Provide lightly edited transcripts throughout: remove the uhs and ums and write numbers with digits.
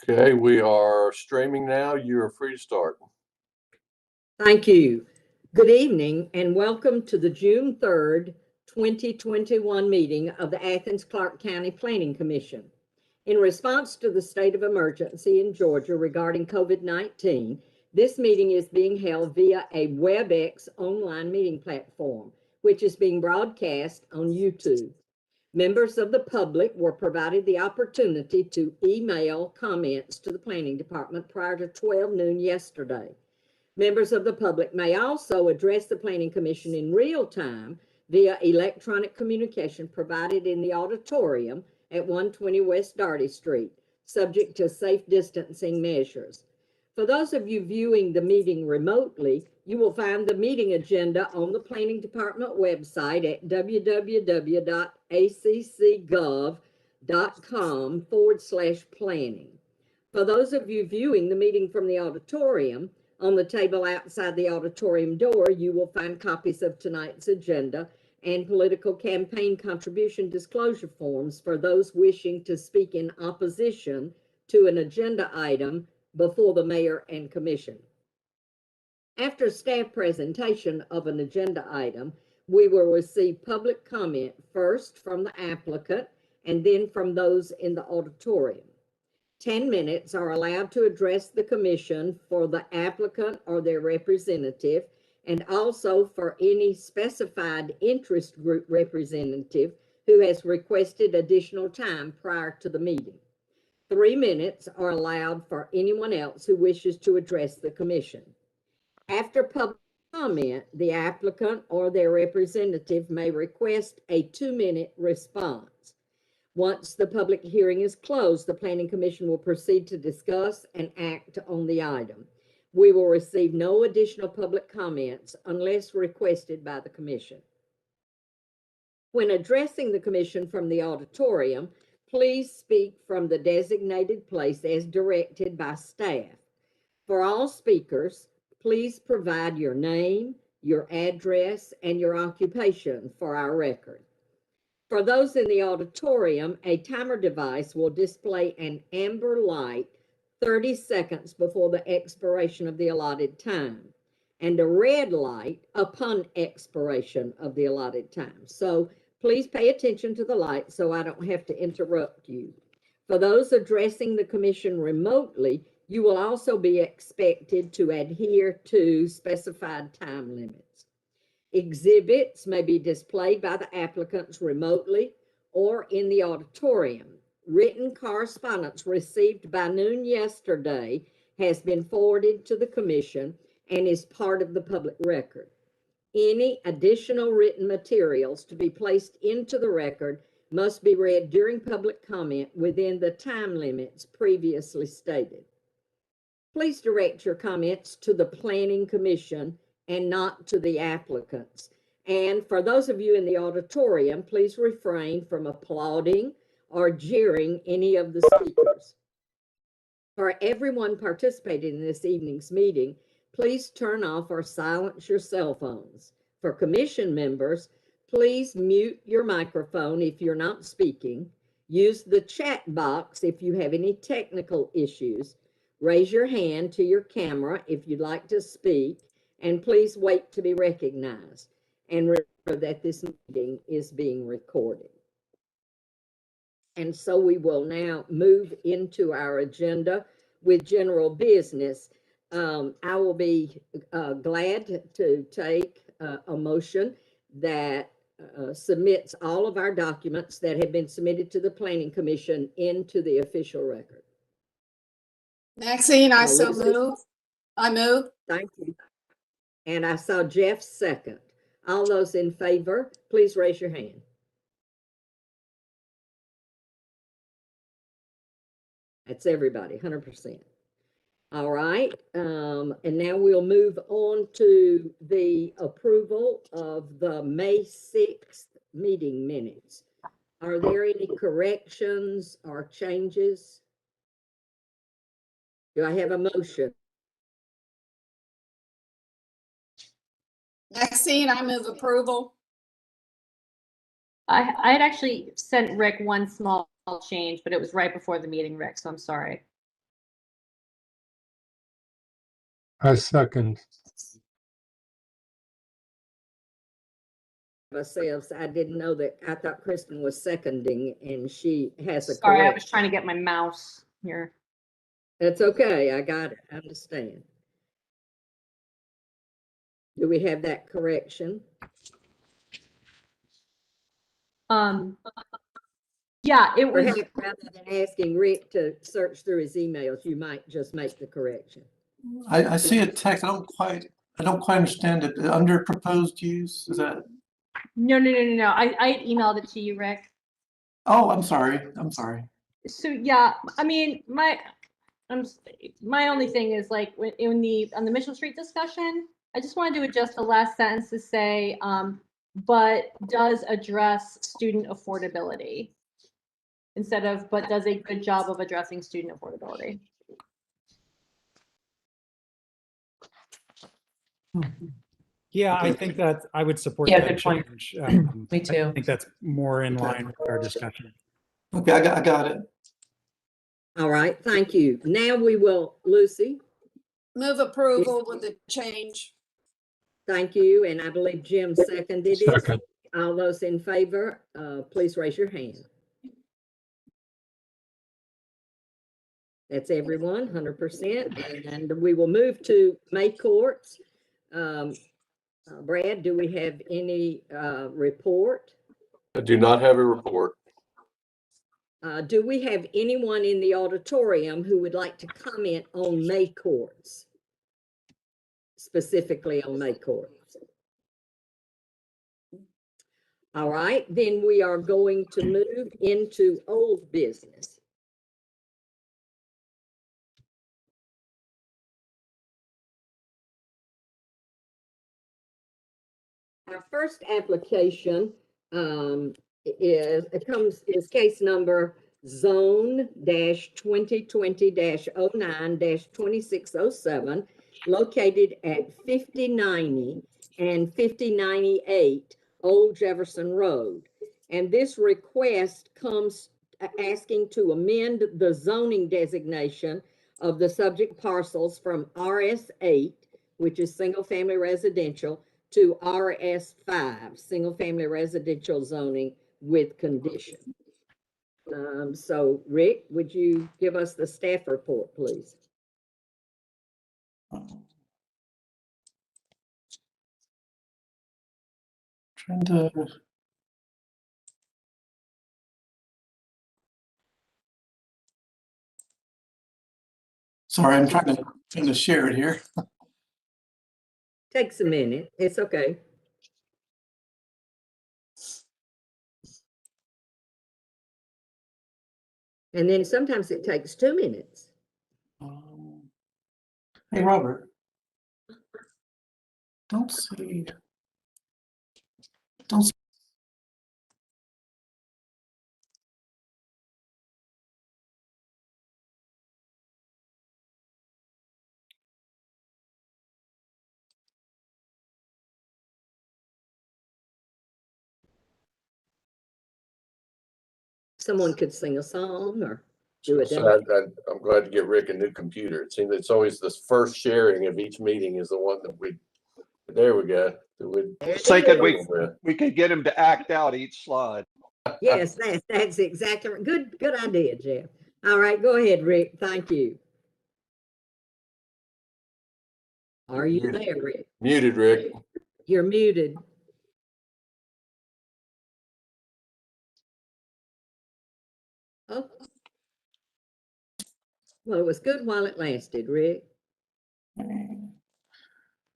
Okay, we are streaming now. You are free to start. Thank you. Good evening and welcome to the June 3rd, 2021 meeting of the Athens-Clarke County Planning Commission. In response to the state of emergency in Georgia regarding COVID-19, this meeting is being held via a WebEx online meeting platform, which is being broadcast on YouTube. Members of the public were provided the opportunity to email comments to the Planning Department prior to 12 noon yesterday. Members of the public may also address the Planning Commission in real time via electronic communication provided in the auditorium at 120 West Darty Street, subject to safe distancing measures. For those of you viewing the meeting remotely, you will find the meeting agenda on the Planning Department website at www.accgov.com/planning. For those of you viewing the meeting from the auditorium, on the table outside the auditorium door, you will find copies of tonight's agenda and political campaign contribution disclosure forms for those wishing to speak in opposition to an agenda item before the mayor and commission. After staff presentation of an agenda item, we will receive public comment first from the applicant and then from those in the auditorium. 10 minutes are allowed to address the commission for the applicant or their representative, and also for any specified interest group representative who has requested additional time prior to the meeting. 3 minutes are allowed for anyone else who wishes to address the commission. After public comment, the applicant or their representative may request a 2-minute response. Once the public hearing is closed, the Planning Commission will proceed to discuss and act on the item. We will receive no additional public comments unless requested by the Commission. When addressing the Commission from the auditorium, please speak from the designated place as directed by staff. For all speakers, please provide your name, your address, and your occupation for our record. For those in the auditorium, a timer device will display an amber light 30 seconds before the expiration of the allotted time, and a red light upon expiration of the allotted time. So please pay attention to the light so I don't have to interrupt you. For those addressing the commission remotely, you will also be expected to adhere to specified time limits. Exhibits may be displayed by the applicants remotely or in the auditorium. Written correspondence received by noon yesterday has been forwarded to the commission and is part of the public record. Any additional written materials to be placed into the record must be read during public comment within the time limits previously stated. Please direct your comments to the Planning Commission and not to the applicants. And for those of you in the auditorium, please refrain from applauding or jeering any of the speakers. For everyone participating in this evening's meeting, please turn off or silence your cell phones. For commission members, please mute your microphone if you're not speaking. Use the chat box if you have any technical issues. Raise your hand to your camera if you'd like to speak, and please wait to be recognized. And remember that this meeting is being recorded. And so we will now move into our agenda with general business. I will be glad to take a motion that submits all of our documents that have been submitted to the Planning Commission into the official record. Maxine, I so move. I move. Thank you. And I saw Jeff second. All those in favor, please raise your hand. That's everybody, 100%. All right, and now we'll move on to the approval of the May 6th meeting minutes. Are there any corrections or changes? Do I have a motion? Maxine, I move approval. I'd actually sent Rick one small change, but it was right before the meeting, Rick, so I'm sorry. I second. Ourselves, I didn't know that. I thought Kristen was seconding and she has a Sorry, I correct. was trying to get my mouse here. That's okay. I got it. I understand. Do we have that correction? Yeah, it was, Perhaps rather than asking Rick to search through his emails, you might just make the correction. I see a text. I don't quite understand it. Under proposed use, is that? no. I emailed it to you, Rick. Oh, I'm sorry. So yeah, I mean, my only thing is like on the Mitchell Street discussion, I just wanted to adjust the last sentence to say, but does address student affordability instead of, but does a good job of addressing student affordability. Yeah, I think that I would support Yeah, that good point. change. Me too. I think that's more in Okay. line with our discussion. Okay, I got it. All right, thank you. Now we will, Lucy, Move approval with the change. thank you, and I believe Jim seconded it. Second. All those in favor, please raise your hand. That's everyone, 100%. And we will move to May courts. Brad, do we have any report? I do not have a report. Do we have anyone in the auditorium who would like to comment on May courts? Specifically on May courts? All right, then we are going to move into old business. Our first application is case number zone-2020-09-2607, located at 5090 and 5098 Old Jefferson Road. And this request comes asking to amend the zoning designation of the subject parcels from RS8, which is single family residential, to RS5, single family residential zoning with condition. So Rick, would you give us the staff report, please? Trying to. Sorry, I'm trying to share it here. Takes a minute. It's okay. And then sometimes it takes 2 minutes. Hey, Robert. Don't see. Someone could sing a song or do a So demo. I'm glad to get Rick a new computer. It seems it's always this first sharing of each meeting is the one that there we go. Thinking we could get him to act out each slide. Yes, that's exactly right. Good idea, Jeff. All right, go ahead, Rick. Thank you. Are you there, Rick? Muted, Rick. You're muted. Oh. Well, it was good while it lasted, Rick.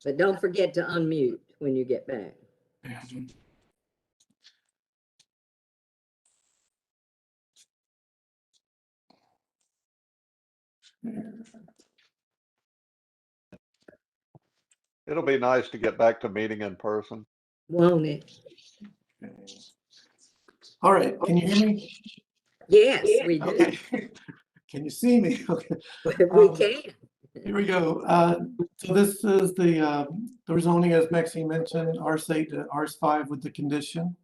But don't forget to unmute when you get back. It'll be nice to get back to meeting in person. Won't it? All right, can you hear me? Yes, we do. Okay. Can you see me? Okay. We can. Here we go. So this is the rezoning, as Maxine mentioned, R8 to R5 with the condition.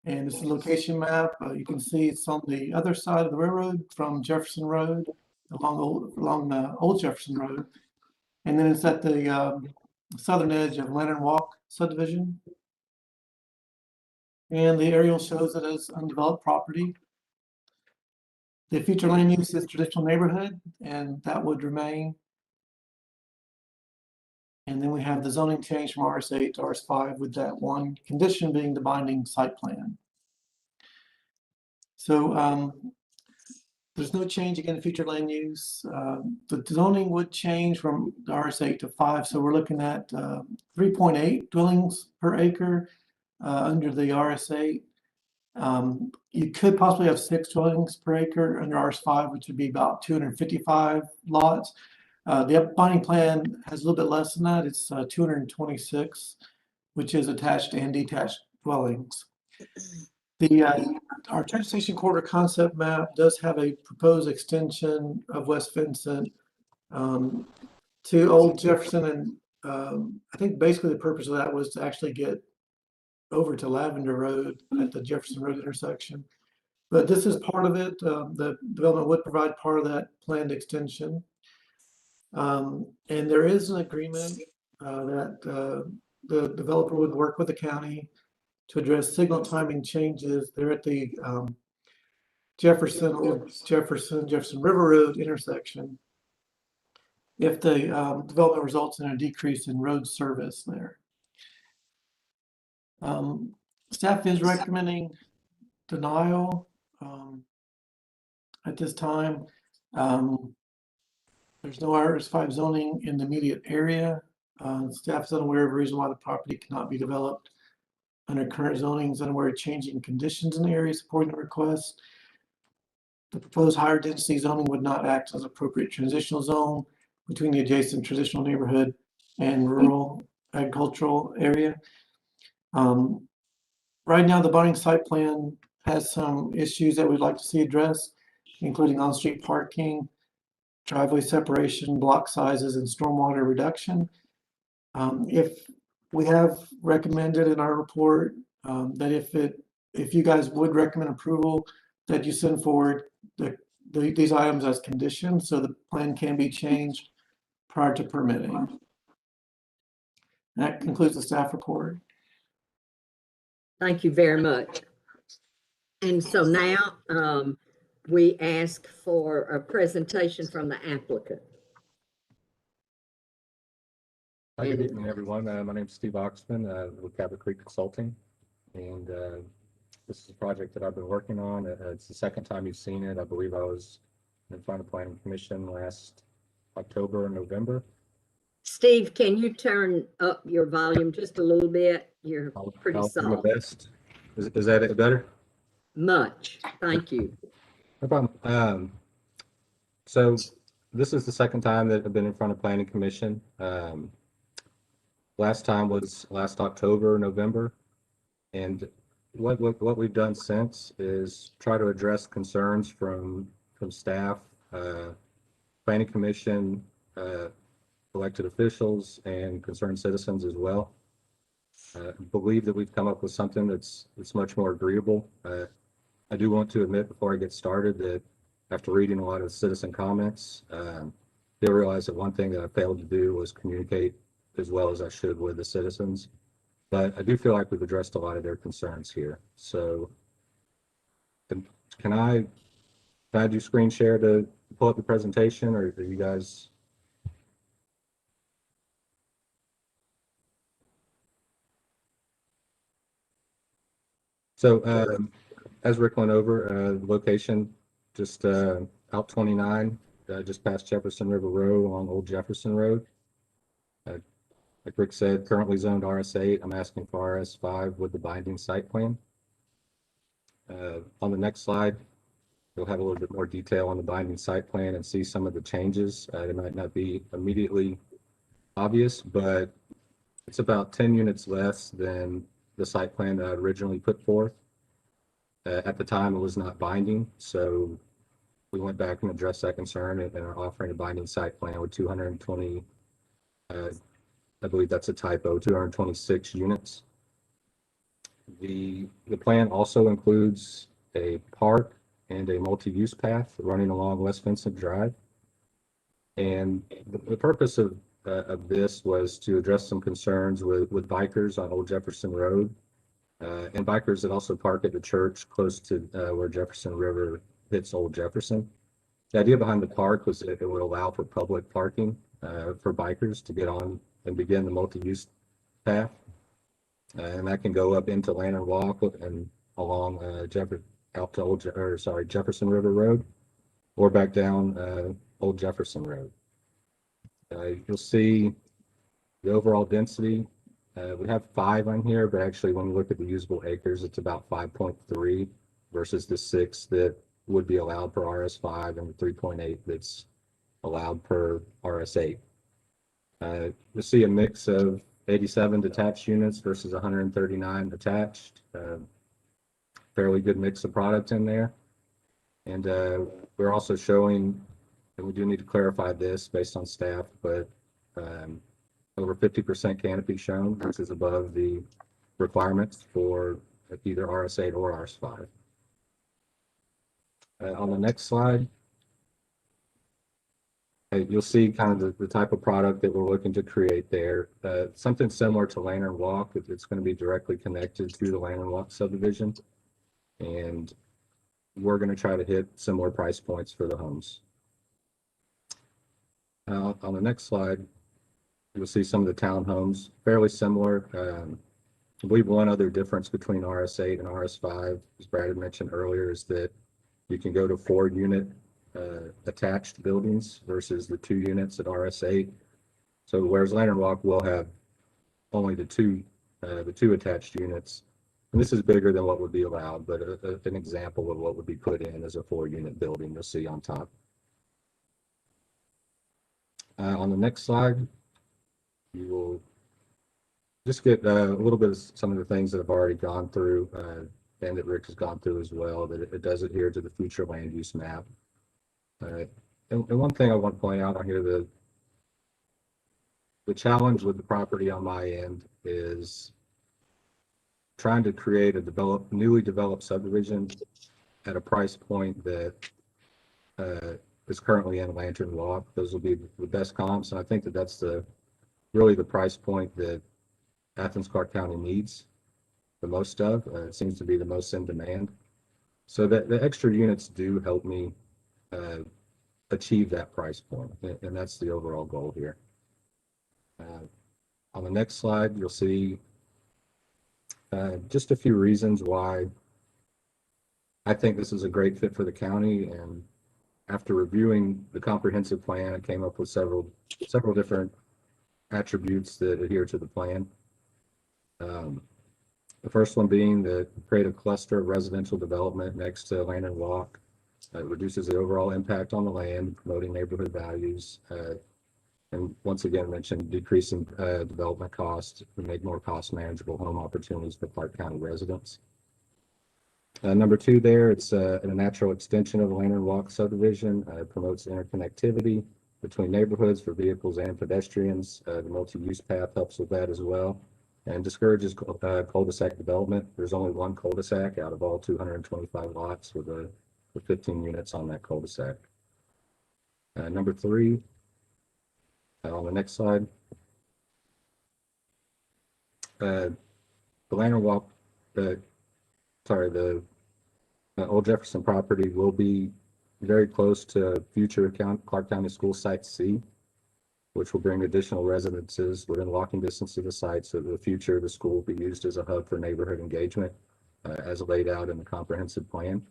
And this is a location map. You can see it's on the other side of the railroad from Jefferson Road. along the Old Jefferson Road. And then it's at the southern edge of Lantern Walk subdivision. And the aerial shows it as undeveloped property. The future land use is traditional neighborhood, and that would remain. And then we have the zoning change from RS8 to RS5 with that one condition being the binding site plan. So there's no change again in future land use. The zoning would change from the RS8 to 5. So we're looking at 3.8 dwellings per acre under the RS8. You could possibly have 6 dwellings per acre under RS5, which would be about 255 lots. The binding plan has a little bit less than that. It's 226, which is attached and detached dwellings. Our transportation corridor concept map does have a proposed extension of West Vincent to Old Jefferson, and I think basically the purpose of that was to actually get over to Lavender Road at the Jefferson Road intersection. But this is part of it. The development would provide part of that planned extension. And there is an agreement that the developer would work with the county to address signal timing changes. They're at the Jefferson River Road intersection if the development results in a decrease in road service there. Staff is recommending denial at this time. There's no RS5 zoning in the immediate area. Staff is unaware of a reason why the property cannot be developed under current zoning, is unaware of changing conditions in the area supporting the request. The proposed higher density zoning would not act as appropriate transitional zone between the adjacent traditional neighborhood and rural agricultural area. Right now, the binding site plan has some issues that we'd like to see addressed, including on-street parking, driveway separation, block sizes, and stormwater reduction. If we have recommended in our report that if you guys would recommend approval, that you send forward these items as conditions so the plan can be changed prior to permitting. That concludes the staff report. Thank you very much. And so now we ask for a presentation from the applicant. Hi, good evening, everyone. My name is Steve Oxman with Cabot Creek Consulting, and this is a project that I've been working on. It's the second time you've seen it. I believe I was in front of Planning Commission last October or November. Steve, can you turn up your volume just a little bit? You're pretty I'll do my soft. best. Is that it better? Much. Thank you. No problem. So this is the second time that I've been in front of Planning Commission. Last time was last October, November, and what we've done since is try to address concerns from staff, Planning Commission, elected officials, and concerned citizens as well. I believe that we've come up with something that's much more agreeable. I do want to admit before I get started that after reading a lot of citizen comments, I realized that one thing that I failed to do was communicate as well as I should with the citizens. But I do feel like we've addressed a lot of their concerns here. So can I do screen share to pull up the presentation, or are you guys? So as Rick went over, the location just out 29, just past Jefferson River Road along Old Jefferson Road. Like Rick said, currently zoned RS8. I'm asking for RS5 with the binding site plan. On the next slide, you'll have a little bit more detail on the binding site plan and see some of the changes. They might not be immediately obvious, but it's about 10 units less than the site plan that I originally put forth. At the time, it was not binding, so we went back and addressed that concern and are offering a binding site plan with 220, I believe that's a typo, 226 units. The plan also includes a park and a multi-use path running along West Vincent Drive. And the purpose of this was to address some concerns with bikers on Old Jefferson Road, and bikers that also park at the church close to where Jefferson River hits Old Jefferson. The idea behind the park was that it would allow for public parking for bikers to get on and begin the multi-use path. And that can go up into Lantern Walk and along out to Jefferson River Road, or back down Old Jefferson Road. You'll see the overall density. We have 5 on here, but actually when you look at the usable acres, it's about 5.3 versus the 6 that would be allowed per RS5 and the 3.8 that's allowed per RS8. You'll see a mix of 87 detached units versus 139 attached. Fairly good mix of product in there. And we're also showing, and we do need to clarify this based on staff, but over 50% canopy shown, which is above the requirements for either RS8 or RS5. On the next slide, you'll see kind of the type of product that we're looking to create there. Something similar to Lantern Walk. It's going to be directly connected to the Lantern Walk subdivision. And we're going to try to hit similar price points for the homes. On the next slide, you'll see some of the townhomes, fairly similar. I believe one other difference between RS8 and RS5, as Brad had mentioned earlier, is that you can go to 4-unit attached buildings versus the 2 units at RS8. So whereas Lantern Walk will have only the two attached units, and this is bigger than what would be allowed, but an example of what would be put in as a 4-unit building you'll see on top. On the next slide, you will just get a little bit of some of the things that I've already gone through, and that Rick has gone through as well, that it does adhere to the future land use map. And one thing I want to point out on here, the challenge with the property on my end is trying to create a newly developed subdivision at a price point that is currently in Lantern Walk. Those will be the best comps, and I think that that's really the price point that Athens-Clarke County needs the most of. It seems to be the most in demand. So that the extra units do help me achieve that price point, and that's the overall goal here. On the next slide, you'll see just a few reasons why I think this is a great fit for the county. And after reviewing the comprehensive plan, I came up with several different attributes that adhere to the plan. The first one being to create a cluster of residential development next to Lantern Walk. It reduces the overall impact on the land, promoting neighborhood values, and once again mentioned decreasing development costs to make more cost manageable home opportunities for Clarke County residents. Number 2 there, it's a natural extension of the Lantern Walk subdivision. It promotes interconnectivity between neighborhoods for vehicles and pedestrians. The multi-use path helps with that as well, and discourages cul-de-sac development. There's only one cul-de-sac out of all 225 lots with 15 units on that cul-de-sac. Number 3, on the next slide, the Lantern Walk, the Old Jefferson property will be very close to future Clarke County School Site C, which will bring additional residences within walking distance of the site. So in the future, the school will be used as a hub for neighborhood engagement, as laid out in the comprehensive plan.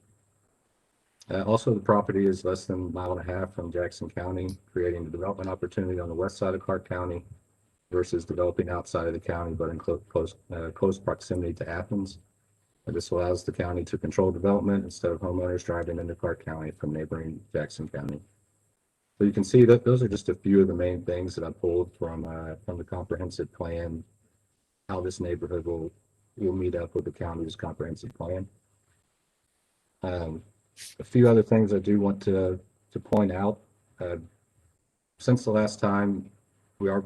Also, the property is less than 1.5 miles from Jackson County, creating a development opportunity on the west side of Clarke County versus developing outside of the county, but in close proximity to Athens. This allows the county to control development instead of homeowners driving into Clarke County from neighboring Jackson County. So you can see that those are just a few of the main things that I pulled from the comprehensive plan, how this neighborhood will meet up with the county's comprehensive plan. A few other things I do want to point out. Since the last time, we are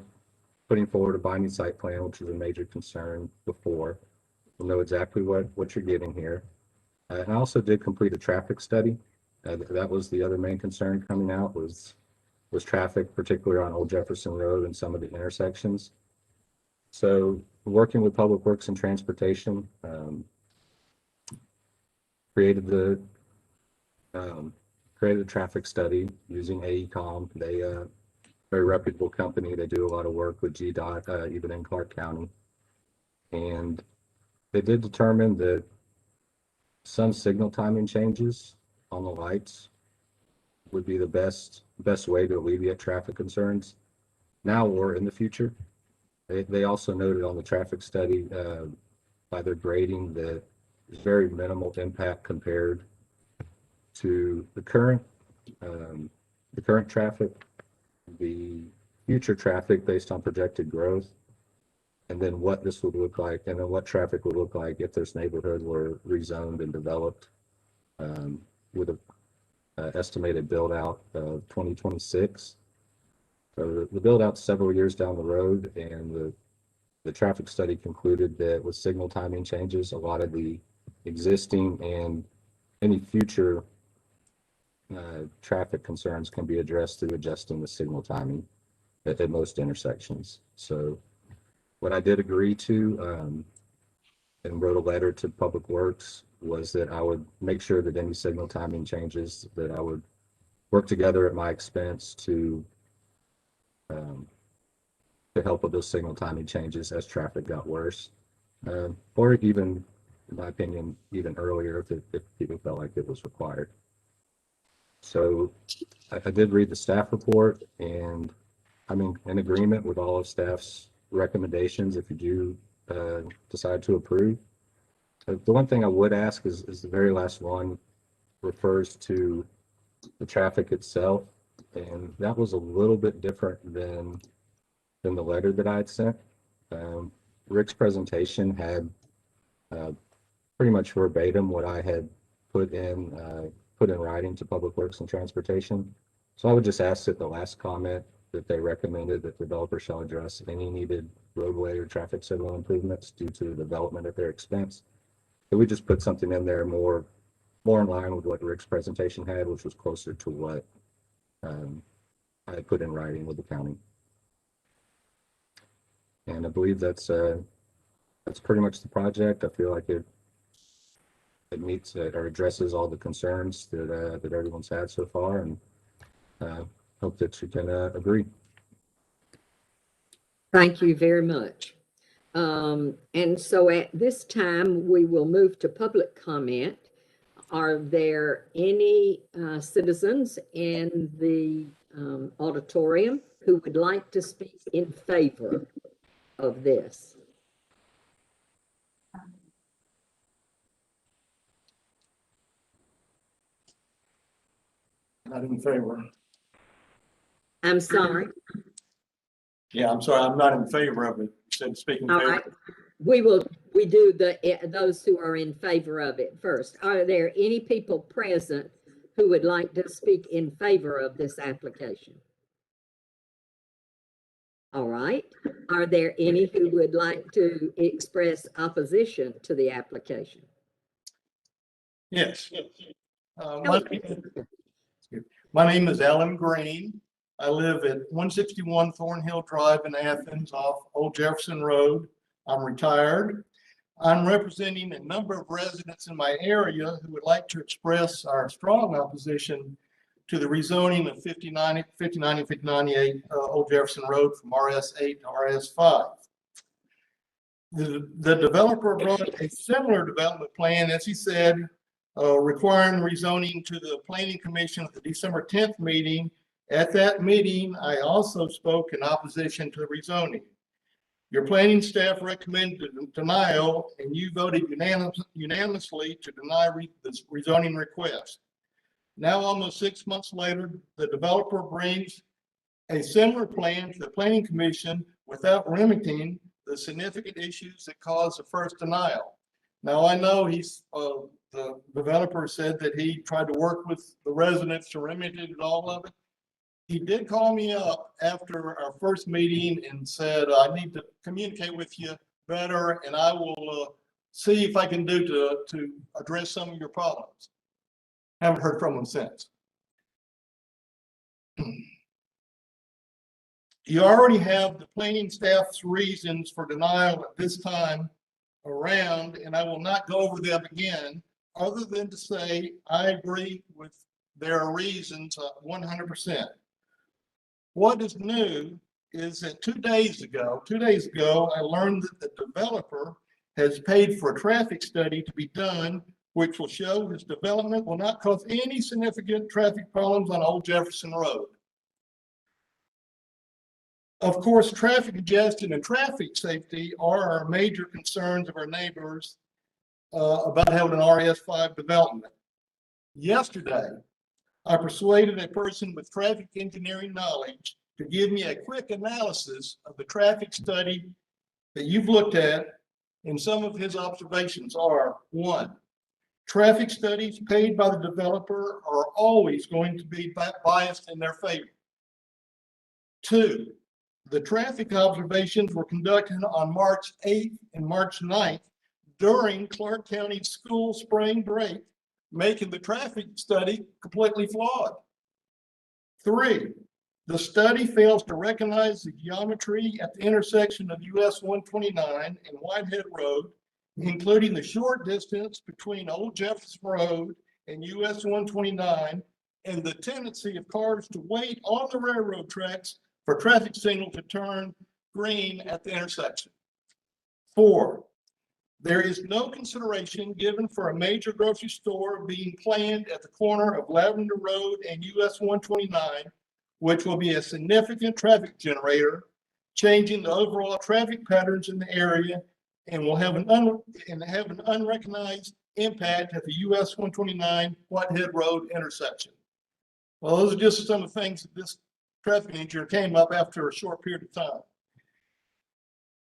putting forward a binding site plan, which was a major concern before. You'll know exactly what you're getting here. And I also did complete a traffic study. That was the other main concern coming out, was was traffic, particularly on Old Jefferson Road and some of the intersections. So working with Public Works and Transportation, created the traffic study using AECom. They very reputable company. They do a lot of work with GDOT, even in Clarke County. And they did determine that some signal timing changes on the lights would be the best way to alleviate traffic concerns now or in the future. They also noted on the traffic study by their grading that there's very minimal impact compared to the current traffic, the future traffic based on projected growth, and then what this would look like, and then what traffic would look like if this neighborhood were rezoned and developed with a estimated build out of 2026. So the build out several years down the road, and the traffic study concluded that with signal timing changes, a lot of the existing and any future traffic concerns can be addressed through adjusting the signal timing at most intersections. So what I did agree to and wrote a letter to Public Works was that I would make sure that any signal timing changes, that I would work together at my expense to help with those signal timing changes as traffic got worse, or even, in my opinion, even earlier if people felt like it was required. So I did read the staff report, and I'm in agreement with all of staff's recommendations if you do decide to approve. The one thing I would ask is the very last one refers to the traffic itself, and that was a little bit different than the letter that I had sent. Rick's presentation had pretty much verbatim what I had put in writing to Public Works and Transportation. So I would just ask that the last comment that they recommended that developers shall address any needed roadway or traffic signal improvements due to the development at their expense, that we just put something in there more in line with what Rick's presentation had, which was closer to what I had put in writing with the county. And I believe that's pretty much the project. I feel like it meets or addresses all the concerns that everyone's had so far, and hope that you can agree. Thank you very much. And so at this time, we will move to public comment. Are there any citizens in the auditorium who would like to speak in favor of this? Not in favor. I'm sorry. Yeah, I'm sorry, I'm not in favor of it. You said speak in All favor. right. We do those who are in favor of it first. Are there any people present who would like to speak in favor of this application? All right. Are there any who would like to express opposition to the application? Yes. My name is Alan Green. I live at 161 Thornhill Drive in Athens off Old Jefferson Road. I'm retired. I'm representing a number of residents in my area who would like to express our strong opposition to the rezoning of 59 and 5998 Old Jefferson Road from RS8 to RS5. The developer brought a similar development plan, as he said, requiring rezoning to the Planning Commission at the December 10th meeting. At that meeting, I also spoke in opposition to the rezoning. Your planning staff recommended denial, and you voted unanimously to deny this rezoning request. Now, almost 6 months later, the developer brings a similar plan to the Planning Commission without remedying the significant issues that caused the first denial. Now, I know the developer said that he tried to work with the residents to remedy all of it. He did call me up after our first meeting and said, I need to communicate with you better, and I will see if I can do to address some of your problems. Haven't heard from him since. You already have the planning staff's reasons for denial at this time around, and I will not go over them again, other than to say I agree with their reasons 100%. What is new is that 2 days ago, I learned that the developer has paid for a traffic study to be done, which will show his development will not cause any significant traffic problems on Old Jefferson Road. Of course, traffic congestion and traffic safety are our major concerns of our neighbors about having an RS5 development. Yesterday, I persuaded a person with traffic engineering knowledge to give me a quick analysis of the traffic study that you've looked at, and some of his observations are: 1, traffic studies paid by the developer are always going to be biased in their favor. 2, the traffic observations were conducted on March 8th and March 9th during Clarke County school spring break, making the traffic study completely flawed. 3, the study fails to recognize the geometry at the intersection of US 129 and Whitehead Road, including the short distance between Old Jefferson Road and US 129, and the tendency of cars to wait on the railroad tracks for traffic signal to turn green at the intersection. 4, there is no consideration given for a major grocery store being planned at the corner of Lavender Road and US 129, which will be a significant traffic generator, changing the overall traffic patterns in the area, and will have an unrecognized impact at the US 129 Whitehead Road intersection. Well, those are just some of the things that this traffic engineer came up after a short period of time.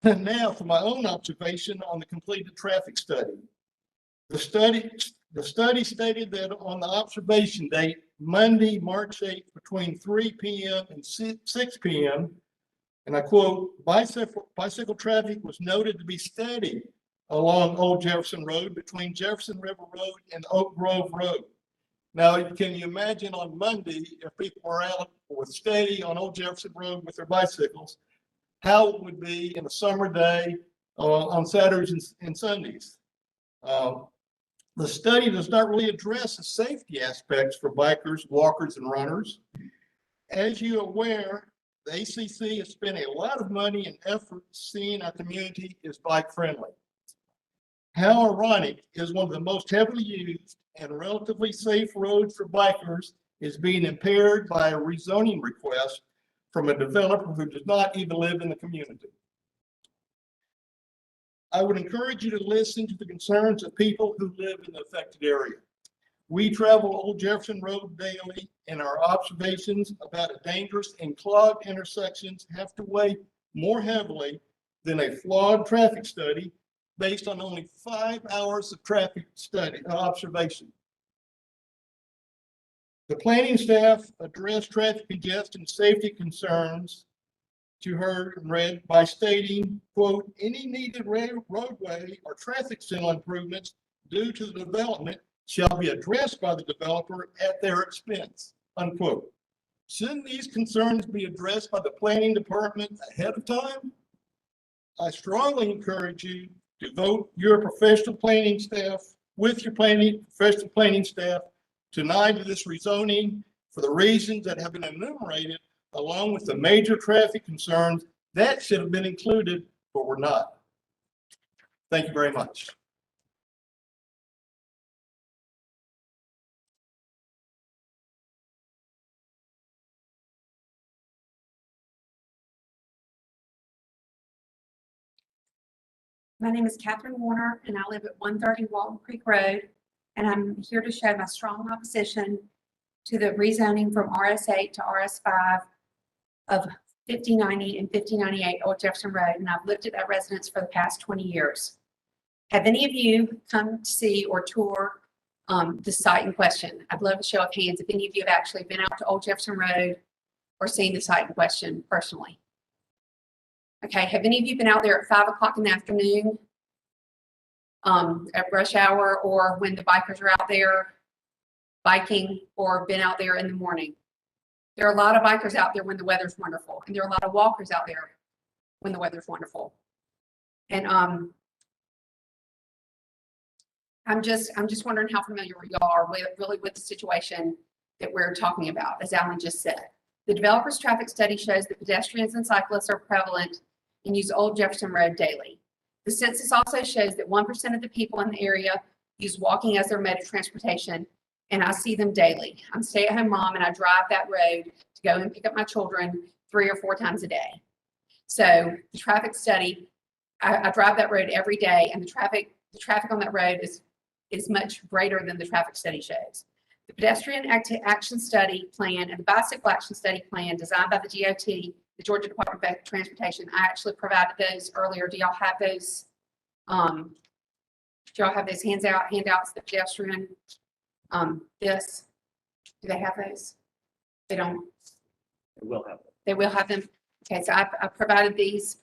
And now for my own observation on the completed traffic study. The study stated that on the observation date, Monday, March 8th, between 3 p.m. and 6 p.m., and I quote, bicycle traffic was noted to be steady along Old Jefferson Road between Jefferson River Road and Elk Grove Road. Now, can you imagine on Monday, if people were out with steady on Old Jefferson Road with their bicycles, how it would be in a summer day on Saturdays and Sundays? The study does not really address the safety aspects for bikers, walkers, and runners. As you're aware, the ACC has spent a lot of money and effort seeing our community is bike friendly. How ironic is one of the most heavily used and relatively safe roads for bikers is being impaired by a rezoning request from a developer who does not even live in the community. I would encourage you to listen to the concerns of people who live in the affected area. We travel Old Jefferson Road daily, and our observations about dangerous and clogged intersections have to weigh more heavily than a flawed traffic study based on only 5 hours of traffic study observation. The planning staff addressed traffic congestion safety concerns you heard and read by stating, quote, any needed roadway or traffic signal improvements due to the development shall be addressed by the developer at their expense, unquote. Shouldn't these concerns be addressed by the planning department ahead of time? I strongly encourage you to vote your professional planning staff with your professional planning staff tonight to this rezoning for the reasons that have been enumerated, along with the major traffic concerns that should have been included, but were not. Thank you very much. My name is Catherine Warner, and I live at 130 Walton Creek Road, and I'm here to show my strong opposition to the rezoning from RS8 to RS5 of 5090 and 5098 Old Jefferson Road, and I've lived at that residence for the past 20 years. Have any of you come to see or tour the site in question? I'd love a show of hands if any of you have actually been out to Old Jefferson Road or seen the site in question personally. Okay, have any of you been out there at 5 o'clock in the afternoon at rush hour, or when the bikers are out there biking, or been out there in the morning? There are a lot of bikers out there when the weather's wonderful, and there are a lot of walkers out there when the weather's wonderful. And I'm just wondering how familiar y'all are with the situation that we're talking about, as Alan just said. The developer's traffic study shows that pedestrians and cyclists are prevalent and use Old Jefferson Road daily. The census also shows that 1% of the people in the area use walking as their mode of transportation, and I see them daily. I'm a stay-at-home mom, and I drive that road to go and pick up my children 3 or 4 times a day. So the traffic study, I drive that road every day, and the traffic on that road is much greater than the traffic study shows. The pedestrian action study plan and the bicycle action study plan designed by the DOT, the Georgia Department of Transportation, I actually provided those earlier. Do y'all have those? Do y'all have those handouts, the pedestrian, this? Do they have those? They don't? They will have them. They will have them. Okay, so I provided these.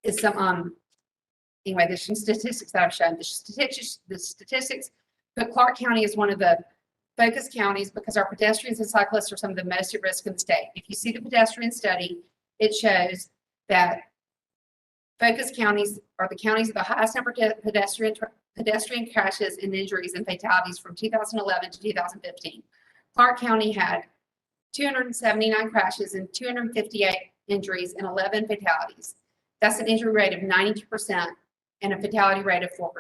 Is some anyway, there's some statistics that I've shown. The statistics put Clarke County as one of the focus counties because our pedestrians and cyclists are some of the most at risk in the state. If you see the pedestrian study, it shows that focus counties are the counties with the highest number of pedestrian crashes and injuries and fatalities from 2011 to 2015. Clarke County had 279 crashes and 258 injuries and 11 fatalities. That's an injury rate of 92% and a fatality rate of 4%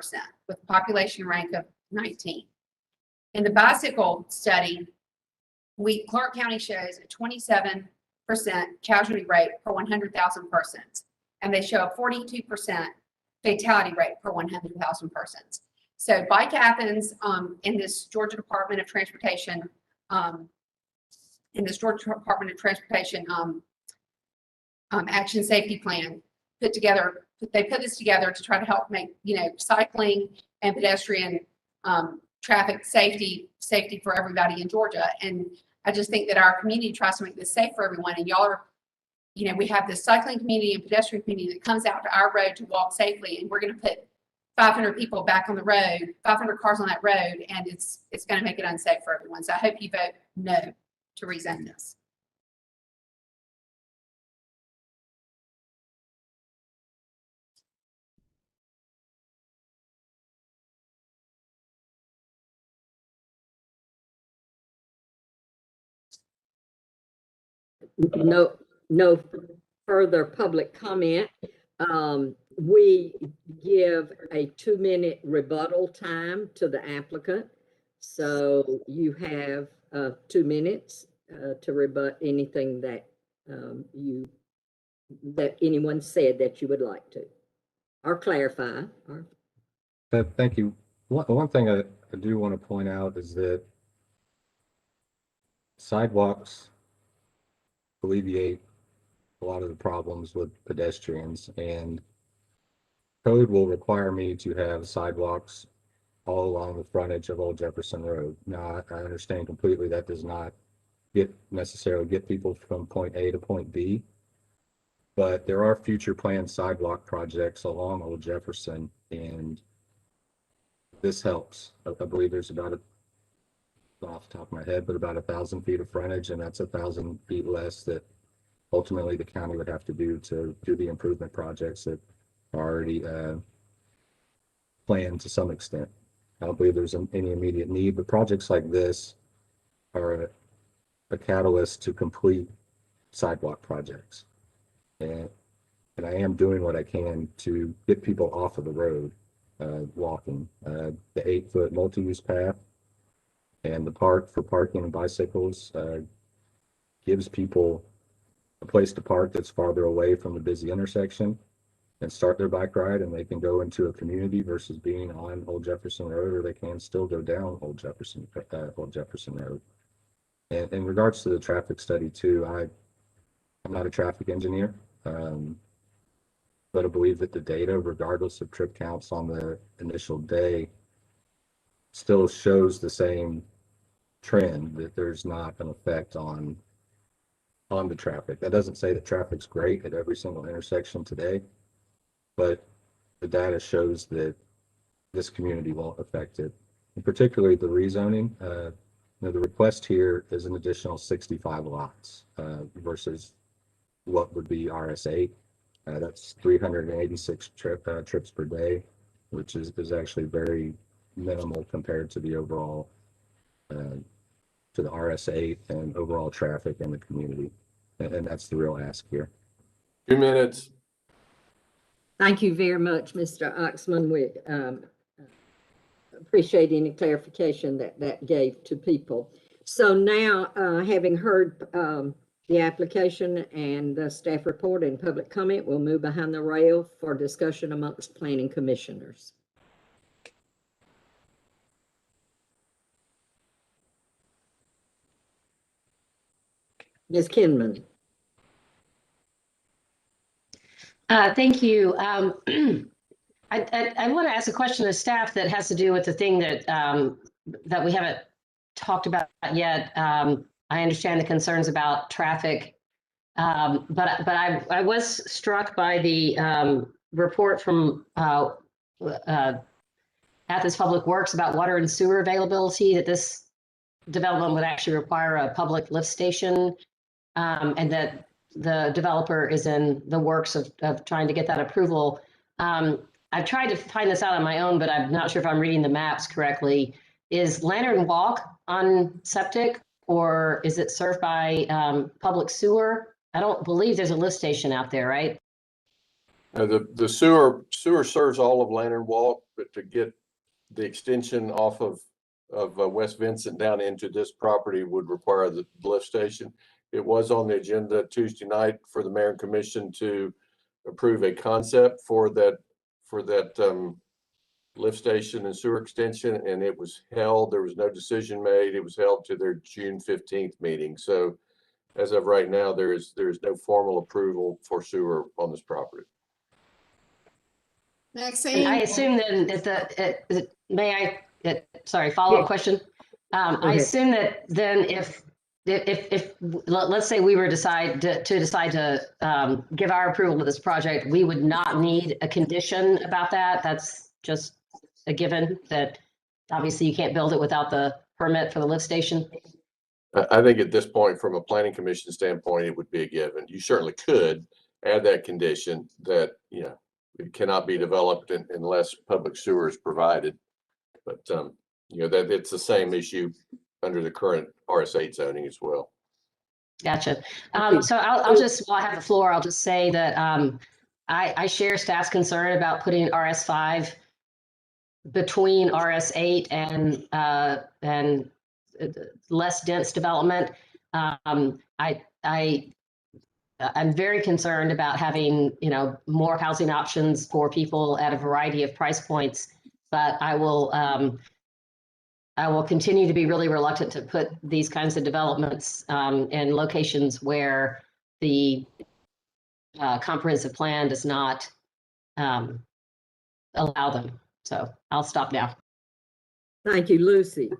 with a population rank of 19. In the bicycle study, Clarke County shows a 27% casualty rate per 100,000 persons, and they show a 42% fatality rate per 100,000 persons. So Bike Athens in this Georgia Department of Transportation, action safety plan they put this together to try to help make, cycling and pedestrian traffic safety for everybody in Georgia. And I just think that our community tries to make this safe for everyone. And y'all are, we have this cycling community and pedestrian community that comes out to our road to walk safely. And we're going to put 500 people back on the road, 500 cars on that road, and it's going to make it unsafe for everyone. So I hope you vote no to rezone this. No further public comment. We give a 2-minute rebuttal time to the applicant. So you have 2 minutes to rebut anything that anyone said that you would like to, or clarify. Thank you. One thing I do want to point out is that sidewalks alleviate a lot of the problems with pedestrians, and code will require me to have sidewalks all along the frontage of Old Jefferson Road. Now, I understand completely that does not necessarily get people from point A to point B, but there are future planned sidewalk projects along Old Jefferson, and this helps. I believe there's about off the top of my head, but about 1,000 feet of frontage, and that's 1,000 feet less that ultimately the county would have to do to do the improvement projects that are already planned to some extent. I don't believe there's any immediate need, but projects like this are a catalyst to complete sidewalk projects. And I am doing what I can to get people off of the road walking. The 8-foot multi-use path and the park for parking and bicycles gives people a place to park that's farther away from the busy intersection and start their bike ride, and they can go into a community versus being on Old Jefferson Road, or they can still go down Old Jefferson Road. And in regards to the traffic study too, I'm not a traffic engineer, but I believe that the data, regardless of trip counts on the initial day, still shows the same trend, that there's not an effect on the traffic. That doesn't say that traffic's great at every single intersection today, but the data shows that this community won't affect it. And particularly the rezoning, Now, the request here is an additional 65 lots versus what would be RS8. That's 386 trips per day, which is actually very minimal compared to the overall to the RS8 and overall traffic in the community. And that's the real ask here. 2 minutes. Thank you very much, Mr. Oxman. We appreciate any clarification that gave to people. So now, having heard the application and the staff report and public comment, we'll move behind the rail for discussion amongst planning commissioners. Ms. Kinman. Thank you. I want to ask a question of staff that has to do with the thing that that we haven't talked about yet. I understand the concerns about traffic, but I was struck by the report from Athens Public Works about water and sewer availability, that this development would actually require a public lift station, and that the developer is in the works of trying to get that approval. I've tried to find this out on my own, but I'm not sure if I'm reading the maps correctly. Is Lantern Walk on septic, or is it served by public sewer? I don't believe there's a lift station out there, right? The sewer serves all of Lantern Walk, but to get the extension off of West Vincent down into this property would require the lift station. It was on the agenda Tuesday night for the mayor and commission to approve a concept for that lift station and sewer extension, and it was held. There was no decision made. It was held to their June 15th meeting. So as of right now, there is no formal approval for sewer on this property. Maxine? I assume then that follow-up question. I assume that then if let's say we were decide to give our approval to this project, we would not need a condition about that. That's just a given, that obviously you can't build it without the permit for the lift station. I think at this point, from a planning commission standpoint, it would be a given. You certainly could add that condition that, you know, it cannot be developed unless public sewer is provided. But, you know, that it's the same issue under the current RS8 zoning as well. Gotcha. So I'll just, while I have the floor, I'll just say that I share staff's concern about putting RS5 between RS8 and less dense development. I'm very concerned about having, you know, more housing options for people at a variety of price points, but I will continue to be really reluctant to put these kinds of developments in locations where the comprehensive plan does not allow them. So I'll stop now. Thank you, Lucy.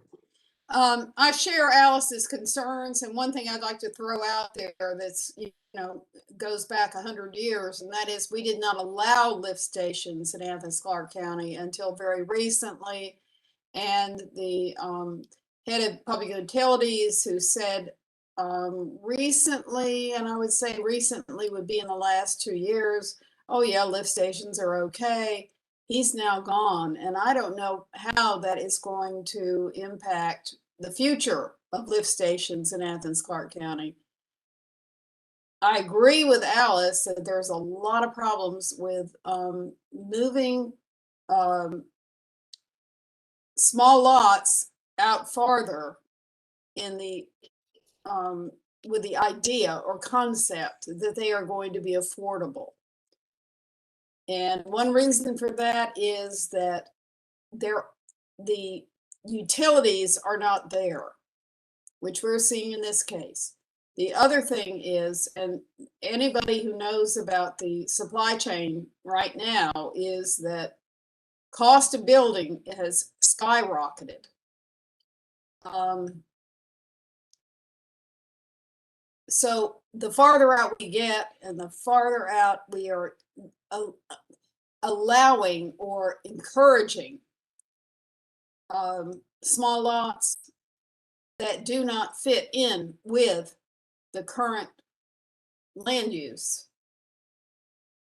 I share Alice's concerns, and one thing I'd like to throw out there that's, you know, goes back 100 years, and that is we did not allow lift stations in Athens-Clarke County until very recently. And the head of public utilities, who said recently, and I would say recently would be in the last 2 years, oh yeah, lift stations are okay. He's now gone, and I don't know how that is going to impact the future of lift stations in Athens-Clarke County. I agree with Alice that there's a lot of problems with moving small lots out farther in the with the idea or concept that they are going to be affordable. And one reason for that is that the utilities are not there, which we're seeing in this case. The other thing is, and anybody who knows about the supply chain right now, is that cost of building has skyrocketed. So the farther out we get, and the farther out we are allowing or encouraging small lots, that do not fit in with the current land use,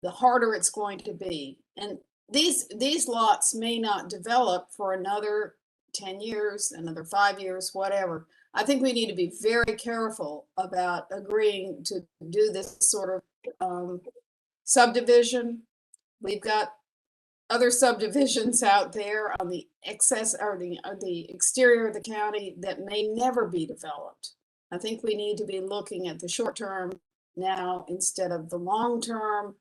the harder it's going to be. And these lots may not develop for another 10 years, another 5 years, whatever. I think we need to be very careful about agreeing to do this sort of subdivision. We've got other subdivisions out there on the excess or the exterior of the county that may never be developed. I think we need to be looking at the short term now instead of the long term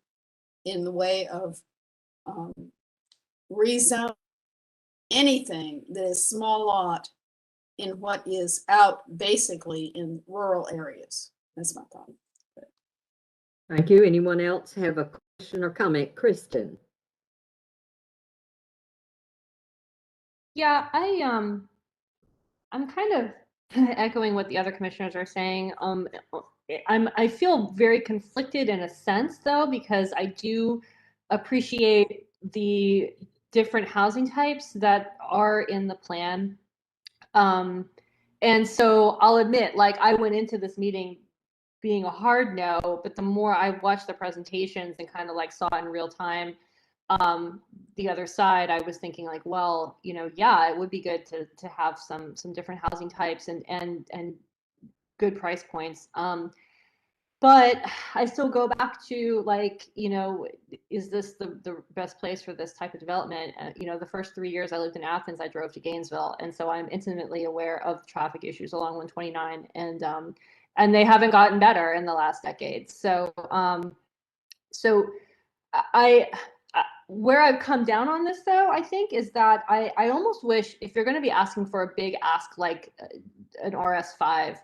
in the way of rezone anything that is small lot in what is out basically in rural areas. That's my thought. Thank you. Anyone else have a question or comment? Kristen? Yeah, I'm kind of echoing what the other commissioners are saying. I feel very conflicted in a sense though, because I do appreciate the different housing types that are in the plan. And so I'll admit, like, I went into this meeting being a hard no, but the more I watched the presentations and kind of like saw it in real time, the other side, I was thinking like, well, you know, yeah, it would be good to have some different housing types and good price points. But I still go back to like, you know, is this the best place for this type of development? You know, the first 3 years I lived in Athens, I drove to Gainesville, and so I'm intimately aware of traffic issues along 129, and they haven't gotten better in the last decade. So, I where I've come down on this though, I think, is that I almost wish, if you're going to be asking for a big ask like an RS5,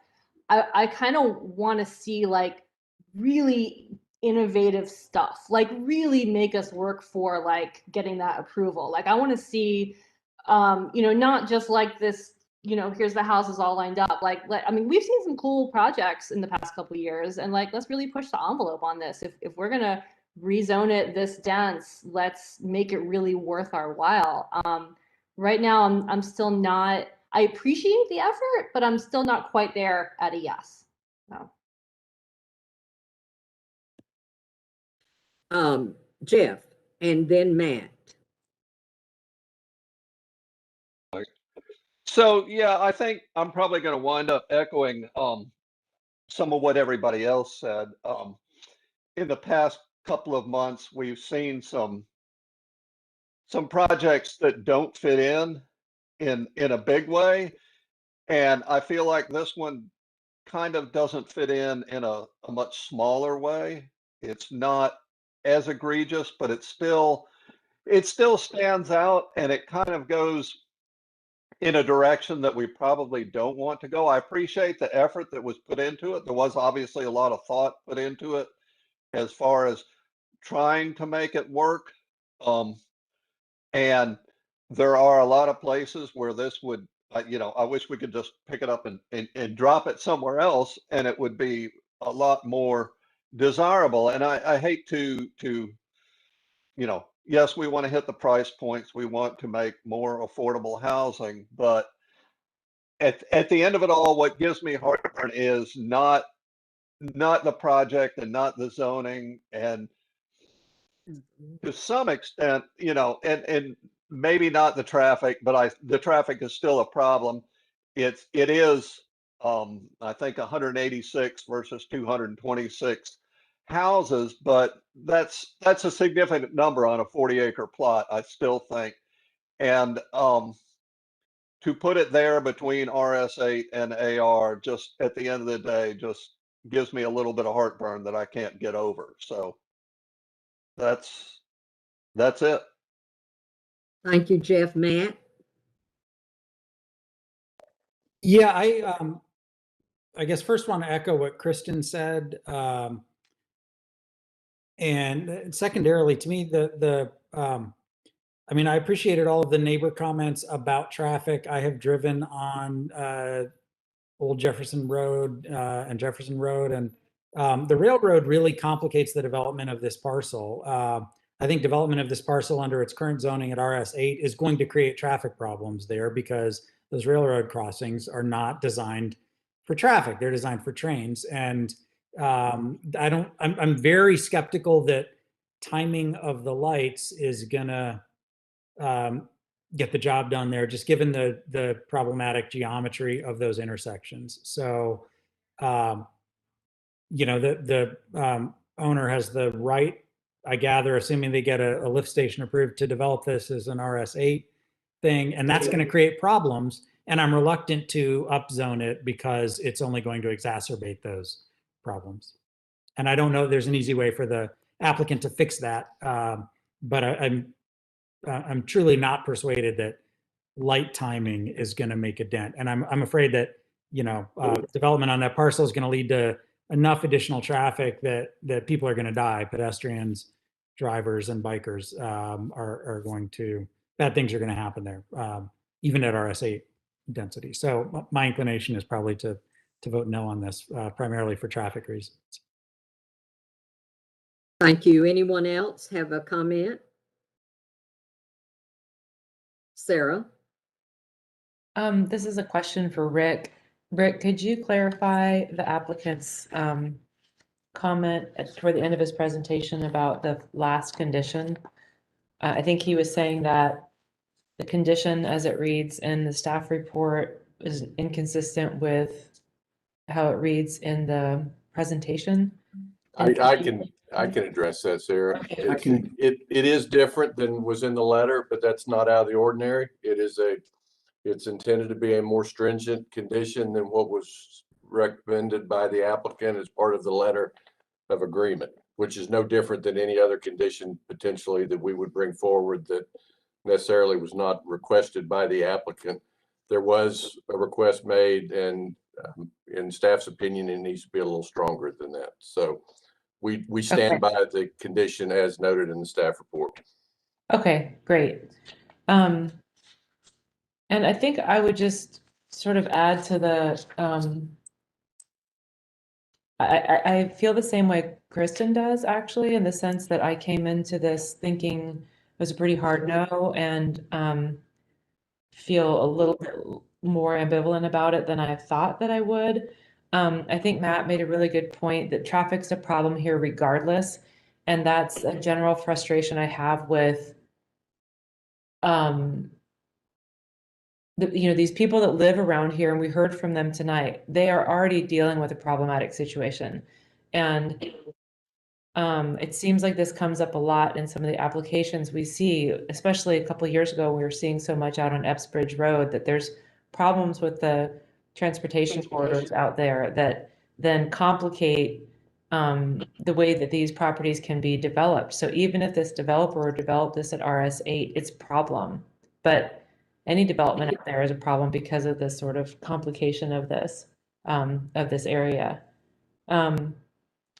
I kind of want to see like really innovative stuff, like really make us work for like getting that approval. Like I want to see, you know, not just like this, you know, here's the houses all lined up. Like, I mean, we've seen some cool projects in the past couple of years, and like, let's really push the envelope on this. If we're gonna rezone it this dense, let's make it really worth our while. Right now, I'm still not. I appreciate the effort, but I'm still not quite there at a yes. So. Jeff, and then Matt. So, yeah, I think I'm probably going to wind up echoing some of what everybody else said. In the past couple of months, we've seen some projects that don't fit in a big way, and I feel like this one kind of doesn't fit in a much smaller way. It's not as egregious, but it still stands out, and it kind of goes in a direction that we probably don't want to go. I appreciate the effort that was put into it. There was obviously a lot of thought put into it as far as trying to make it work. And there are a lot of places where this would, you know, I wish we could just pick it up and drop it somewhere else, and it would be a lot more desirable. And I hate to, you know, yes, we want to hit the price points. We want to make more affordable housing, but at the end of it all, what gives me heartburn is not the project and not the zoning, and to some extent, you know, and maybe not the traffic, but the traffic is still a problem. It is I think 186 versus 226 houses, but that's a significant number on a 40-acre plot, I still think. And to put it there between RS8 and AR, just at the end of the day, just gives me a little bit of heartburn that I can't get over. So that's it. Thank you, Jeff. Matt? Yeah, I guess first want to echo what Kristen said. And secondarily, to me, I mean, I appreciated all of the neighbor comments about traffic. I have driven on Old Jefferson Road and Jefferson Road, and the railroad really complicates the development of this parcel. I think development of this parcel under its current zoning at RS8 is going to create traffic problems there because those railroad crossings are not designed for traffic. They're designed for trains. And I'm very skeptical that timing of the lights is gonna get the job done there, just given the problematic geometry of those intersections. So, the owner has the right, I gather, assuming they get a lift station approved, to develop this as an RS8 thing, and that's going to create problems. And I'm reluctant to upzone it because it's only going to exacerbate those problems. And I don't know if there's an easy way for the applicant to fix that, but I'm truly not persuaded that light timing is going to make a dent. And I'm afraid that development on that parcel is going to lead to enough additional traffic that people are going to die. Pedestrians, drivers, and bikers are going to, bad things are going to happen there, even at RS8 density. So my inclination is probably to vote no on this, primarily for traffic reasons. Thank you. Anyone else have a comment? Sarah? This is a question for Rick. Rick, could you clarify the applicant's comment toward the end of his presentation about the last condition? I think he was saying that the condition as it reads in the staff report is inconsistent with how it reads in the presentation. I can address that, Sarah. Okay. It is different than was in the letter, but that's not out of the ordinary. It's intended to be a more stringent condition than what was recommended by the applicant as part of the letter of agreement, which is no different than any other condition potentially that we would bring forward that necessarily was not requested by the applicant. There was a request made, and in staff's opinion, it needs to be a little stronger than that. So we stand by the condition as noted in the staff report. Okay, great. And I think I would just sort of add to the, I feel the same way Kristen does, actually, in the sense that I came into this thinking it was a pretty hard no, and feel a little bit more ambivalent about it than I thought that I would. I think Matt made a really good point that traffic's a problem here regardless. And that's a general frustration I have with these people that live around here, and we heard from them tonight, they are already dealing with a problematic situation. And it seems like this comes up a lot in some of the applications we see, especially a couple of years ago, we were seeing so much out on Epps Bridge Road that there's problems with the transportation corridors out there that then complicate the way that these properties can be developed. So even if this developer developed this at RS8, it's a problem. But any development out there is a problem because of this sort of complication of this area. I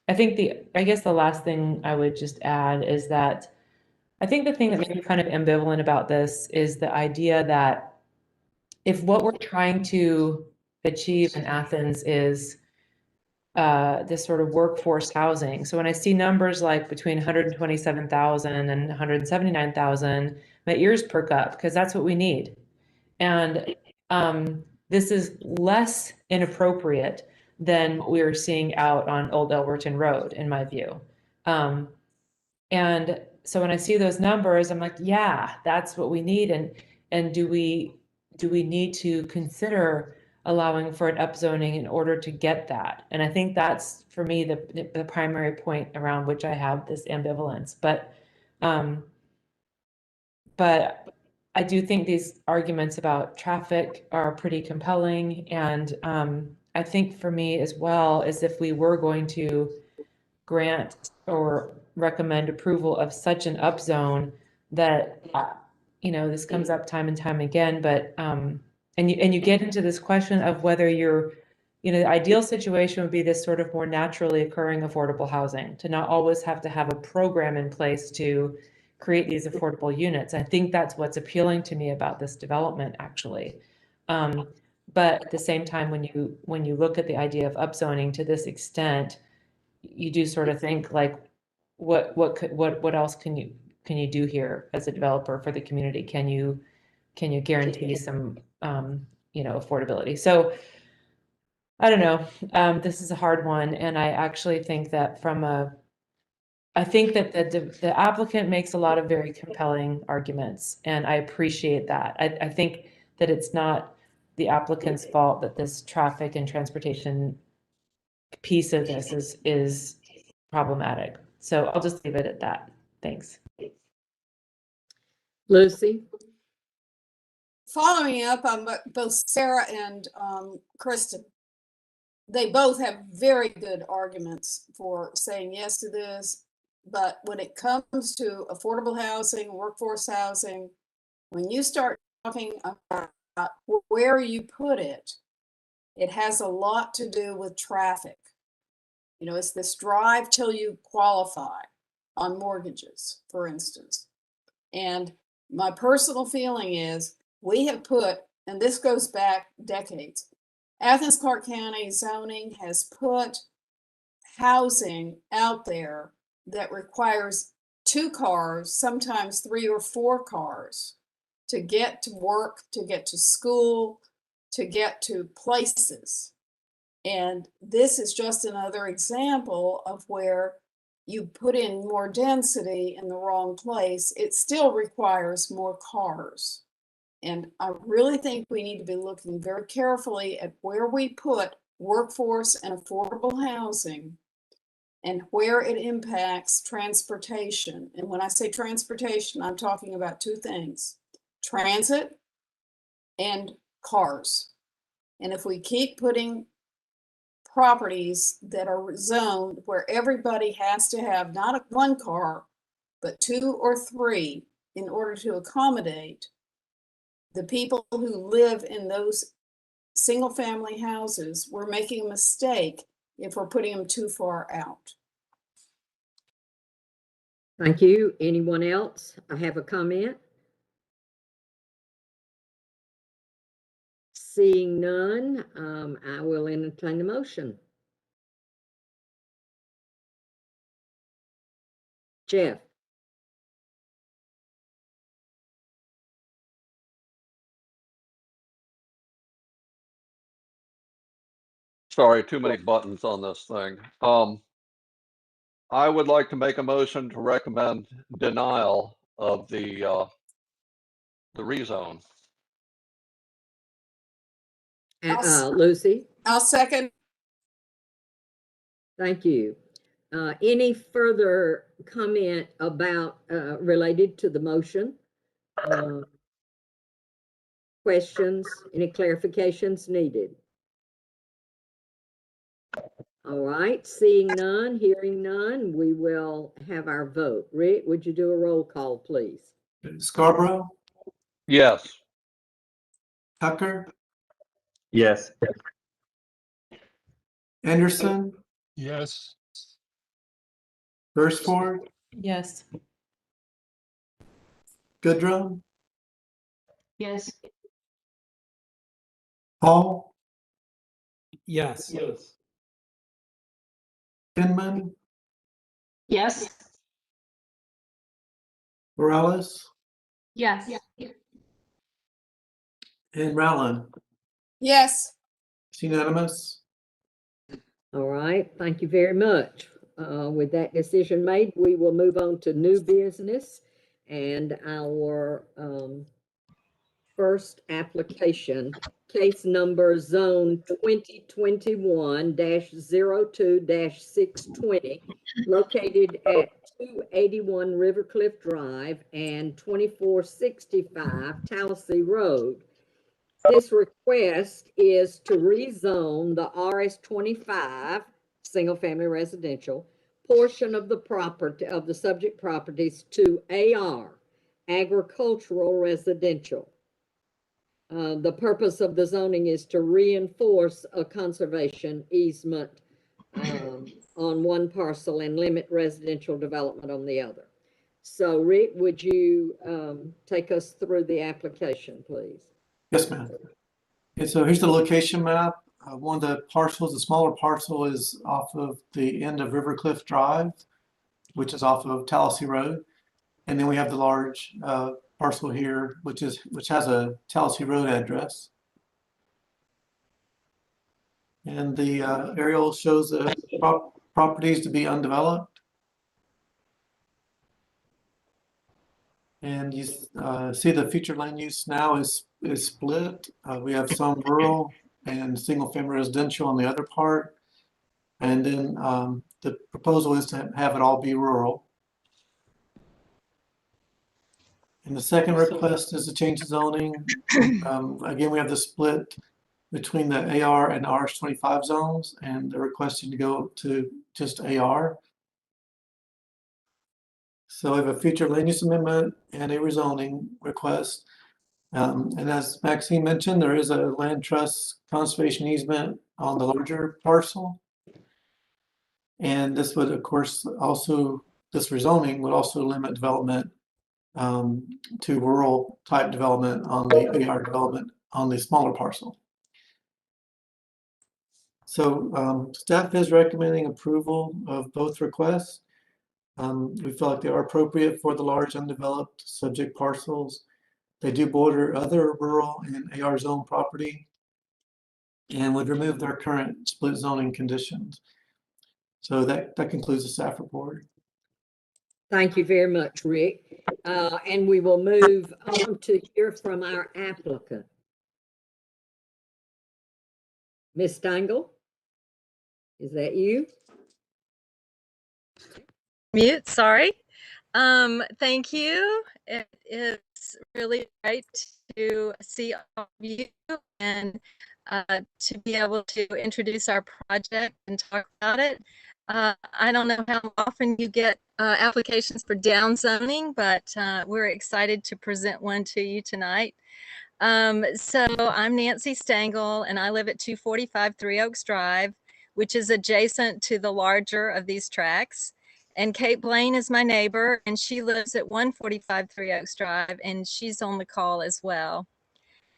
guess the last thing I would just add is that I think the thing that makes me kind of ambivalent about this is the idea that if what we're trying to achieve in Athens is this sort of workforce housing. So when I see numbers like between 127,000 and 179,000, my ears perk up because that's what we need. And this is less inappropriate than what we were seeing out on Old Elberton Road, in my view. And so when I see those numbers, I'm like, yeah, that's what we need. And do we need to consider allowing for an upzoning in order to get that? And I think that's, for me, the primary point around which I have this ambivalence. But I do think these arguments about traffic are pretty compelling. And I think for me as well, is if we were going to grant or recommend approval of such an upzone that, this comes up time and time again, but, and you get into this question of whether you're, the ideal situation would be this sort of more naturally occurring affordable housing, to not always have to have a program in place to create these affordable units. I think that's what's appealing to me about this development, actually. But at the same time, when you look at the idea of upzoning to this extent, you do sort of think like, what else can you do here as a developer for the community? Can you guarantee some affordability. So I don't know. This is a hard one. And I actually think that I think that the applicant makes a lot of very compelling arguments, and I appreciate that. I think that it's not the applicant's fault that this traffic and transportation piece of this is problematic. So I'll just leave it at that. Thanks. Lucy? Following up on both Sarah and Kristen, they both have very good arguments for saying yes to this. But when it comes to affordable housing, workforce housing, when you start talking about where you put it, it has a lot to do with traffic. It's this drive till you qualify on mortgages, for instance. And my personal feeling is we have put, and this goes back decades, Athens-Clarke County zoning has put housing out there that requires 2 cars, sometimes 3 or 4 cars to get to work, to get to school, to get to places. And this is just another example of where you put in more density in the wrong place. It still requires more cars. And I really think we need to be looking very carefully at where we put workforce and affordable housing and where it impacts transportation. And when I say transportation, I'm talking about 2 things: transit and cars. And if we keep putting properties that are zoned where everybody has to have not 1 car, but 2 or 3 in order to accommodate the people who live in those single family houses, we're making a mistake if we're putting them too far out. Thank you. Anyone else? I have a comment. Seeing none, I will entertain the motion. Jeff? Sorry, too many buttons on this thing. I would like to make a motion to recommend denial of the rezone. Lucy? I'll second. Thank you. Any further comment about related to the motion? Questions? Any clarifications needed? All right, seeing none, hearing none, we will have our vote. Rick, would you do a roll call, please? Scarborough, Yes. Tucker, Yes. Anderson, Yes. Bursford, Yes. Goodrum, Yes. Hall, Yes. Hinman, Yes. Morales, Yes. and Rowland. Yes. It's unanimous. All right, thank you very much. With that decision made, we will move on to new business, and our first application, case number zone 2021-02-620, located at 281 Rivercliff Drive and 2465 Tallahassee Road. This request is to rezone the RS-25 single-family residential portion of the property of the subject properties to AR, agricultural residential. The purpose of the zoning is to reinforce a conservation easement on one parcel and limit residential development on the other. So, Rick, would you take us through the application, please? Yes, ma'am. Okay, so here's the location map. One of the parcels, the smaller parcel, is off of the end of Rivercliff Drive, which is off of Tallahassee Road. And then we have the large parcel here, which has a Tallahassee Road address. And the aerial shows the properties to be undeveloped. And you see the future land use now is split. We have some rural and single family residential on the other part. And then the proposal is to have it all be rural. And the second request is to change the zoning. Again, we have the split between the AR and RS25 zones, and they're requesting to go to just AR. So we have a future land use amendment and a rezoning request. And as Maxine mentioned, there is a land trust conservation easement on the larger parcel. And this would, of course, also, this rezoning would also limit development to rural type development on the AR development on the smaller parcel. So staff is recommending approval of both requests. We feel like they are appropriate for the large undeveloped subject parcels. They do border other rural and AR zone property and would remove their current split zoning conditions. So that concludes the staff report. Thank you very much, Rick. And we will move on to hear from our applicant. Ms. Stengel, is that you? Mute, sorry. Thank you. It is really great to see all of you and to be able to introduce our project and talk about it. I don't know how often you get applications for downzoning, but we're excited to present one to you tonight. So I'm Nancy Stengel, and I live at 245 Three Oaks Drive, which is adjacent to the larger of these tracts. And Kate Blaine is my neighbor, and she lives at 145 Three Oaks Drive, and she's on the call as well.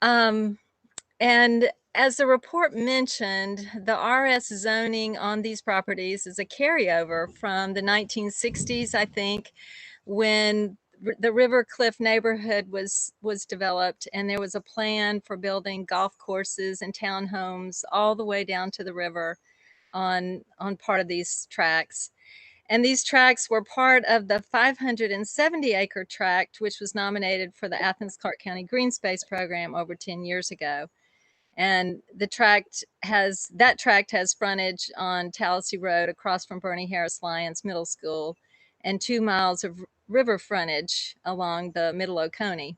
And as the report mentioned, the RS zoning on these properties is a carryover from the 1960s, I think, when the River Cliff neighborhood was developed, and there was a plan for building golf courses and townhomes all the way down to the river on part of these tracts. And these tracts were part of the 570-acre tract, which was nominated for the Athens-Clarke County Green Space Program over 10 years ago. And that tract has frontage on Tallahassee Road across from Bernie Harris Lyons Middle School and 2 miles of river frontage along the Middle Oconee,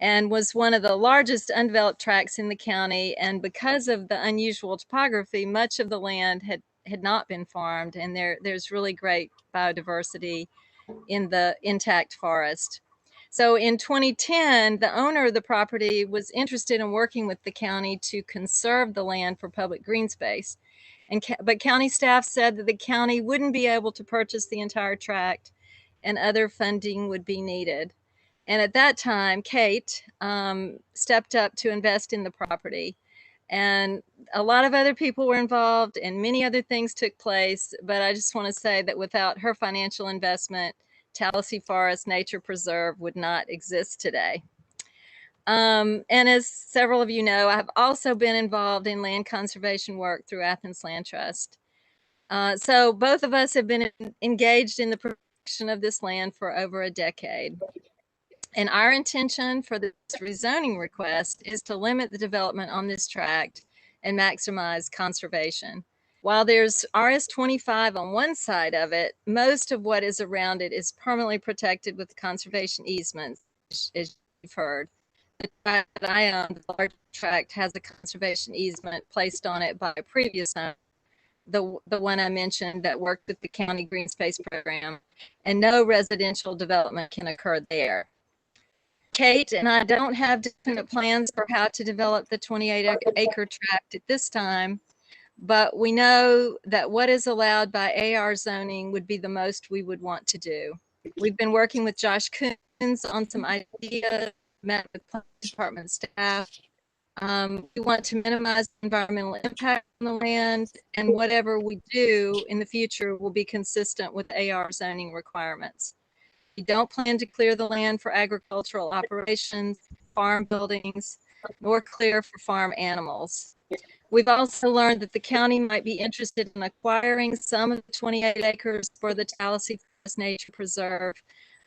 and was one of the largest undeveloped tracts in the county. And because of the unusual topography, much of the land had not been farmed, and there's really great biodiversity in the intact forest. So in 2010, the owner of the property was interested in working with the county to conserve the land for public green space. But county staff said that the county wouldn't be able to purchase the entire tract and other funding would be needed. And at that time, Kate stepped up to invest in the property. And a lot of other people were involved and many other things took place. But I just want to say that without her financial investment, Tallahassee Forest Nature Preserve would not exist today. And as several of you know, I have also been involved in land conservation work through Athens Land Trust. So both of us have been engaged in the protection of this land for over a decade. And our intention for this rezoning request is to limit the development on this tract and maximize conservation. While there's RS25 on one side of it, most of what is around it is permanently protected with conservation easements, as you've heard. The tract that I own, the large tract, has a conservation easement placed on it by a previous owner, the one I mentioned that worked with the county green space program, and no residential development can occur there. Kate and I don't have definite plans for how to develop the 28-acre tract at this time, but we know that what is allowed by AR zoning would be the most we would want to do. We've been working with Josh Coons on some ideas, met with planning department staff. We want to minimize environmental impact on the land, and whatever we do in the future will be consistent with AR zoning requirements. We don't plan to clear the land for agricultural operations, farm buildings, nor clear for farm animals. We've also learned that the county might be interested in acquiring some of the 28 acres for the Tallahassee Forest Nature Preserve,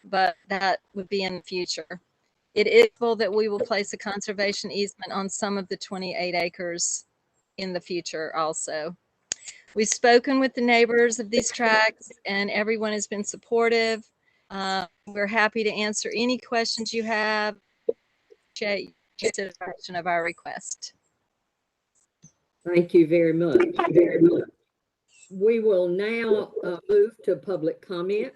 but that would be in the future. It is possible that we will place a conservation easement on some of the 28 acres in the future also. We've spoken with the neighbors of these tracts and everyone has been supportive. We're happy to answer any questions you have. Appreciate your consideration of our request. Thank you very much. We will now move to public comment,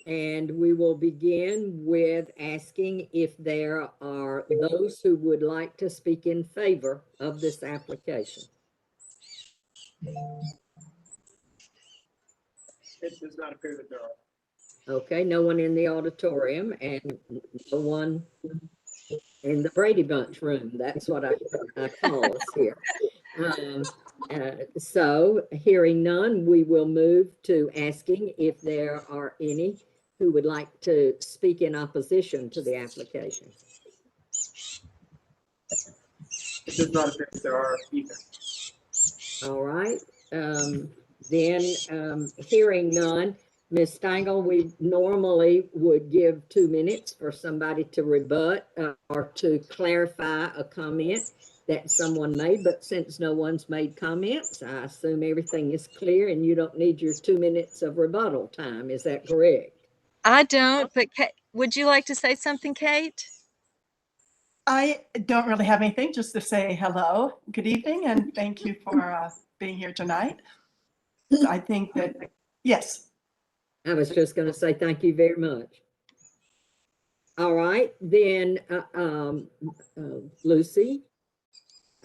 and we will begin with asking if there are those who would like to speak in favor of this application. It does not appear that there are. Okay, no one in the auditorium and no one in the Brady Bunch room. That's what I call us here. So hearing none, we will move to asking if there are any who would like to speak in opposition to the application. It does not appear that there are either. All right. Then hearing none, Ms. Stengel, we normally would give 2 minutes for somebody to rebut or to clarify a comment that someone made, but since no one's made comments, I assume everything is clear and you don't need your 2 minutes of rebuttal time. Is that correct? I don't, but would you like to say something, Kate? I don't really have anything, just to say hello, good evening, and thank you for being here tonight. So I think that, yes. I was just going to say thank you very much. All right, then Lucy.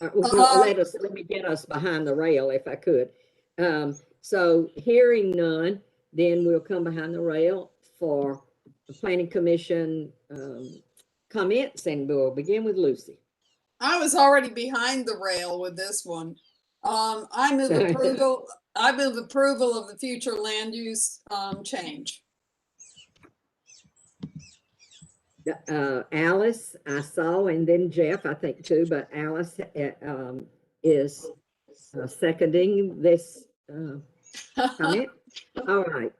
Let me get us behind the rail if I could. So hearing none, then we'll come behind the rail for the Planning Commission comments, and we'll begin with Lucy. I was already behind the rail with this one. I move approval. I move approval of the future land use change. Alice, I saw, and then Jeff, I think too, but Alice is seconding this comment. All right,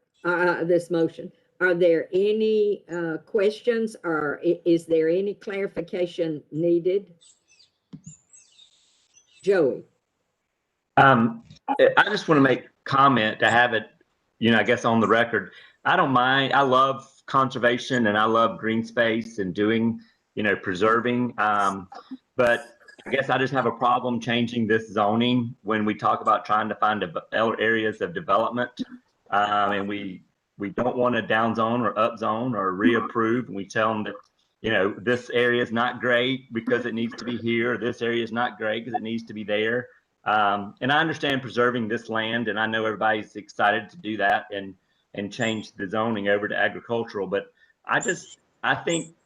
this motion. Are there any questions, or is there any clarification needed? Joey. I just want to make comment to have it, I guess on the record. I don't mind. I love conservation and I love green space and doing, preserving. But I guess I just have a problem changing this zoning when we talk about trying to find areas of development. And we don't want to down zone or up zone or reapprove. And we tell them that, this area is not great because it needs to be here. This area is not great because it needs to be there. And I understand preserving this land, and I know everybody's excited to do that and change the zoning over to agricultural. But I think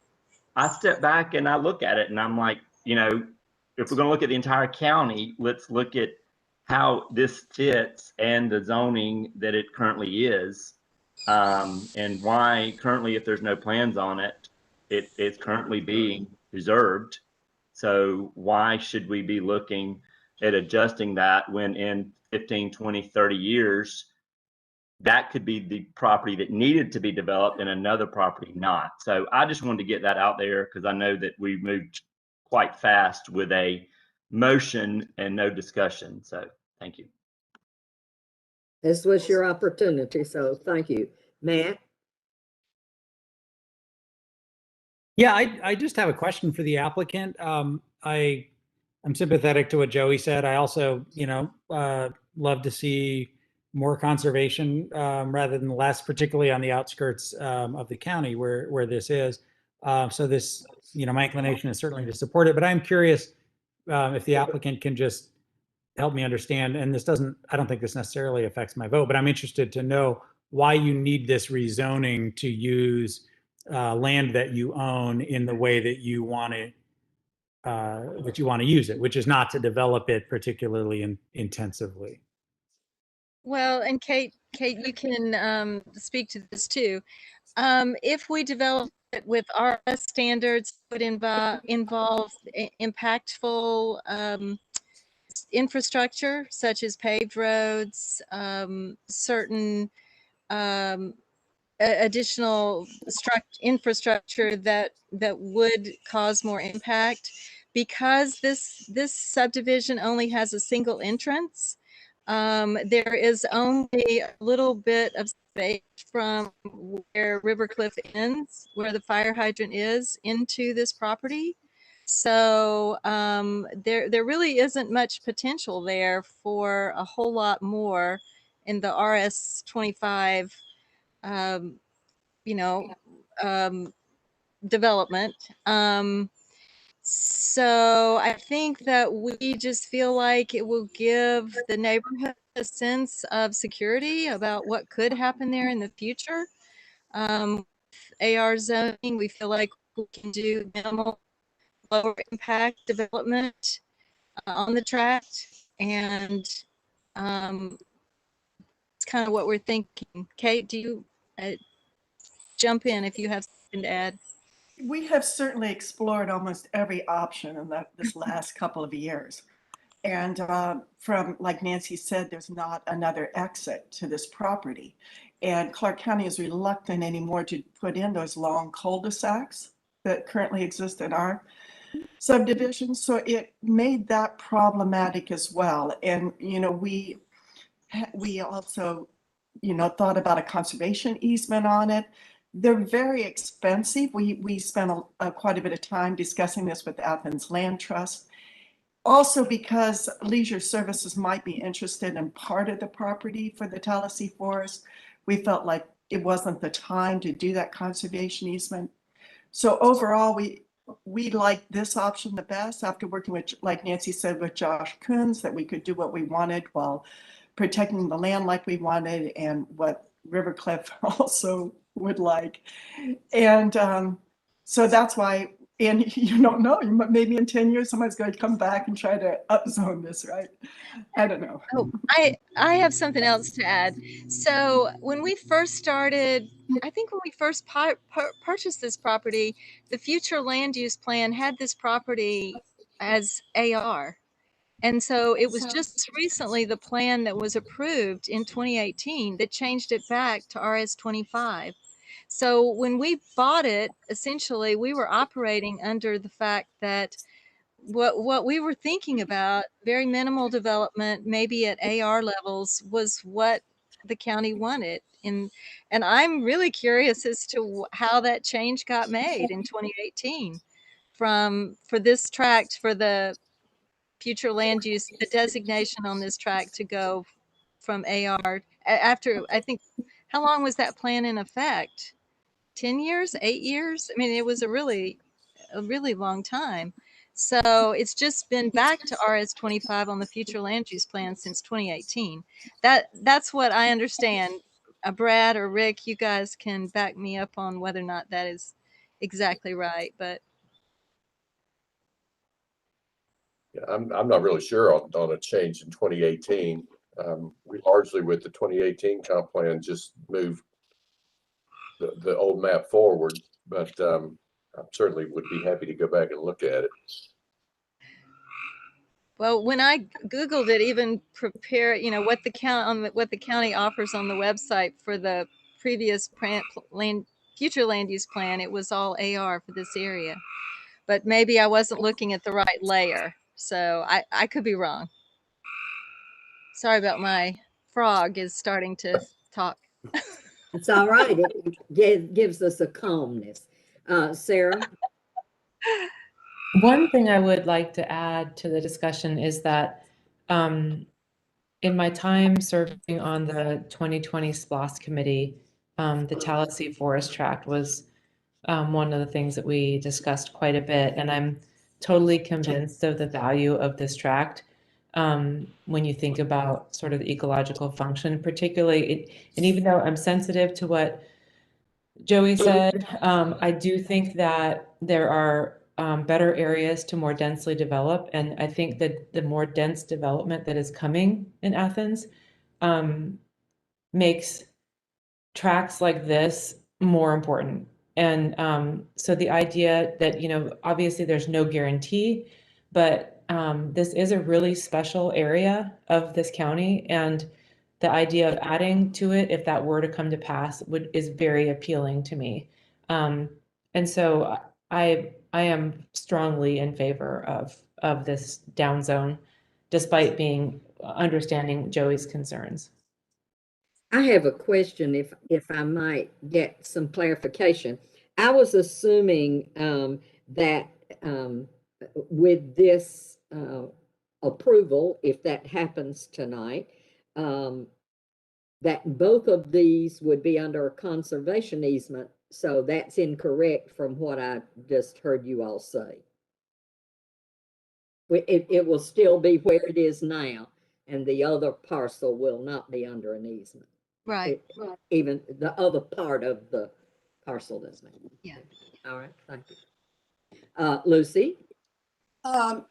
I step back and I look at it and I'm like, if we're going to look at the entire county, let's look at how this fits and the zoning that it currently is, and why currently, if there's no plans on it, it's currently being preserved. So why should we be looking at adjusting that when in 15, 20, 30 years, that could be the property that needed to be developed and another property not. So I just wanted to get that out there because I know that we moved quite fast with a motion and no discussion. So thank you. This was your opportunity, so thank you. Matt? Yeah, I just have a question for the applicant. I'm sympathetic to what Joey said. I also, love to see more conservation rather than less, particularly on the outskirts of the county where this is. So this, my inclination is certainly to support it, but I'm curious if the applicant can just help me understand, and I don't think this necessarily affects my vote, but I'm interested to know why you need this rezoning to use land that you own in the way that you want to use it, which is not to develop it particularly intensively. Well, and Kate, you can speak to this too. If we develop with RS standards would involve impactful infrastructure such as paved roads, certain additional infrastructure that would cause more impact. Because this subdivision only has a single entrance, there is only a little bit of space from where River Cliff ends, where the fire hydrant is, into this property. So there really isn't much potential there for a whole lot more in the RS 25 development. So I think that we just feel like it will give the neighborhood a sense of security about what could happen there in the future. AR zoning, we feel like we can do minimal, lower impact development on the tract, and it's kind of what we're thinking. Kate, do you jump in if you have something to add? We have certainly explored almost every option in this last couple of years. And from, like Nancy said, there's not another exit to this property. And Clarke County is reluctant anymore to put in those long cul-de-sacs that currently exist in our subdivision. So it made that problematic as well. And, you know, we also, you know, thought about a conservation easement on it. They're very expensive. We spent quite a bit of time discussing this with the Athens Land Trust. Also because leisure services might be interested in part of the property for the Tallahassee Forest, we felt like it wasn't the time to do that conservation easement. So overall, we like this option the best after working with, like Nancy said, with Josh Coons, that we could do what we wanted while protecting the land like we wanted, and what River Cliff also would like. And so that's why, and you don't know, maybe in 10 years, somebody's going to come back and try to upzone this, right? I don't know. Oh, I have something else to add. So when we first started, I think when we first purchased this property, the future land use plan had this property as AR. And so it was just recently the plan that was approved in 2018 that changed it back to RS 25. So when we bought it, essentially we were operating under the fact that what we were thinking about, very minimal development, maybe at AR levels, was what the county wanted. And I'm really curious as to how that change got made in 2018 for this tract, for the future land use, the designation on this tract to go from AR after, I think, how long was that plan in effect? 10 years, 8 years? I mean, it was a really long time. So it's just been back to RS 25 on the future land use plan since 2018. That's what I understand. Brad or Rick, you guys can back me up on whether or not that is exactly right, but Yeah, I'm not really sure on a change in 2018. We largely, with the 2018 comp plan, just moved the old map forward, but I certainly would be happy to go back and look at it. well, when I Googled it, even prepare, you know, what the county offers on the website for the previous future land use plan, it was all AR for this area. But maybe I wasn't looking at the right layer. So I could be wrong. Sorry about my frog is starting to talk. It's all right. It gives us a calmness. Sarah? One thing I would like to add to the discussion is that in my time serving on the 2020 SPLOST committee, the Tallahassee Forest Tract was one of the things that we discussed quite a bit. And I'm totally convinced of the value of this tract when you think about sort of the ecological function, particularly, and even though I'm sensitive to what Joey said, I do think that there are better areas to more densely develop. And I think that the more dense development that is coming in Athens makes tracts like this more important. So the idea that, you know, obviously there's no guarantee, but this is a really special area of this county, and the idea of adding to it, if that were to come to pass, is very appealing to me. And so I am strongly in favor of this down zone, despite being understanding Joey's concerns. I have a question, if I might get some clarification. I was assuming that with this approval, if that happens tonight, that both of these would be under a conservation easement. So that's incorrect from what I just heard you all say. It will still be where it is now, and the other parcel will not be under an easement. Right. Even the other part of the parcel does not. Yeah. All right, thank you. Lucy? I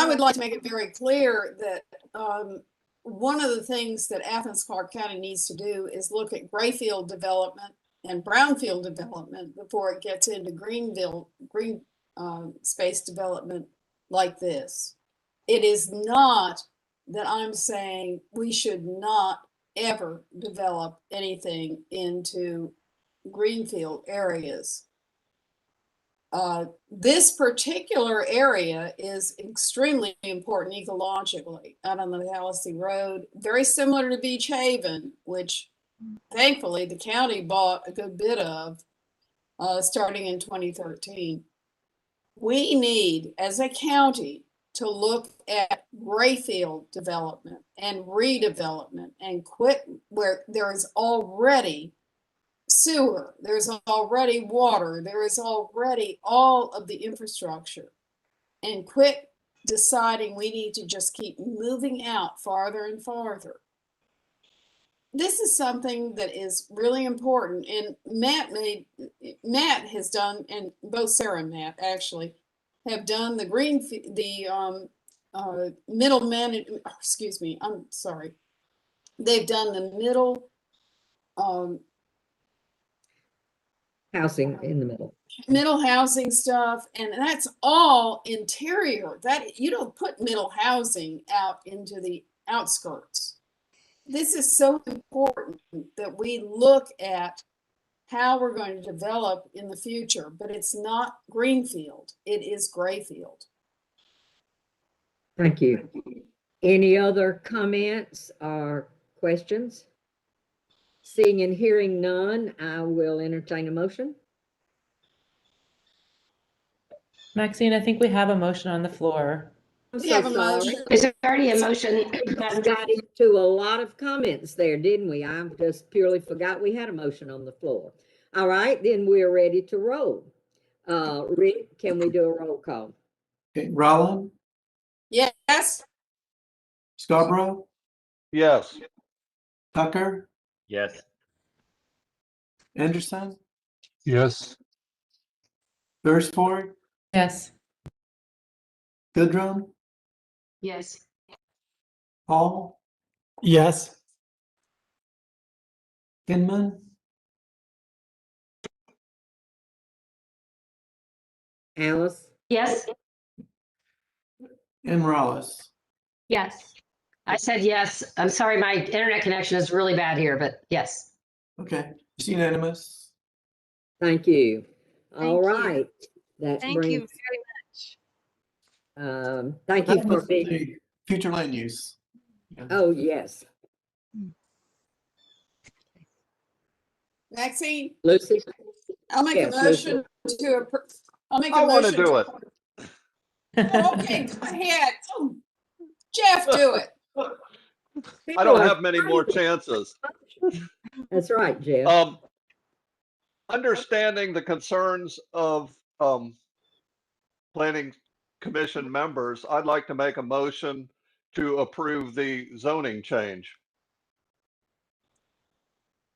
would like to make it very clear that one of the things that Athens-Clarke County needs to do is look at grayfield development and brownfield development before it gets into green space development like this. It is not that I'm saying we should not ever develop anything into greenfield areas. This particular area is extremely important ecologically out on the Tallahassee Road, very similar to Beach Haven, which thankfully the county bought a good bit of starting in 2013. We need, as a county, to look at grayfield development and redevelopment and quit where there is already sewer, there's already water, there is already all of the infrastructure, and quit deciding we need to just keep moving out farther and farther. This is something that is really important, and Matt has done, and both Sarah and Matt actually have done the middle management, excuse me, I'm sorry. They've done the middle Housing in the middle housing stuff, and that's all interior. That you don't put middle housing out into the outskirts. This is so important that we look at how we're going to develop in the future, but it's not greenfield, it is grayfield. Thank you. Any other comments or questions? Seeing and hearing none, I will entertain a motion. Maxine, I think we have a motion on the floor. I'm We so have a sorry. motion. Is there already a motion? Got into a lot of comments there, didn't we? I just purely forgot we had a motion on the floor. All right, then we're ready to roll. Rick, can we do a roll call? Okay, Rollin, Yes. Scarborough, Yes. Tucker, Yes. Anderson, Yes. Beresford, Yes. Goodrum, Yes. Hall, Yes. Hinman, Alice? Yes. and Morales. Yes. I said yes. I'm sorry, my internet connection is really bad here, but yes. Okay, it's unanimous. Thank you. All Thank you. right. That Thank you brings, very much. thank you That for was being, the future land use. oh, yes. Maxine, Lucy? I'll make Yes, a motion to I'll make a I want to motion. do it. Oh, okay, go ahead. Oh, Jeff, do it. I don't have many more chances. That's right, Jeff. Understanding the concerns of planning commission members, I'd like to make a motion to approve the zoning change.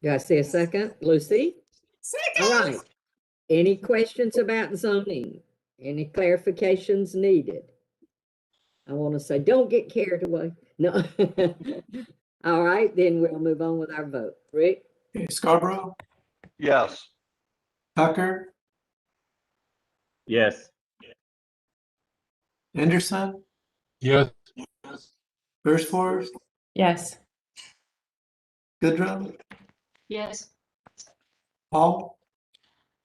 Do I see a second? Lucy? Second. All right. Any questions about zoning? Any clarifications needed? I want to say, don't get carried away. No. All right, then we'll move on with our vote. Rick? Okay, Scarborough, Yes. Tucker, Yes. Anderson, Yes. Beresford, Yes. Goodrum, Yes. Paul,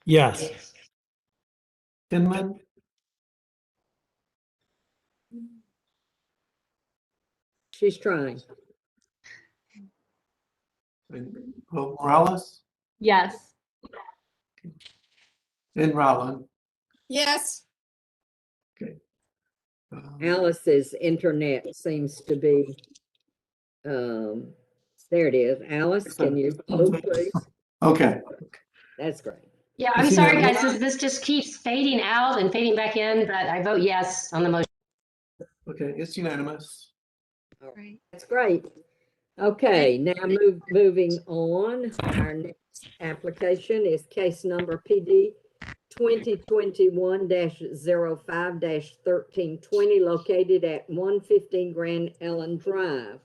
Yes. Hinman, She's trying. and Morales, Yes. and Rowland. Yes. Alice's internet seems to be, there it is. Alice, can you vote, please? Okay. That's great. Yeah, I I'm see sorry, that. guys. This just keeps fading out and fading back in, but I vote yes on the motion. Okay, it's unanimous. All right, that's great. Okay, now moving on. Our next application is case number PD 2021-05-1320, located at 115 Grand Ellen Drive.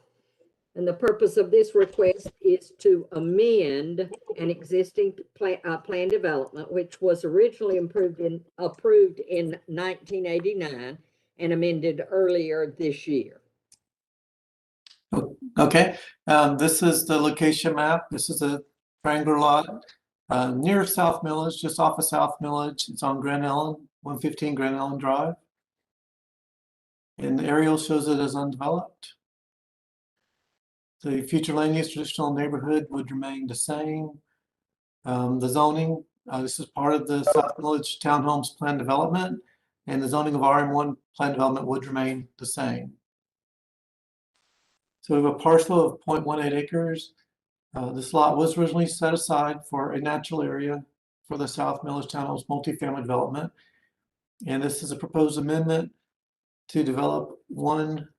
And the purpose of this request is to amend an existing plan development, which was originally approved in 1989 and amended earlier this year. Okay, this is the location map. This is a triangular lot near South Millage, just off of South Millage. It's on Grand Ellen, 115 Grand Ellen Drive. And the aerial shows it as undeveloped. The future land use traditional neighborhood would remain the same. The zoning, this is part of the South Village Townhomes Plan Development, and the zoning of RM1 Plan Development would remain the same. So we have a parcel of 0.18 acres. This lot was originally set aside for a natural area for the South Village Townhomes multifamily development. And this is a proposed amendment to develop one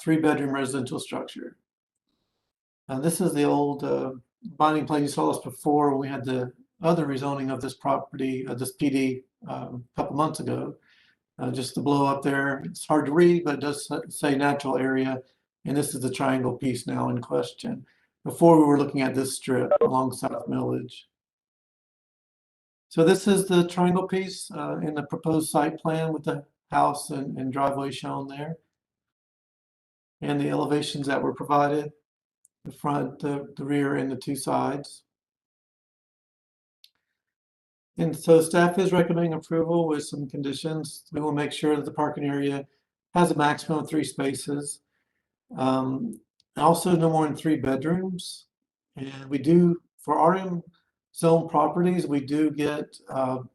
3-bedroom residential structure. This is the old binding plan. You saw this before when we had the other rezoning of this property, this PD a couple months ago. Just the blow up there. It's hard to read, but it does say natural area. And this is the triangle piece now in question. Before we were looking at this strip along South Millage. So this is the triangle piece in the proposed site plan with the house and driveway shown there. And the elevations that were provided. The front, the rear, and the 2 sides. And so staff is recommending approval with some conditions. We will make sure that the parking area has a maximum of 3 spaces. Also no more than 3 bedrooms. And we do, for RM zone properties, we do get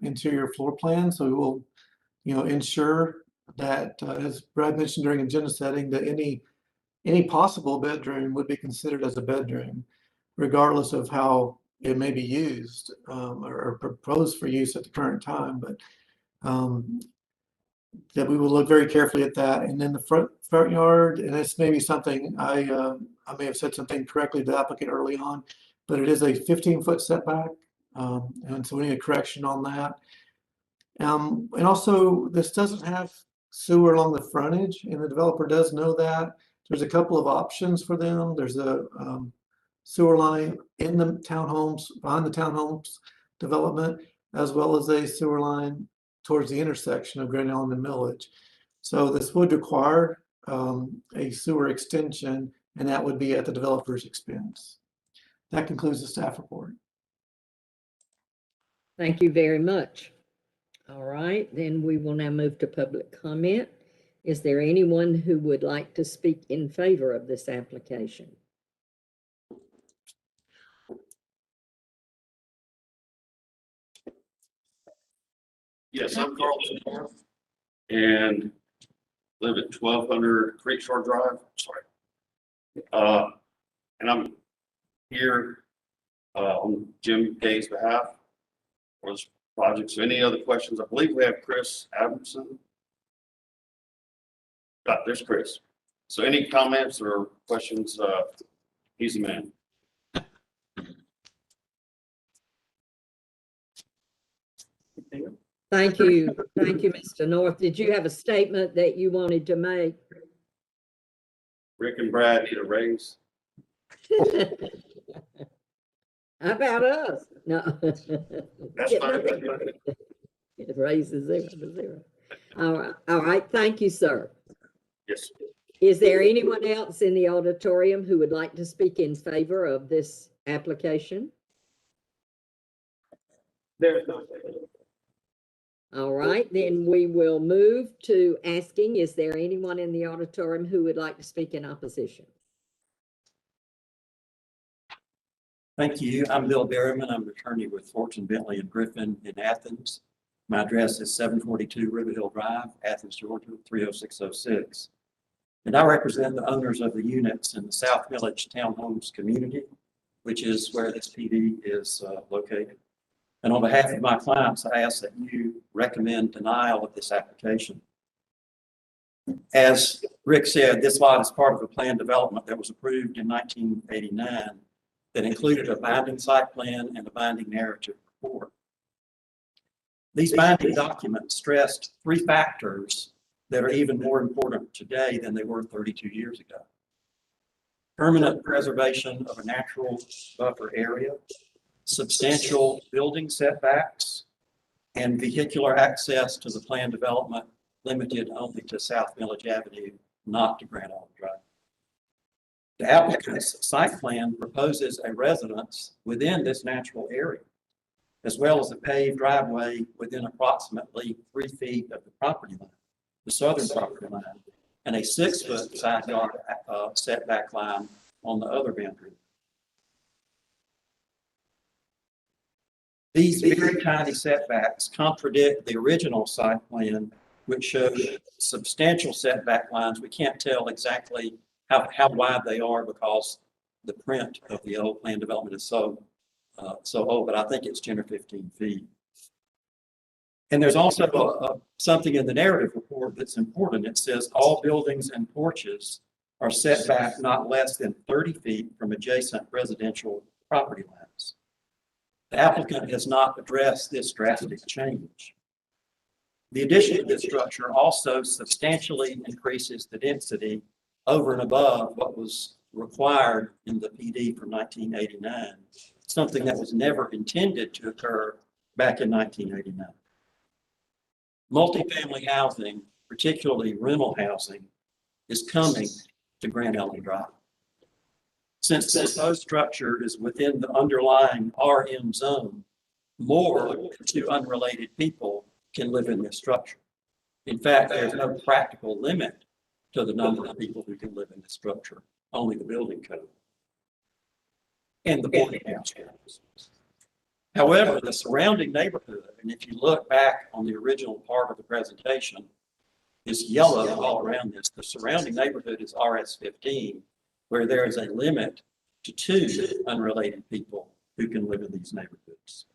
interior floor plans. So we will, ensure that, as Brad mentioned during agenda setting, that any possible bedroom would be considered as a bedroom, regardless of how it may be used or proposed for use at the current time. But that we will look very carefully at that. And then the front yard, and this may be something I may have said something correctly to the applicant early on, but it is a 15-foot setback. And so we need a correction on that. And also this doesn't have sewer along the frontage, and the developer does know that. There's a couple of options for them. There's a sewer line in the townhomes, behind the townhomes development, as well as a sewer line towards the intersection of Grand Ellen and Millage. So this would require a sewer extension, and that would be at the developer's expense. That concludes the staff report. Thank you very much. All right, then we will now move to public comment. Is there anyone who would like to speak in favor of this application? Yes, I'm Carlton North and live at 1200 Creek Shore Drive. Sorry. And I'm here on Jim Gay's behalf for this project. So any other questions? I believe we have Chris Adamson. There's Chris. So any comments or questions? He's the man. Thank you. Thank you, Mr. North. Did you have a statement that you wanted to make? Rick and Brad need a raise. How about us? No. That's Get fine. nothing. It raises 0 to 0. All right, thank you, sir. Yes. Is there anyone else in the auditorium who would like to speak in favor of this application? There's no. All right, then we will move to asking, is there anyone in the auditorium who would like to speak in opposition? Thank you. I'm Bill Berryman. I'm an attorney with Fortune, Bentley and Griffin in Athens. My address is 742 River Hill Drive, Athens, Georgia, 30606. And I represent the owners of the units in the South Village Townhomes community, which is where this PD is located. And on behalf of my clients, I ask that you recommend denial of this application. As Rick said, this lot is part of a planned development that was approved in 1989 that included a binding site plan and a binding narrative report. These binding documents stressed 3 factors that are even more important today than they were 32 years ago. Permanent preservation of a natural buffer area, substantial building setbacks, and vehicular access to the planned development limited only to South Village Avenue, not to Grand Island Drive. The applicant's site plan proposes a residence within this natural area, as well as a paved driveway within approximately 3 feet of the property line, the southern property line, and a 6-foot side yard setback line on the other boundary. These very tiny setbacks contradict the original site plan, which showed substantial setback lines. We can't tell exactly how wide they are because the print of the old plan development is so old, but I think it's 10 or 15 feet. And there's also something in the narrative report that's important. It says all buildings and porches are set back not less than 30 feet from adjacent residential property lines. The applicant has not addressed this drastic change. The addition of this structure also substantially increases the density over and above what was required in the PD from 1989, something that was never intended to occur back in 1989. Multifamily housing, particularly rental housing, is coming to Grand Island Drive. Since the proposed structure is within the underlying RM zone, more than 2 unrelated people can live in this structure. In fact, there's no practical limit to the number of people who can live in this structure, only the building code and the boarding house codes. However, the surrounding neighborhood, and if you look back on the original part of the presentation, is yellow all around this. The surrounding neighborhood is RS15, where there is a limit to 2 unrelated people who can live in these neighborhoods.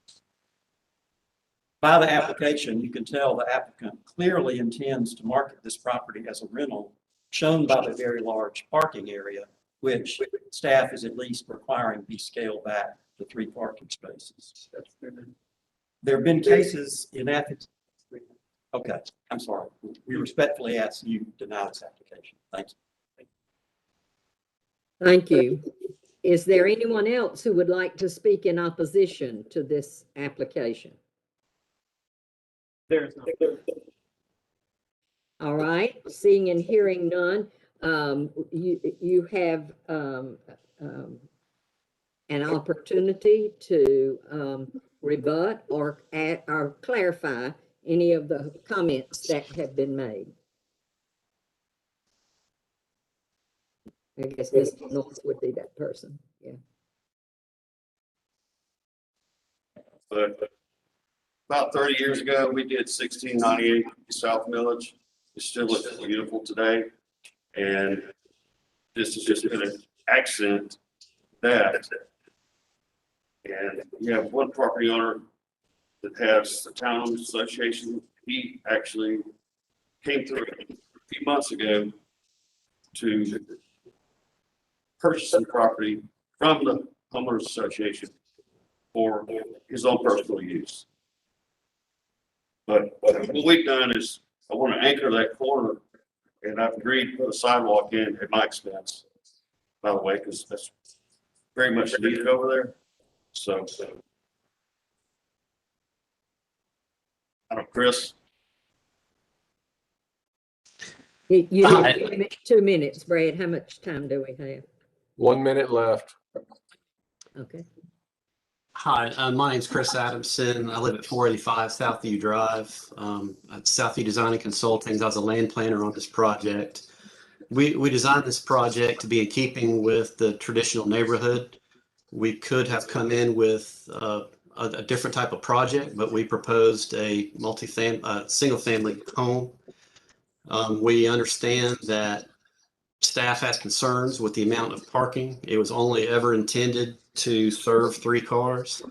By the application, you can tell the applicant clearly intends to market this property as a rental, shown by the very large parking area, which staff is at least requiring be scaled back to 3 parking spaces. There have been cases in Athens. Okay, I'm sorry. We respectfully ask you to deny this application. Thank you. Thank you. Is there anyone else who would like to speak in opposition to this application? There's no. All right, seeing and hearing none, you have an opportunity to rebut or clarify any of the comments that have been made. I guess Mr. North would be that person. Yeah. But about 30 years ago, we did 1698 South Village. It still looks beautiful today. And this has just been an accident that. And we have one property owner that has the townhomes association. He actually came through a few months ago to purchase some property from the homeowners association for his own personal use. But what we've done is I want to anchor that corner, and I've agreed to put a sidewalk in at my expense, by the way, because that's very much needed over there. So, I don't know, Chris. You Hi. have 2 minutes, Brad. How much time do we have? 1 minute left. Okay. Hi, my name's Chris Adamson. I live at 485 Southview Drive. At Southview Design and Consulting, I was a land planner on this project. We designed this project to be in keeping with the traditional neighborhood. We could have come in with a different type of project, but we proposed a single-family home. We understand that staff has concerns with the amount of parking. It was only ever intended to serve 3 cars.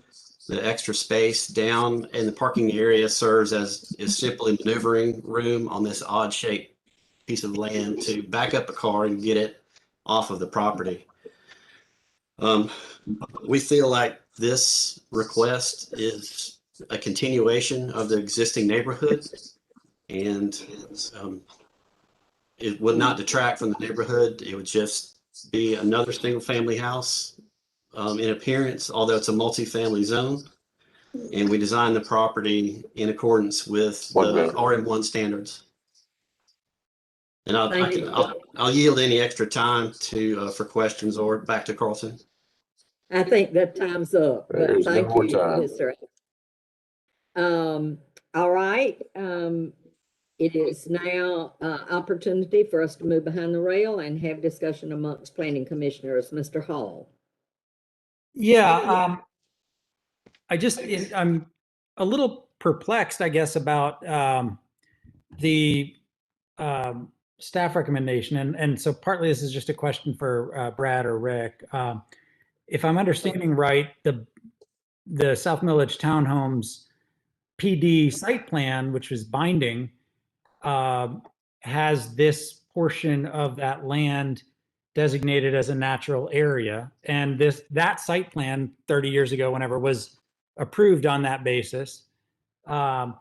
The extra space down in the parking area serves as is simply maneuvering room on this odd shaped piece of land to back up a car and get it off of the property. We feel like this request is a continuation of the existing neighborhood, and it would not detract from the neighborhood. It would just be another single family house in appearance, although it's a multifamily zone. And we designed the property in accordance with the RM1 standards. And I'll yield any extra time to for questions or back to Carlton. I think that time's up, but There's no thank more you, time. Mr. All right. It is now opportunity for us to move behind the rail and have discussion amongst planning commissioners. Mr. Hall. Yeah, I'm a little perplexed, I guess, about the staff recommendation. And so partly this is just a question for Brad or Rick. If I'm understanding right, the South Village Townhomes PD site plan, which was binding, has this portion of that land designated as a natural area. And that site plan 30 years ago, whenever, was approved on that basis. And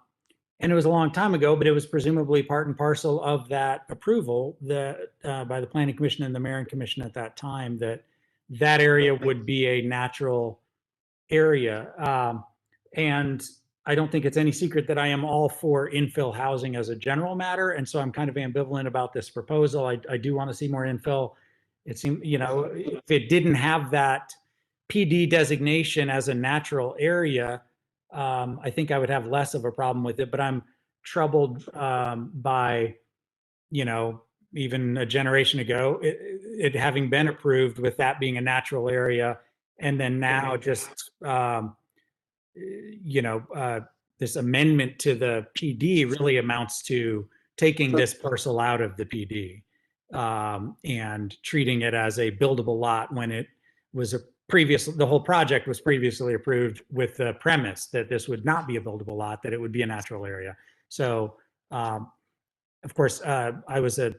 it was a long time ago, but it was presumably part and parcel of that approval by the Planning Commission and the Marin Commission at that time, that area would be a natural area. And I don't think it's any secret that I am all for infill housing as a general matter. And so I'm kind of ambivalent about this proposal. I do want to see more infill. It seems, if it didn't have that PD designation as a natural area, I think I would have less of a problem with it. But I'm troubled by, even a generation ago, it having been approved with that being a natural area. And then now just, this amendment to the PD really amounts to taking this parcel out of the PD and treating it as a buildable lot when it was the whole project was previously approved with the premise that this would not be a buildable lot, that it would be a natural area. So, of course, I was a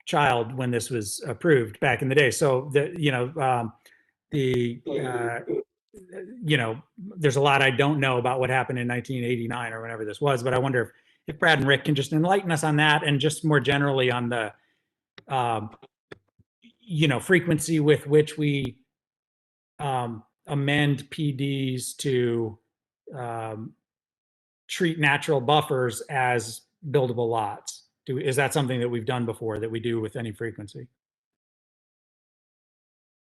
child when this was approved back in the day. So there's a lot I don't know about what happened in 1989 or whenever this was, but I wonder if Brad and Rick can just enlighten us on that, and just more generally on the, frequency with which we amend PDs to treat natural buffers as buildable lots. Is that something that we've done before, that we do with any frequency?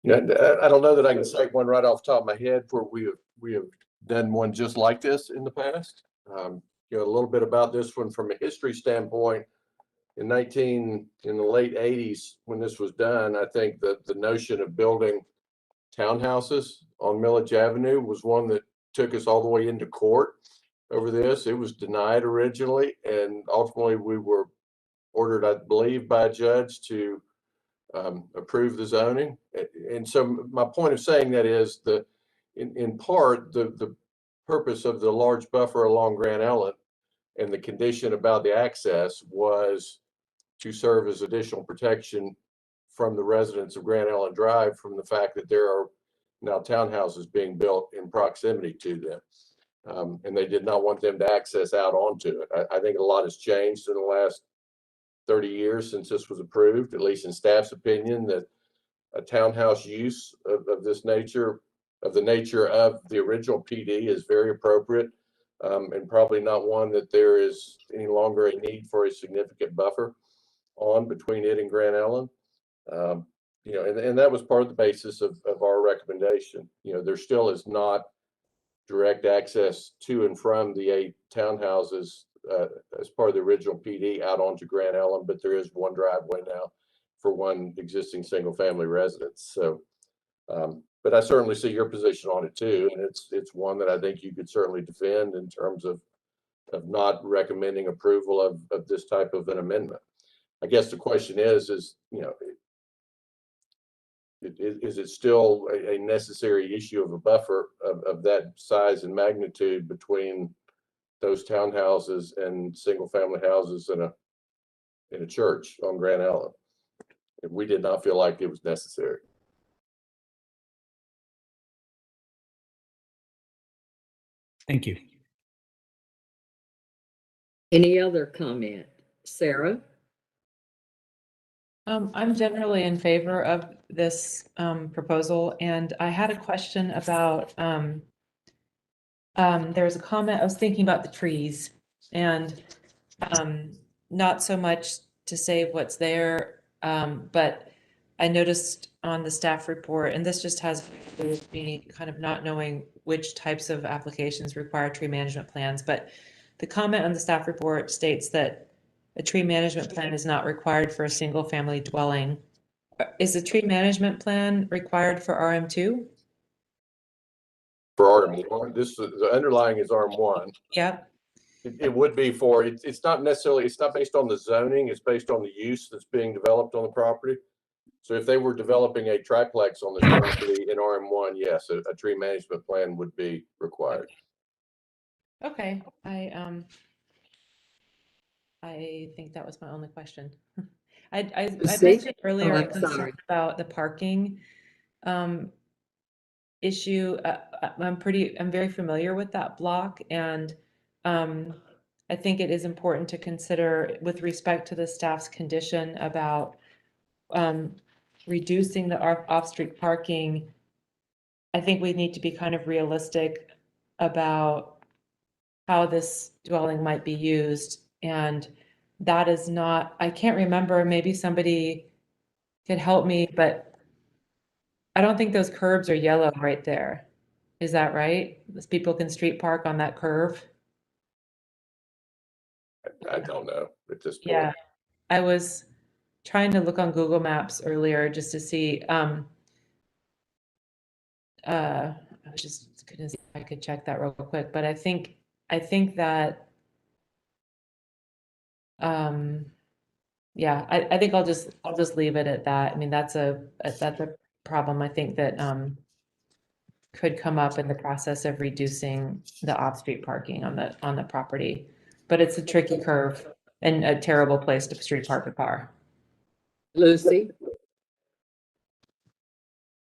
Yeah, I don't know that I can cite one right off the top of my head where we have done one just like this in the past. A little bit about this one from a history standpoint. In the late 80s, when this was done, I think that the notion of building townhouses on Millage Avenue was one that took us all the way into court over this. It was denied originally, and ultimately we were ordered, I believe, by a judge to approve the zoning. And so my point of saying that is in part, the purpose of the large buffer along Grand Ellen and the condition about the access was to serve as additional protection from the residents of Grand Ellen Drive from the fact that there are now townhouses being built in proximity to them. And they did not want them to access out onto it. I think a lot has changed in the last 30 years since this was approved, at least in staff's opinion, that a townhouse use of this nature the nature of the original PD is very appropriate, and probably not one that there is any longer a need for a significant buffer on between it and Grand Ellen. You know, and that was part of the basis of our recommendation. You know, there still is not direct access to and from the 8 townhouses as part of the original PD out onto Grand Ellen, but there is one driveway now for one existing single family residence. So, but I certainly see your position on it too, and it's one that I think you could certainly defend in terms of not recommending approval of this type of an amendment. I guess the question is you know, is it still a necessary issue of a buffer of that size and magnitude between those townhouses and single family houses in a church on Grand Ellen? We did not feel like it was necessary. Thank you. Any other comment? Sarah? I'm generally in favor of this proposal, and I had a question about, there was a comment, I was thinking about the trees, and not so much to save what's there, but I noticed on the staff report, and this just has to do with me kind of not knowing which types of applications require tree management plans, but the comment on the staff report states that a tree management plan is not required for a single family dwelling. Is the tree management plan required for RM2? For RM1, the underlying is RM1. Yep. It would be for, it's not necessarily, it's not based on the zoning, it's based on the use that's being developed on the property. So if they were developing a triplex on this property in RM1, yes, a tree management plan would be required. Okay, I think that was my only question. I mentioned earlier I'm a concern sorry. about the parking issue. I'm very familiar with that block, and I think it is important to consider with respect to the staff's condition about reducing the off-street parking. I think we need to be kind of realistic about how this dwelling might be used, and that is not, I can't remember, maybe somebody could help me, but I don't think those curbs are yellow right there. Is that right? Those people can street park on that curve? I don't know at this point. Yeah, I was trying to look on Google Maps earlier just to see, I was just gonna see if I could check that real quick, but I think that, yeah, I think I'll just leave it at that. I mean, that's a problem I think that could come up in the process of reducing the off-street parking on the property. But it's a tricky curve and a terrible place to street park a car. Lucy?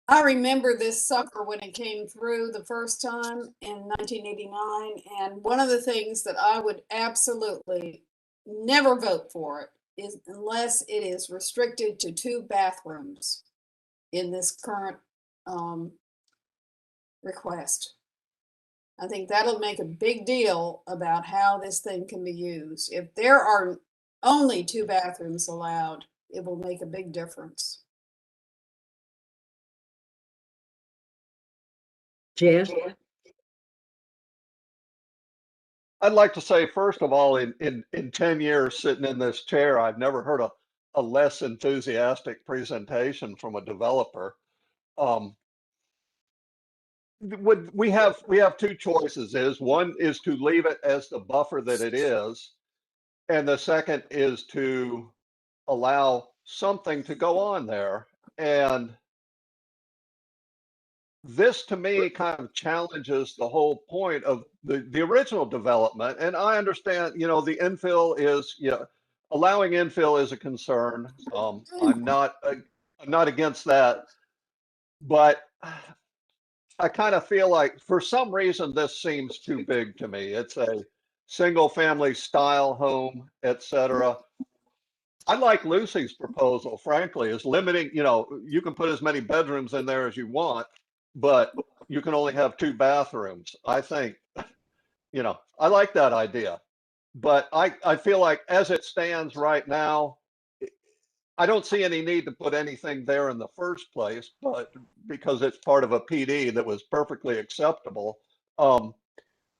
I remember this sucker when it came through the first time in 1989. And one of the things that I would absolutely never vote for it is unless it is restricted to 2 bathrooms in this current request. I think that'll make a big deal about how this thing can be used. If there are only 2 bathrooms allowed, it will make a big difference. Jeff? I'd like to say, first of all, in 10 years sitting in this chair, I've never heard a less enthusiastic presentation from a developer. We have 2 choices. One is to leave it as the buffer that it is, and the second is to allow something to go on there. And this to me kind of challenges the whole point of the original development. And I understand, you know, the infill is, allowing infill is a concern. I'm not against that, but I kind of feel like for some reason this seems too big to me. It's a single family style home, etc. I like Lucy's proposal, frankly, is limiting, you can put as many bedrooms in there as you want, but you can only have 2 bathrooms. I think, you know, I like that idea. But I feel like as it stands right now, I don't see any need to put anything there in the first place, but because it's part of a PD that was perfectly acceptable.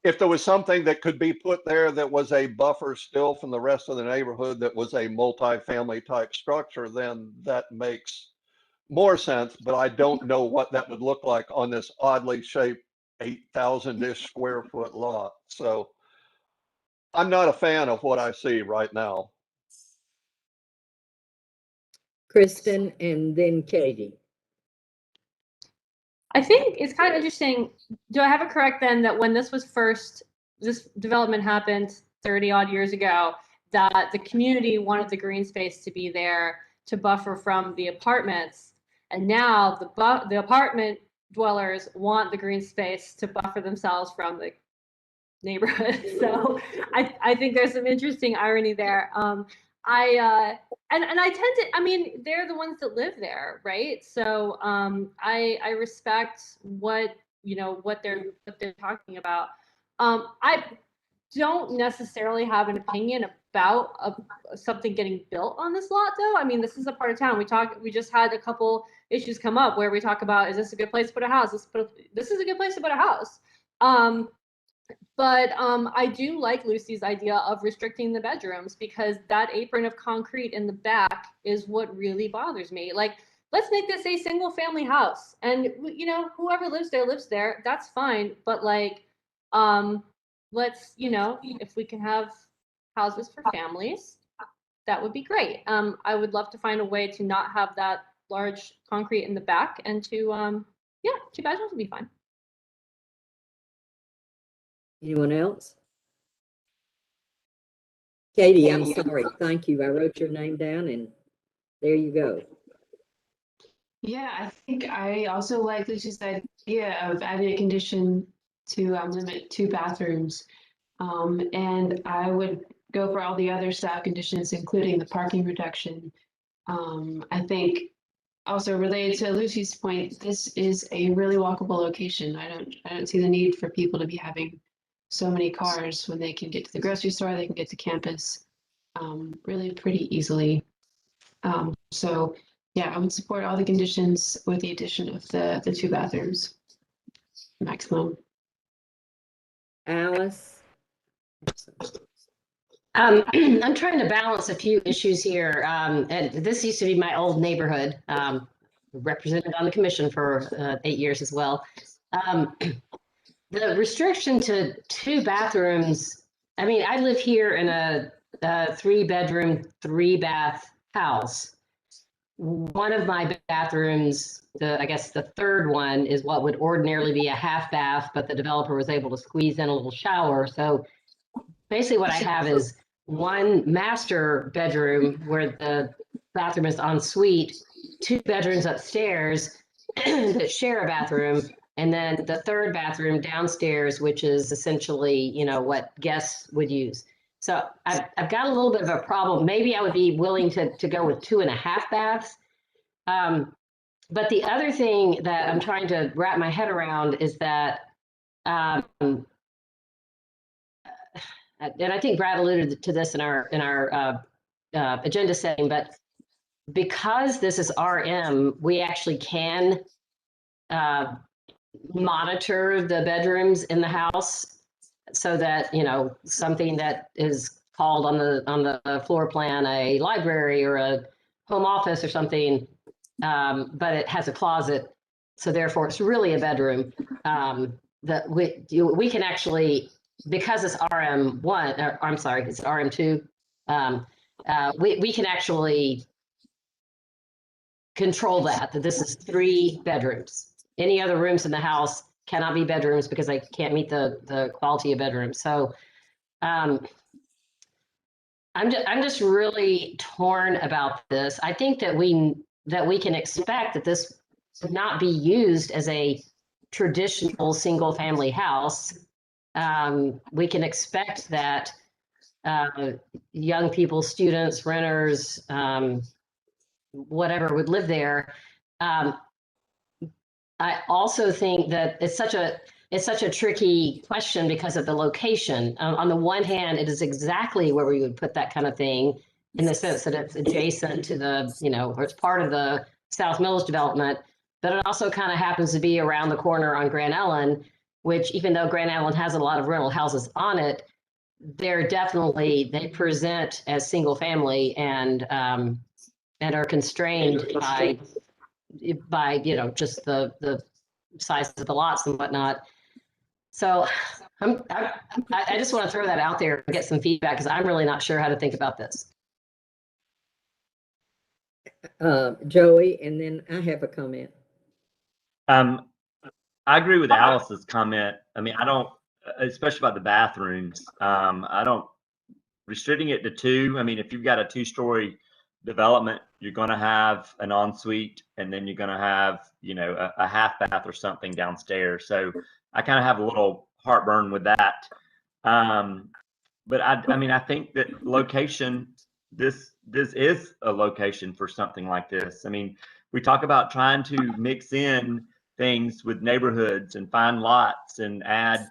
If there was something that could be put there that was a buffer still from the rest of the neighborhood, that was a multifamily type structure, then that makes more sense, but I don't know what that would look like on this oddly shaped 8,000-ish square foot lot. So I'm not a fan of what I see right now. Kristen and then Katie. I think it's kind of interesting. Do I have it correct then that when this development happened 30 odd years ago, that the community wanted the green space to be there to buffer from the apartments, and now the apartment dwellers want the green space to buffer themselves from the neighborhood. So I think there's some interesting irony there. I tend to, I mean, they're the ones that live there, right? So I respect what they're talking about. I don't necessarily have an opinion about something getting built on this lot, though. I mean, this is a part of town. We just had a couple issues come up where we talk about, is this a good place to put a house? This is a good place to put a house. But I do like Lucy's idea of restricting the bedrooms, because that apron of concrete in the back is what really bothers me. Like, let's make this a single family house, and whoever lives there, that's fine. But like, let's, if we can have houses for families, that would be great. I would love to find a way to not have that large concrete in the back, and to 2 bedrooms would be fine. Anyone else? Katie, I'm sorry. Thank you. I wrote your name down, and there you go. Yeah, I think I also like Lucy's idea of adding a condition to limit 2 bathrooms. And I would go for all the other staff conditions, including the parking reduction. I think also related to Lucy's point, this is a really walkable location. I don't see the need for people to be having so many cars when they can get to the grocery store, they can get to campus really pretty easily. So yeah, I would support all the conditions with the addition of the 2 bathrooms maximum. Alice? I'm trying to balance a few issues here. And this used to be my old neighborhood, represented on the commission for 8 years as well. The restriction to 2 bathrooms, I mean, I live here in a 3-bedroom, 3-bath house. One of my bathrooms, I guess the third one, is what would ordinarily be a half bath, but the developer was able to squeeze in a little shower. So basically what I have is one master bedroom where the bathroom is en suite, 2 bedrooms upstairs that share a bathroom, and then the 3rd bathroom downstairs, which is essentially, what guests would use. So I've got a little bit of a problem. Maybe I would be willing to go with 2.5 baths. But the other thing that I'm trying to wrap my head around is that, and I think Brad alluded to this in our agenda setting, but because this is RM, we actually can monitor the bedrooms in the house, so that something that is called on the floor plan a library or a home office or something, but it has a closet, so therefore it's really a bedroom. That we can actually, because it's RM1, or I'm sorry, it's RM2. We can actually control that this is 3 bedrooms. Any other rooms in the house cannot be bedrooms because they can't meet the quality of bedrooms. So I'm just really torn about this. I think that we can expect that this would not be used as a traditional single family house. We can expect that young people, students, renters, whatever would live there. I also think that it's such a tricky question because of the location. On the one hand, it is exactly where we would put that kind of thing in the sense that it's adjacent to the, or it's part of the South Mills development, but it also kind of happens to be around the corner on Grand Ellen, which even though Grand Ellen has a lot of rental houses on it, they present as single family and are constrained by just the size of the lots and whatnot. So I just want to throw that out there and get some feedback because I'm really not sure how to think about this. Joey, and then I have a comment. I agree with Alice's comment. I mean, I don't, especially about the bathrooms. I don't restricting it to 2. I mean, if you've got a 2-story development, you're going to have an ensuite, and then you're going to have, a half bath or something downstairs. So I kind of have a little heartburn with that. But I mean, I think that location, this is a location for something like this. I mean, we talk about trying to mix in things with neighborhoods and find lots and add,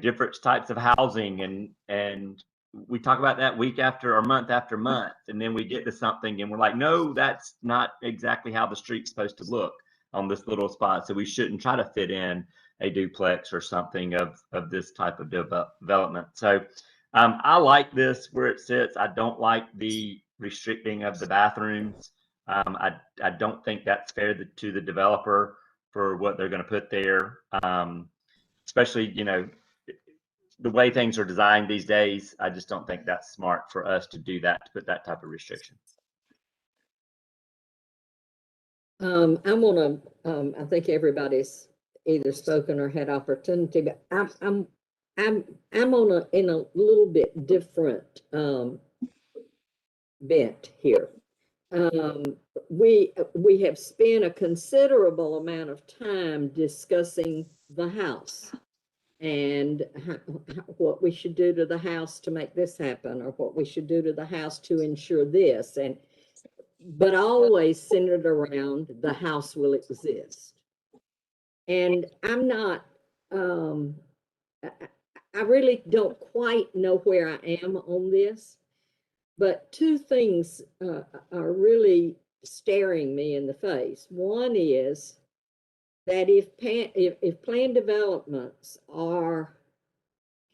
different types of housing, and we talk about that week after or month after month, and then we get to something and we're like, no, that's not exactly how the street's supposed to look on this little spot. So we shouldn't try to fit in a duplex or something of this type of development. So I like this where it sits. I don't like the restricting of the bathrooms. I don't think that's fair to the developer for what they're going to put there, especially, the way things are designed these days. I just don't think that's smart for us to do that, to put that type of restriction. I'm gonna, I think everybody's either spoken or had opportunity, but I'm in a little bit different bent here. We have spent a considerable amount of time discussing the house and what we should do to the house to make this happen, or what we should do to the house to ensure this, but always centered around the house will exist. And I'm not, I really don't quite know where I am on this, but 2 things are really staring me in the face. One is that if planned developments are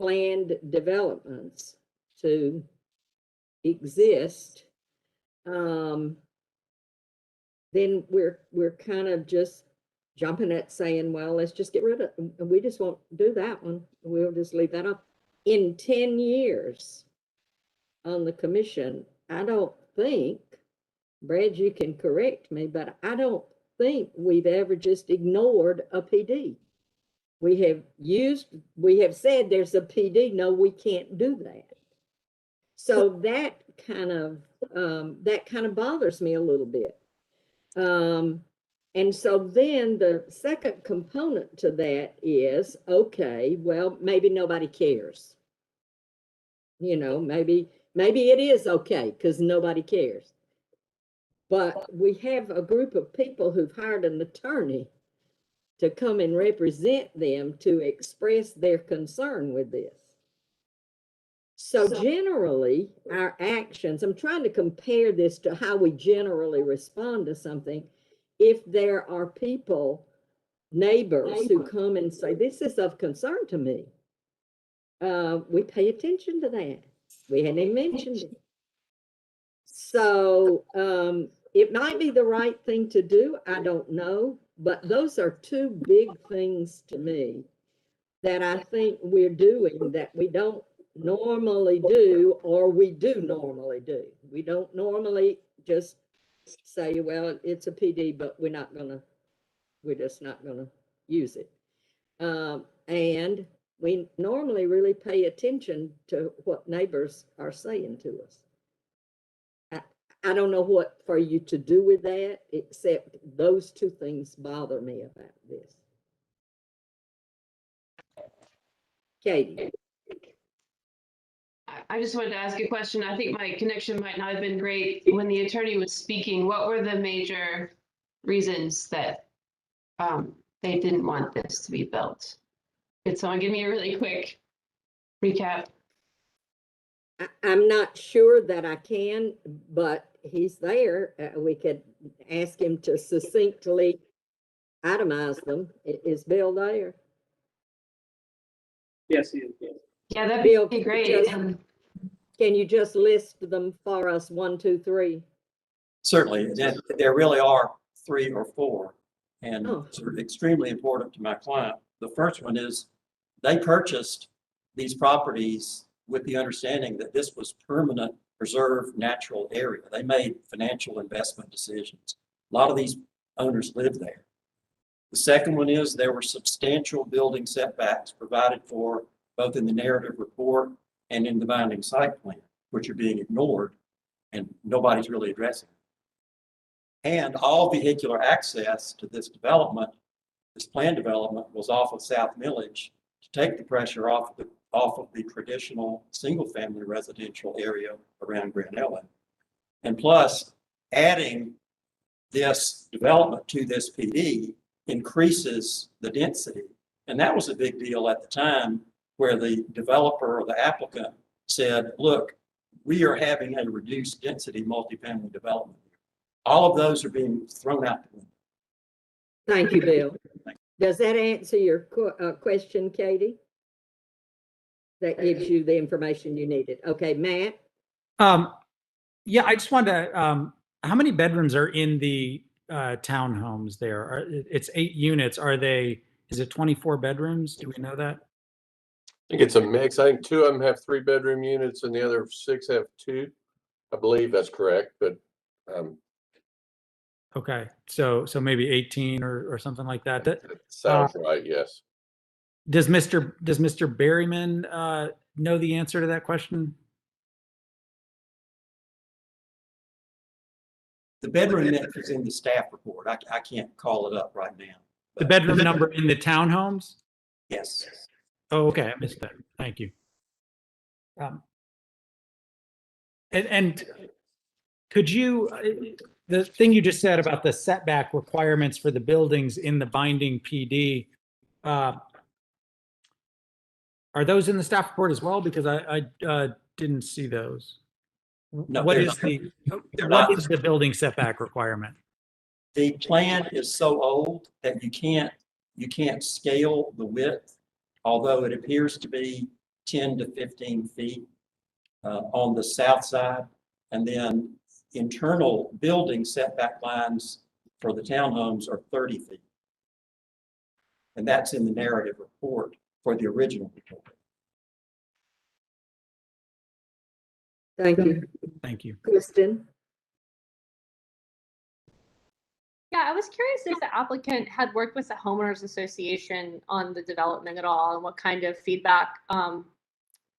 planned developments to exist, then we're kind of just jumping at saying, well, let's just get rid of it. We just won't do that one. We'll just leave that up. In 10 years on the commission, I don't think, Brad, you can correct me, but I don't think we've ever just ignored a PD. We have said there's a PD. No, we can't do that. So that kind of bothers me a little bit. And so then the second component to that is, okay, well, maybe nobody cares. Maybe it is okay because nobody cares. But we have a group of people who've hired an attorney to come and represent them to express their concern with this. So generally, our actions, I'm trying to compare this to how we generally respond to something. If there are people, neighbors who come and say, this is of concern to me, we pay attention to that. We hadn't even mentioned it. So it might be the right thing to do. I don't know. But those are 2 big things to me that I think we're doing that we don't normally do, or we do normally do. We don't normally just say, well, it's a PD, but we're just not gonna use it. And we normally really pay attention to what neighbors are saying to us. I don't know what for you to do with that, except those 2 things bother me about this. Katie. I just wanted to ask a question. I think my connection might not have been great. When the attorney was speaking, what were the major reasons that they didn't want this to be built. Could someone give me a really quick recap? I'm not sure that I can, but he's there. We could ask him to succinctly itemize them. Is Bill there? Yes, he is. Yeah, that'd Bill, be great. And can you just list them for us, 1, 2, 3? Certainly, there really are 3 or 4, and Oh. it's extremely important to my client. The first one is they purchased these properties with the understanding that this was permanent preserved natural area. They made financial investment decisions. A lot of these owners live there. The second one is there were substantial building setbacks provided for both in the narrative report and in the binding site plan, which are being ignored and nobody's really addressing. And all vehicular access to this development, this planned development, was off of South Millage to take the pressure off of the traditional single-family residential area around Grand Ellen. And plus, adding this development to this PD increases the density. And that was a big deal at the time, where the developer or the applicant said, look, we are having a reduced density multifamily development. All of those are being thrown out the window. Thank you, Bill. Does that answer your question, Katie? That gives you the information you needed. Okay, Matt? Yeah, I just wanted to, how many bedrooms are in the townhomes there? It's 8 units. Is it 24 bedrooms? Do we know that? I think it's a mix. I think 2 of them have 3-bedroom units and the other 6 have 2. I believe that's correct, but Okay, so maybe 18 or something like that. That sounds right. Yes. Does Mr. Berryman know the answer to that question? The bedroom mix is in the staff report. I can't call it up right now. The bedroom number in the townhomes? Yes. Oh, okay, I missed that. Thank you. And could you, the thing you just said about the setback requirements for the buildings in the binding PD, are those in the staff report as well? Because I didn't see those. No, What they're is not. the building setback requirement? The plan is so old that you can't scale the width, although it appears to be 10 to 15 feet on the south side. And then internal building setback lines for the townhomes are 30 feet. And that's in the narrative report for the original report. Thank you. Thank you. Kristen? Yeah, I was curious if the applicant had worked with the homeowners association on the development at all and what kind of feedback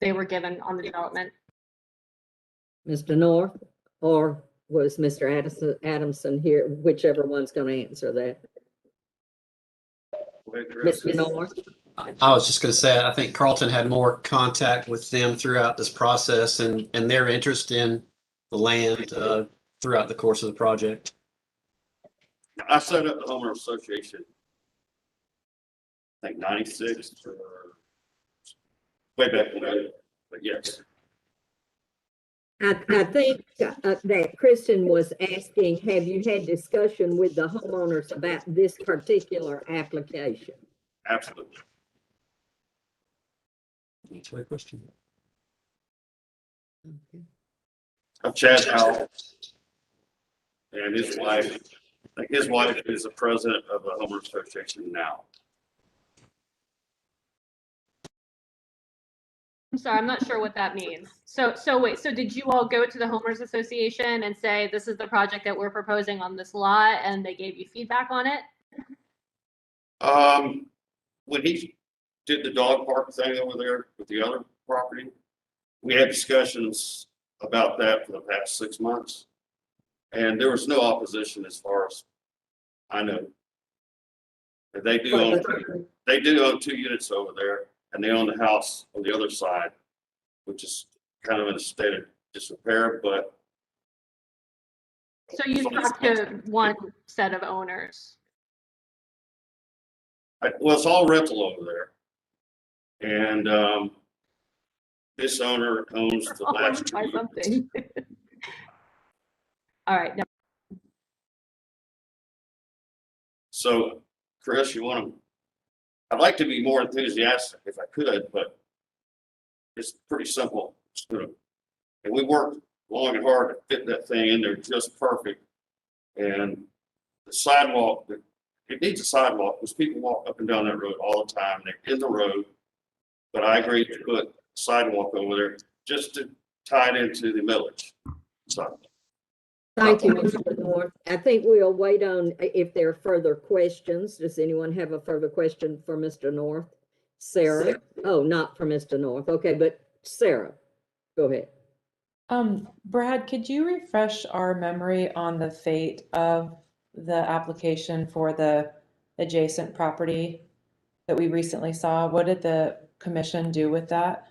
they were given on the development. Mr. North, or was Mr. Adamson here? Whichever one's going to answer that. Mr. North? I was just going to say, I think Carlton had more contact with them throughout this process and their interest in the land throughout the course of the project. I set up the homeowner association, I think 96 or way back when, but yes. I think that Kristen was asking, have you had discussion with the homeowners about this particular application? Absolutely. That's a good question. Chad Howell and his wife. I think his wife is the president of the homeowner association now. I'm sorry, I'm not sure what that means. So wait, so did you all go to the homeowners association and say, this is the project that we're proposing on this lot, and they gave you feedback on it? When he did the dog park thing over there with the other property, we had discussions about that for the past 6 months. And there was no opposition as far as I know. And they do own 2 units over there, and they own the house on the other side, which is kind of in a state of disrepair, but. So you talked to one set of owners? Well, it's all rental over there. And this owner owns the last Try two. something. All right. No. So, Chris, I'd like to be more enthusiastic if I could, but it's pretty simple. And we worked long and hard to fit that thing in there just perfect. And the sidewalk, it needs a sidewalk because people walk up and down that road all the time. They're in the road. But I agree to put sidewalk over there just to tie it into the millage. So. Thank you, Mr. North. I think we'll wait on if there are further questions. Does anyone have a further question for Mr. North? Sarah? Oh, not for Mr. North. Okay, but Sarah, go ahead. Brad, could you refresh our memory on the fate of the application for the adjacent property that we recently saw? What did the commission do with that?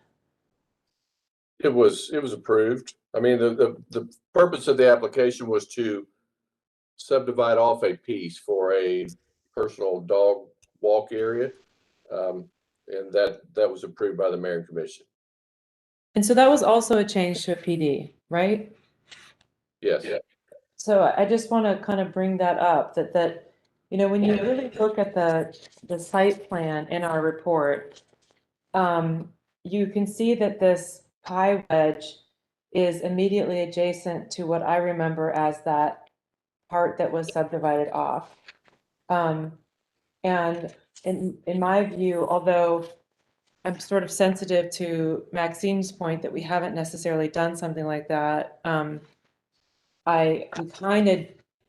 It was approved. I mean, the purpose of the application was to subdivide off a piece for a personal dog walk area. And that was approved by the mayor and commission. And so that was also a change to a PD, right? Yes. Yeah. So I just want to kind of bring that up, that you know, when you really look at the site plan in our report, you can see that this pie wedge is immediately adjacent to what I remember as that part that was subdivided off. And in my view, although I'm sort of sensitive to Maxine's point that we haven't necessarily done something like that, we kind of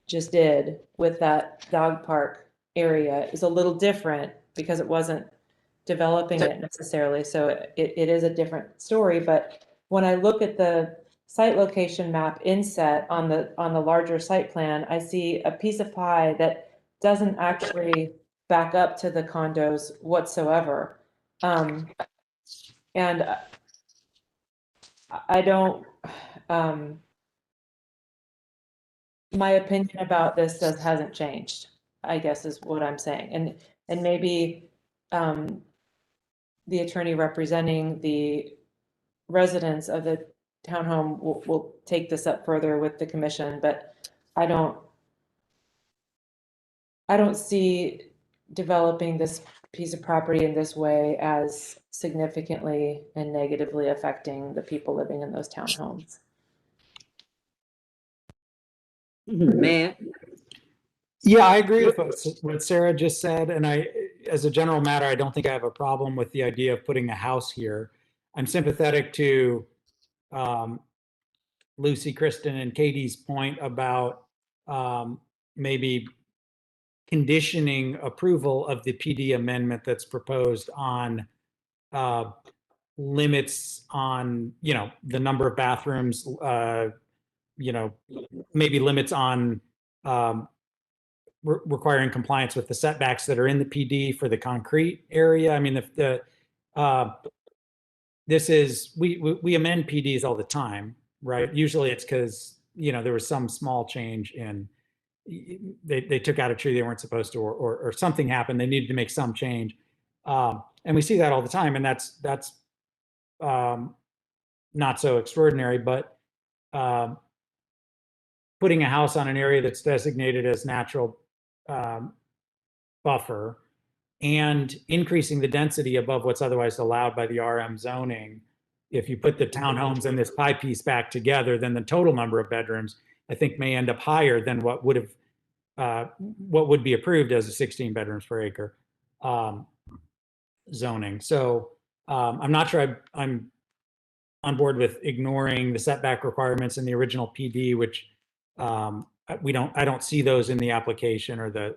just did with that dog park area. It was a little different because it wasn't developing it necessarily, so it is a different story. But when I look at the site location map inset on the larger site plan, I see a piece of pie that doesn't actually back up to the condos whatsoever. And I don't, my opinion about this hasn't changed, I guess is what I'm saying. And maybe the attorney representing the residents of the townhome will take this up further with the commission, but I don't see developing this piece of property in this way as significantly and negatively affecting the people living in those townhomes. Matt? Yeah, I agree with what Sarah just said. And as a general matter, I don't think I have a problem with the idea of putting a house here. I'm sympathetic to Lucy, Kristen, and Katie's point about maybe conditioning approval of the PD amendment that's proposed on limits on, the number of bathrooms, maybe limits on requiring compliance with the setbacks that are in the PD for the concrete area. I mean, this is, we amend PDs all the time, right? Usually it's because, there was some small change in, they took out a tree they weren't supposed to, or something happened. They needed to make some change. And we see that all the time, and that's not so extraordinary, but putting a house on an area that's designated as natural buffer and increasing the density above what's otherwise allowed by the RM zoning. If you put the townhomes and this pie piece back together, then the total number of bedrooms, I think, may end up higher than what would be approved as a 16 bedrooms per acre zoning. So I'm not sure I'm on board with ignoring the setback requirements in the original PD, which I don't see those in the application or the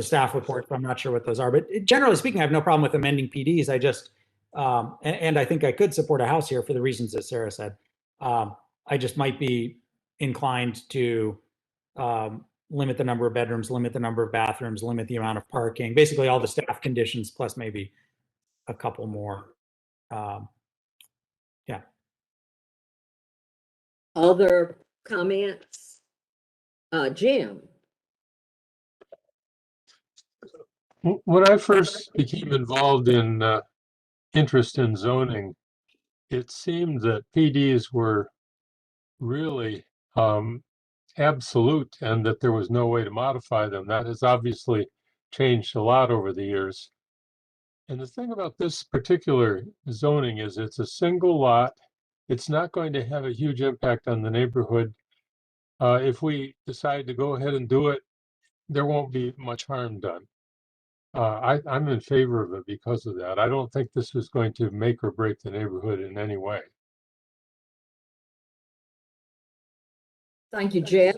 staff report, so I'm not sure what those are. But generally speaking, I have no problem with amending PDs. I just, and I think I could support a house here for the reasons that Sarah said. I just might be inclined to limit the number of bedrooms, limit the number of bathrooms, limit the amount of parking, basically all the staff conditions, plus maybe a couple more. Yeah. Other comments? Jim? When I first became involved in interest in zoning, it seemed that PDs were really absolute and that there was no way to modify them. That has obviously changed a lot over the years. And the thing about this particular zoning is it's a single lot. It's not going to have a huge impact on the neighborhood. If we decide to go ahead and do it, there won't be much harm done. I'm in favor of it because of that. I don't think this is going to make or break the neighborhood in any way. Thank you, Jeff.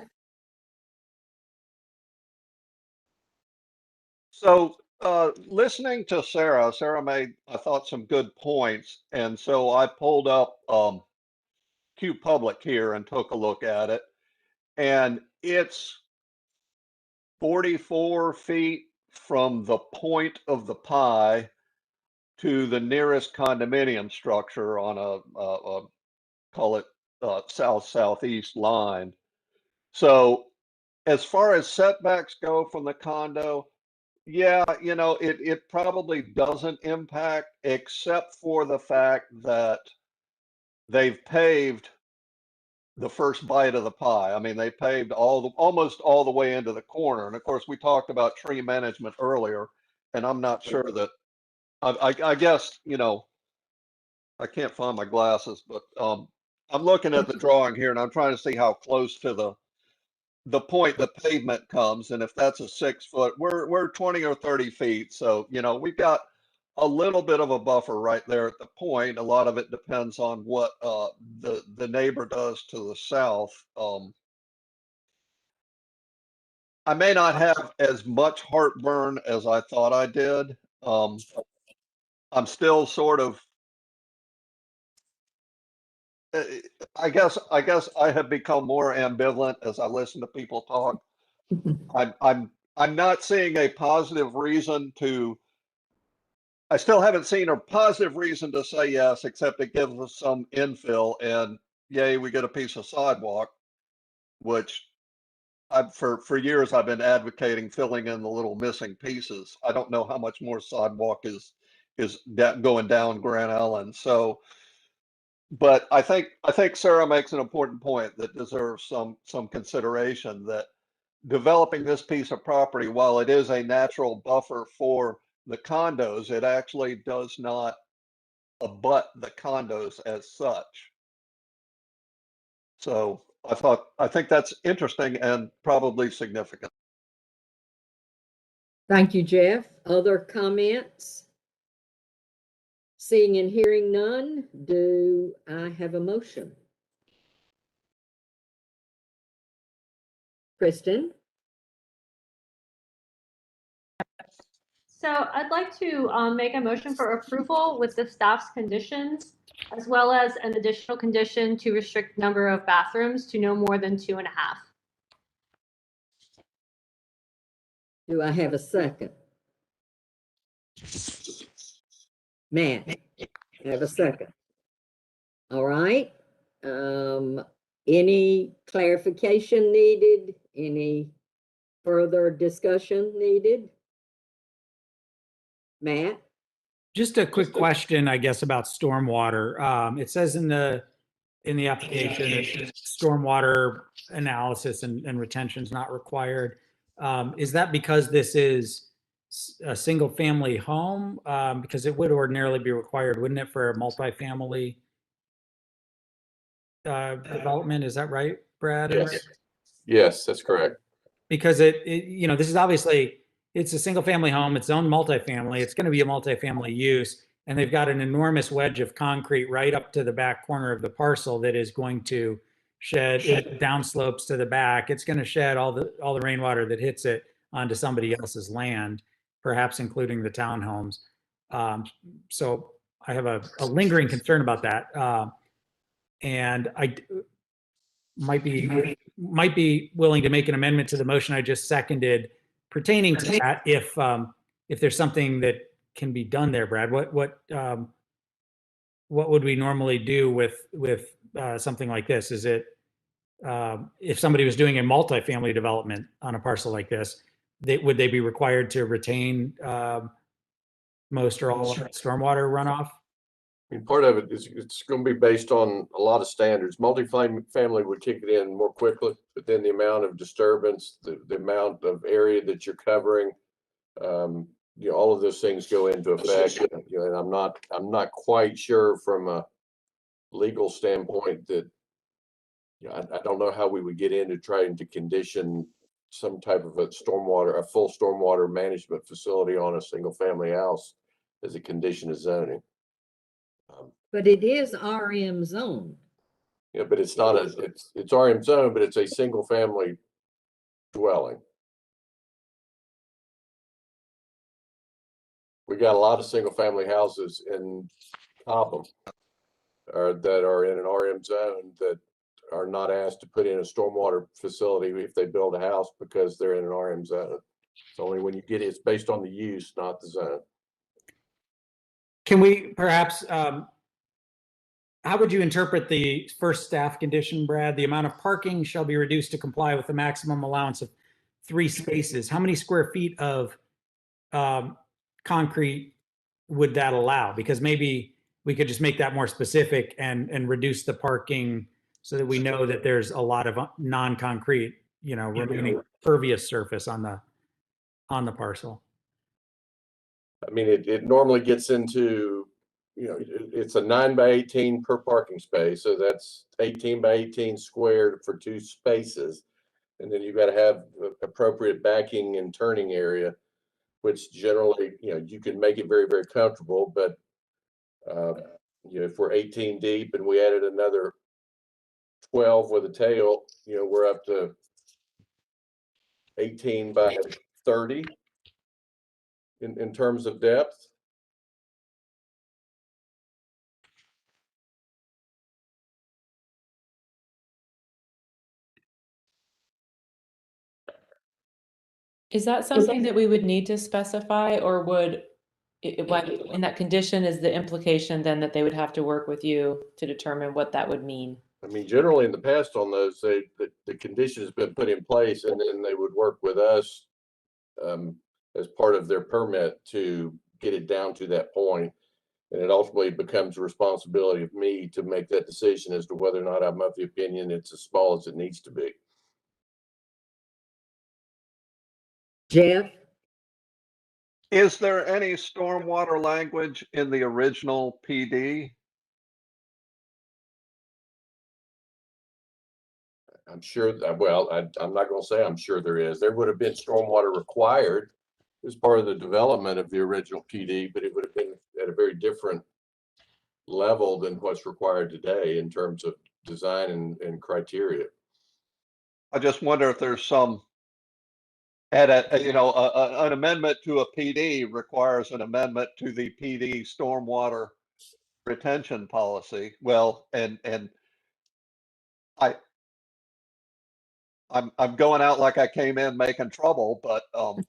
So, listening to Sarah made, I thought, some good points. And so I pulled up Q Public here and took a look at it. And it's 44 feet from the point of the pie to the nearest condominium structure on a call it south-southeast line. So as far as setbacks go from the condo, yeah, you know, it probably doesn't impact, except for the fact that they've paved the first bite of the pie. I mean, they paved almost all the way into the corner. And of course, we talked about tree management earlier, and I'm not sure that I guess, you know, I can't find my glasses, but I'm looking at the drawing here and I'm trying to see how close to the point the pavement comes. And if that's a 6 foot, we're 20 or 30 feet. So, you know, we've got a little bit of a buffer right there at the point. A lot of it depends on what the neighbor does to the south. I may not have as much heartburn as I thought I did. I'm still sort of, I guess I have become more ambivalent as I listen to people talk. I'm not seeing a positive reason to. I still haven't seen a positive reason to say yes, except it gives us some infill, and yay, we get a piece of sidewalk, which for years I've been advocating filling in the little missing pieces. I don't know how much more sidewalk is going down Grand Island. So, but I think Sarah makes an important point that deserves some consideration, that developing this piece of property, while it is a natural buffer for the condos, it actually does not abut the condos as such. So I think that's interesting and probably significant. Thank you, Jeff. Other comments? Seeing and hearing none, do I have a motion? Kristen? So I'd like to make a motion for approval with the staff's conditions, as well as an additional condition to restrict number of bathrooms to no more than 2.5. Do I have a second? Matt, I have a second. All right. Any clarification needed? Any further discussion needed? Matt? Just a quick question, I guess, about stormwater. It says in the application that stormwater analysis and retention is not required. Is that because this is a single family home? Because it would ordinarily be required, wouldn't it, for a multifamily development? Is that right, Brad? Yes. Yes, that's correct. Because you know, this is obviously, it's a single family home, its own multifamily. It's going to be a multifamily use. And they've got an enormous wedge of concrete right up to the back corner of the parcel that is going to shed downslopes to the back. It's going to shed all the rainwater that hits it onto somebody else's land, perhaps including the townhomes. So I have a lingering concern about that. And I might be willing to make an amendment to the motion I just seconded pertaining to that if there's something that can be done there, Brad. What would we normally do with something like this? Is it if somebody was doing a multifamily development on a parcel like this, would they be required to retain most or all of the stormwater runoff? I mean, part of it is it's going to be based on a lot of standards. Multifamily would kick it in more quickly, but then the amount of disturbance, the amount of area that you're covering, you know, all of those things go into effect. You know, and I'm not quite sure from a legal standpoint that, you know, I don't know how we would get into trying to condition some type of a full stormwater management facility on a single family house as a condition of zoning. But it is RM zone. Yeah, but it's not it's RM zone, but it's a single family dwelling. We got a lot of single family houses in Cobham that are in an RM zone that are not asked to put in a stormwater facility if they build a house because they're in an RM zone. It's only when you get it, it's based on the use, not the zone. Can we perhaps, how would you interpret the first staff condition, Brad? The amount of parking shall be reduced to comply with the maximum allowance of 3 spaces. How many square feet of concrete would that allow? Because maybe we could just make that more specific and reduce the parking so that we know that there's a lot of non-concrete, you know, remaining pervious surface on the parcel. I mean, it normally gets into, you know, it's a 9 by 18 per parking space. So that's 18 by 18 squared for 2 spaces. And then you've got to have appropriate backing and turning area, which generally, you know, you can make it very, very comfortable. But, you know, if we're 18 deep and we added another 12 with a tail, you know, we're up to 18 by 30 in terms of depth. Is that something that we would need to specify, or would like in that condition is the implication then that they would have to work with you to determine what that would mean? I mean, generally in the past on those, the condition has been put in place and then they would work with us as part of their permit to get it down to that point. And it ultimately becomes a responsibility of me to make that decision as to whether or not I'm of the opinion it's as small as it needs to be. Jeff? Is there any stormwater language in the original PD? I'm sure, well, I'm not going to say I'm sure there is. There would have been stormwater required as part of the development of the original PD, but it would have been at a very different level than what's required today in terms of design and criteria. I just wonder if there's some an amendment to a PD requires an amendment to the PD stormwater retention policy. Well, and I'm going out like I came in making trouble, but I'm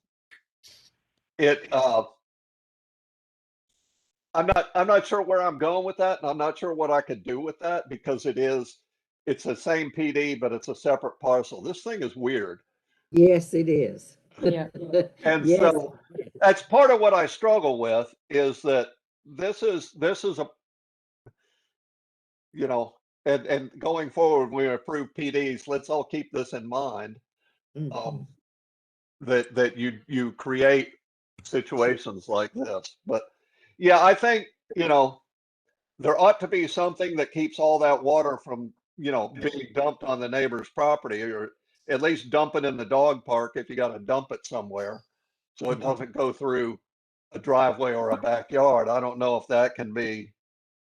not sure where I'm going with that, and I'm not sure what I could do with that because it's the same PD, but it's a separate parcel. This thing is weird. Yes, it is. Yeah. And Yes. so that's part of what I struggle with is that this is a, you know, and going forward, when we approve PDs, let's all keep this in mind. That you create situations like this. But yeah, I think, you know, there ought to be something that keeps all that water from, you know, being dumped on the neighbor's property, or at least dump it in the dog park if you got to dump it somewhere, so it doesn't go through a driveway or a backyard. I don't know if that can be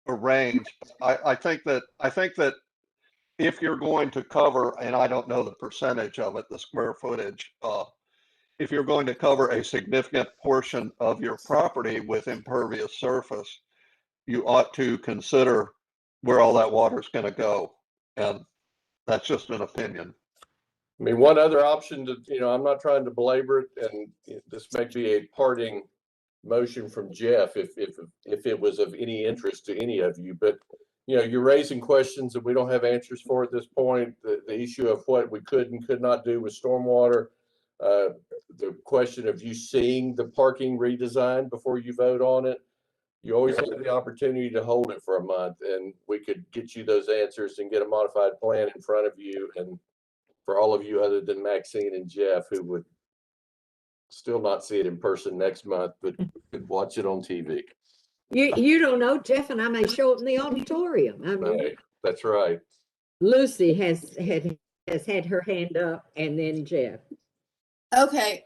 arranged. I think that if you're going to cover, and I don't know the percentage of it, the square footage, if you're going to cover a significant portion of your property with impervious surface, you ought to consider where all that water is going to go. And that's just an opinion. I mean, one other option to, you know, I'm not trying to belabor it, and this may be a parting motion from Jeff if it was of any interest to any of you, but you know, you're raising questions that we don't have answers for at this point. The issue of what we could and could not do with stormwater, the question of you seeing the parking redesign before you vote on it, you always have the opportunity to hold it for a month, and we could get you those answers and get a modified plan in front of you. And for all of you other than Maxine and Jeff, who would still not see it in person next month, but could watch it on TV. You don't know, Jeff and I may show up in the auditorium. I mean, Right, that's right. Lucy has had her hand up, and then Jeff. Okay.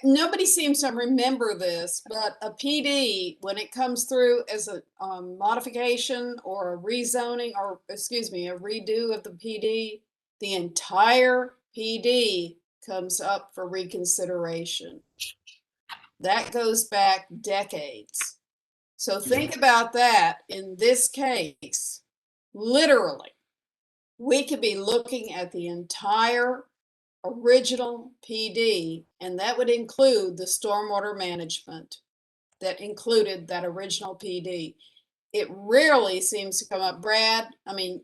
Nobody seems to remember this, but a PD, when it comes through as a modification or a rezoning, or excuse me, a redo of the PD, the entire PD comes up for reconsideration. That goes back decades. So think about that in this case. Literally, we could be looking at the entire original PD, and that would include the stormwater management that included that original PD. It rarely seems to come up. Brad, I mean,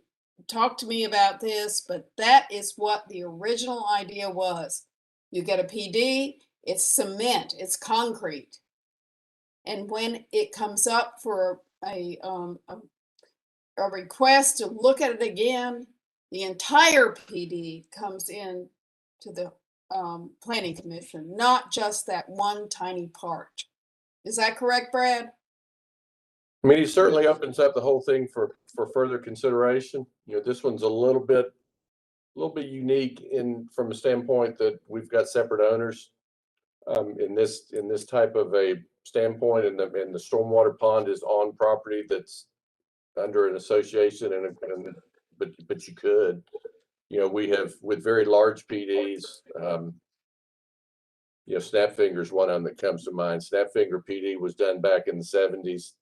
talk to me about this, but that is what the original idea was. You get a PD, it's cement, it's concrete. And when it comes up for a request to look at it again, the entire PD comes in to the Planning Commission, not just that one tiny part. Is that correct, Brad? I mean, he certainly opens up the whole thing for further consideration. You know, this one's a little bit unique from a standpoint that we've got separate owners in this type of a standpoint, and the stormwater pond is on property that's under an association, but you could, you know, we have with very large PDs, you know, Snapfinger's one of them that comes to mind. Snapfinger PD was done back in the 70s.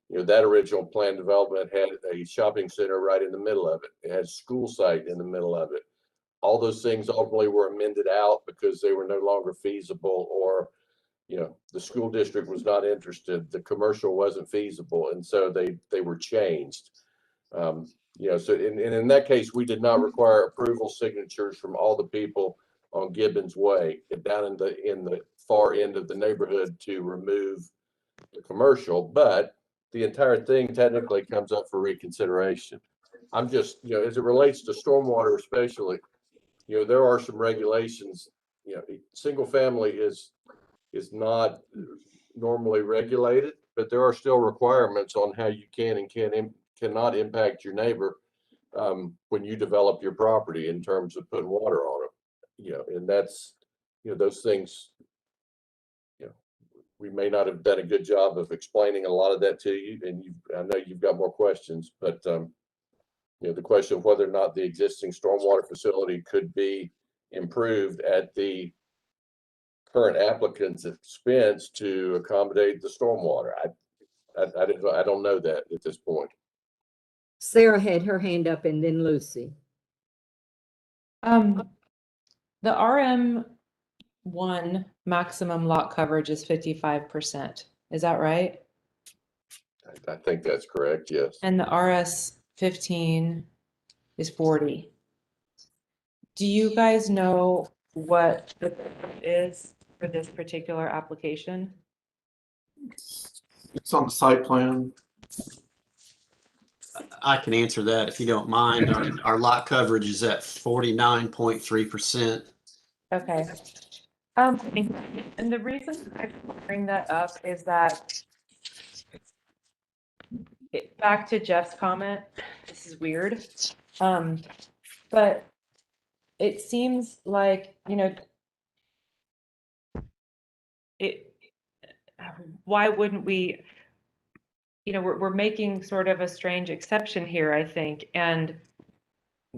You know, that original plan development had a shopping center right in the middle of it. It had a school site in the middle of it. All those things ultimately were amended out because they were no longer feasible, or, you know, the school district was not interested. The commercial wasn't feasible. And so they were changed. You know, so in that case, we did not require approval signatures from all the people on Gibbons Way down in the far end of the neighborhood to remove the commercial, but the entire thing technically comes up for reconsideration. I'm just, you know, as it relates to stormwater especially, you know, there are some regulations. You know, single family is not normally regulated, but there are still requirements on how you can and cannot impact your neighbor when you develop your property in terms of putting water on it. You know, and that's, you know, those things, you know, we may not have done a good job of explaining a lot of that to you, and I know you've got more questions, but you know, the question of whether or not the existing stormwater facility could be improved at the current applicant's expense to accommodate the stormwater. I don't know that at this point. Sarah had her hand up, and then Lucy. The RM1 maximum lot coverage is 55%. Is that right? I think that's correct, yes. And the RS15 is 40. Do you guys know what the is for this particular application? It's on the site plan. I can answer that if you don't mind. Our lot coverage is at 49.3%. Okay. And the reason I bring that up is that back to Jeff's comment, this is weird. But it seems like, you know, why wouldn't we, you know, we're making sort of a strange exception here, I think. And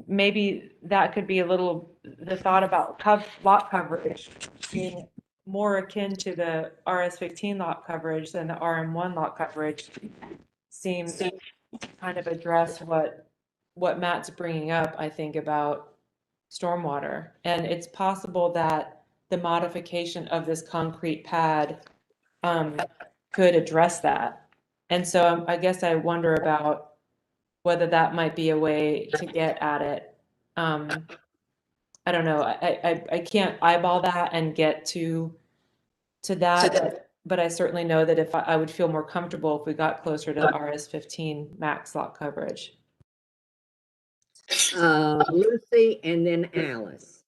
maybe that could be a little, the thought about lot coverage being more akin to the RS15 lot coverage than the RM1 lot coverage seems to kind of address what Matt's bringing up, I think, about stormwater. And it's possible that the modification of this concrete pad could address that. And so I guess I wonder about whether that might be a way to get at it. I I don't know, I can't eyeball that and get to that, but I certainly know that if I would feel more comfortable if we got closer to RS-15 max lot coverage. Lucy and then Alice.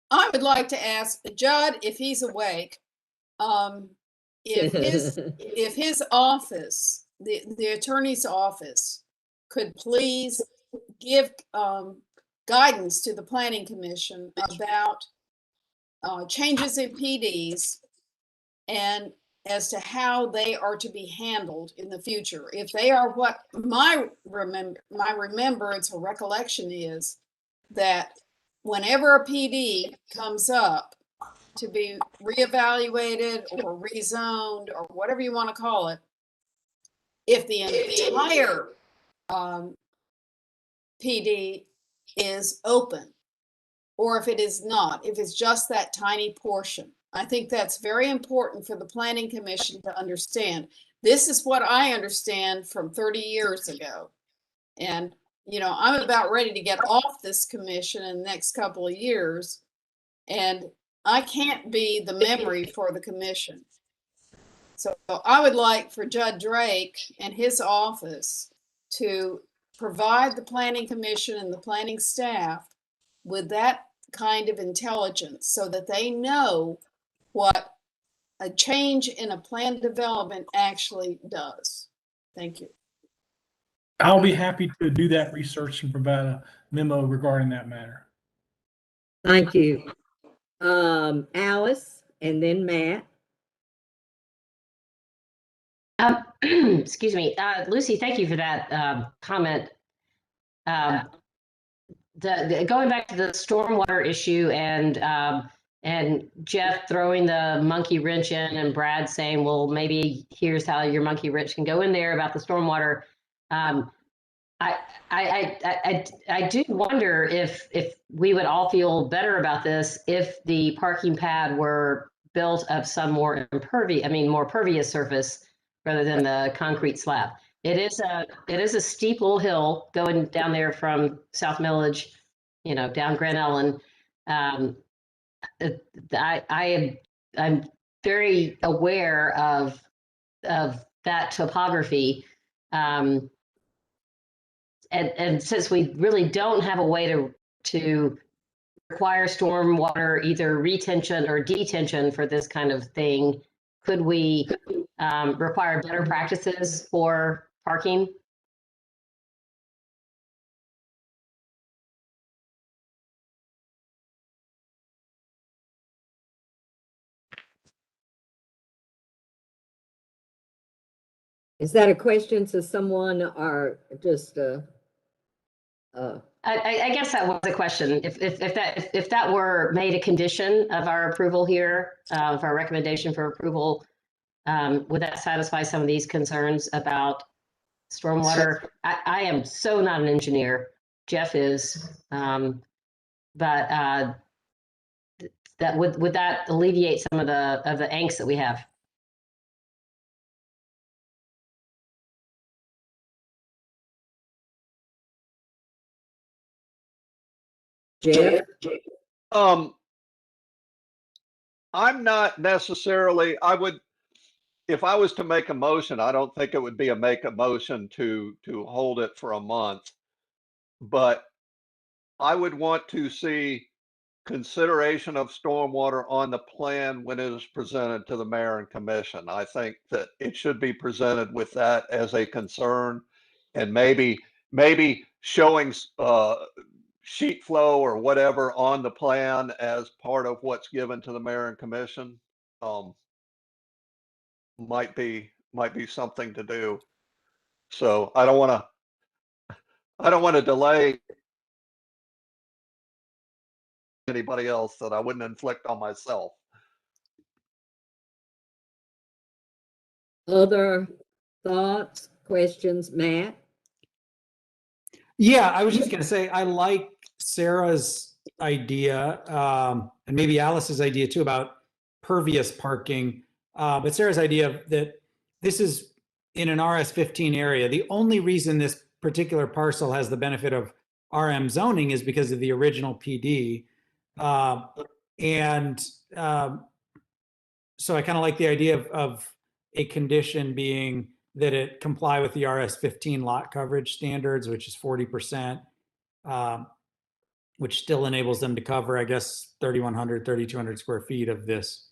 I would like to ask Judd if he's awake. If his office, the attorney's office, could please give guidance to the Planning Commission about changes in PDs and as to how they are to be handled in the future. If they are what my remembrance or recollection is, that whenever a PD comes up to be reevaluated or rezoned or whatever you want to call it, if the entire PD is open, or if it is not, if it's just that tiny portion. I think that's very important for the Planning Commission to understand. This is what I understand from 30 years ago. And, you know, I'm about ready to get off this commission in the next couple of years. And I can't be the memory for the commission. So I would like for Judd Drake and his office to provide the Planning Commission and the planning staff with that kind of intelligence so that they know what a change in a plan development actually does. Thank you. I'll be happy to do that research and provide a memo regarding that matter. Thank you. Alice and then Matt. Excuse me, Lucy, thank you for that comment. Going back to the stormwater issue and Jeff throwing the monkey wrench in and Brad saying, well, maybe here's how your monkey wrench can go in there about the stormwater. I do wonder if we would all feel better about this if the parking pad were built of some more pervious surface rather than the concrete slab. It is a steep little hill going down there from South Millage, you know, down Grand Ellen. I'm very aware of that topography. And since we really don't have a way to require stormwater either retention or detention for this kind of thing, could we require better practices for parking? Is that a question to someone or just I guess that was a question. If that were made a condition of our approval here, of our recommendation for approval, would that satisfy some of these concerns about stormwater? I am so not an engineer. Jeff is, but that would that alleviate some of the angst that we have? Jeff? I'm not necessarily, if I was to make a motion, I don't think it would be make a motion to hold it for a month. But I would want to see consideration of stormwater on the plan when it is presented to the mayor and commission. I think that it should be presented with that as a concern, and maybe showing sheet flow or whatever on the plan as part of what's given to the mayor and commission might be something to do. So I don't want to delay anybody else that I wouldn't inflict on myself. Other thoughts, questions, Matt? Yeah, I was just going to say, I like Sarah's idea, and maybe Alice's idea too, about pervious parking. But Sarah's idea that this is in an RS-15 area. The only reason this particular parcel has the benefit of RM zoning is because of the original PD. And so I kind of like the idea of a condition being that it comply with the RS 15 lot coverage standards, which is 40%, which still enables them to cover, I guess, 3,100, 3,200 square feet of this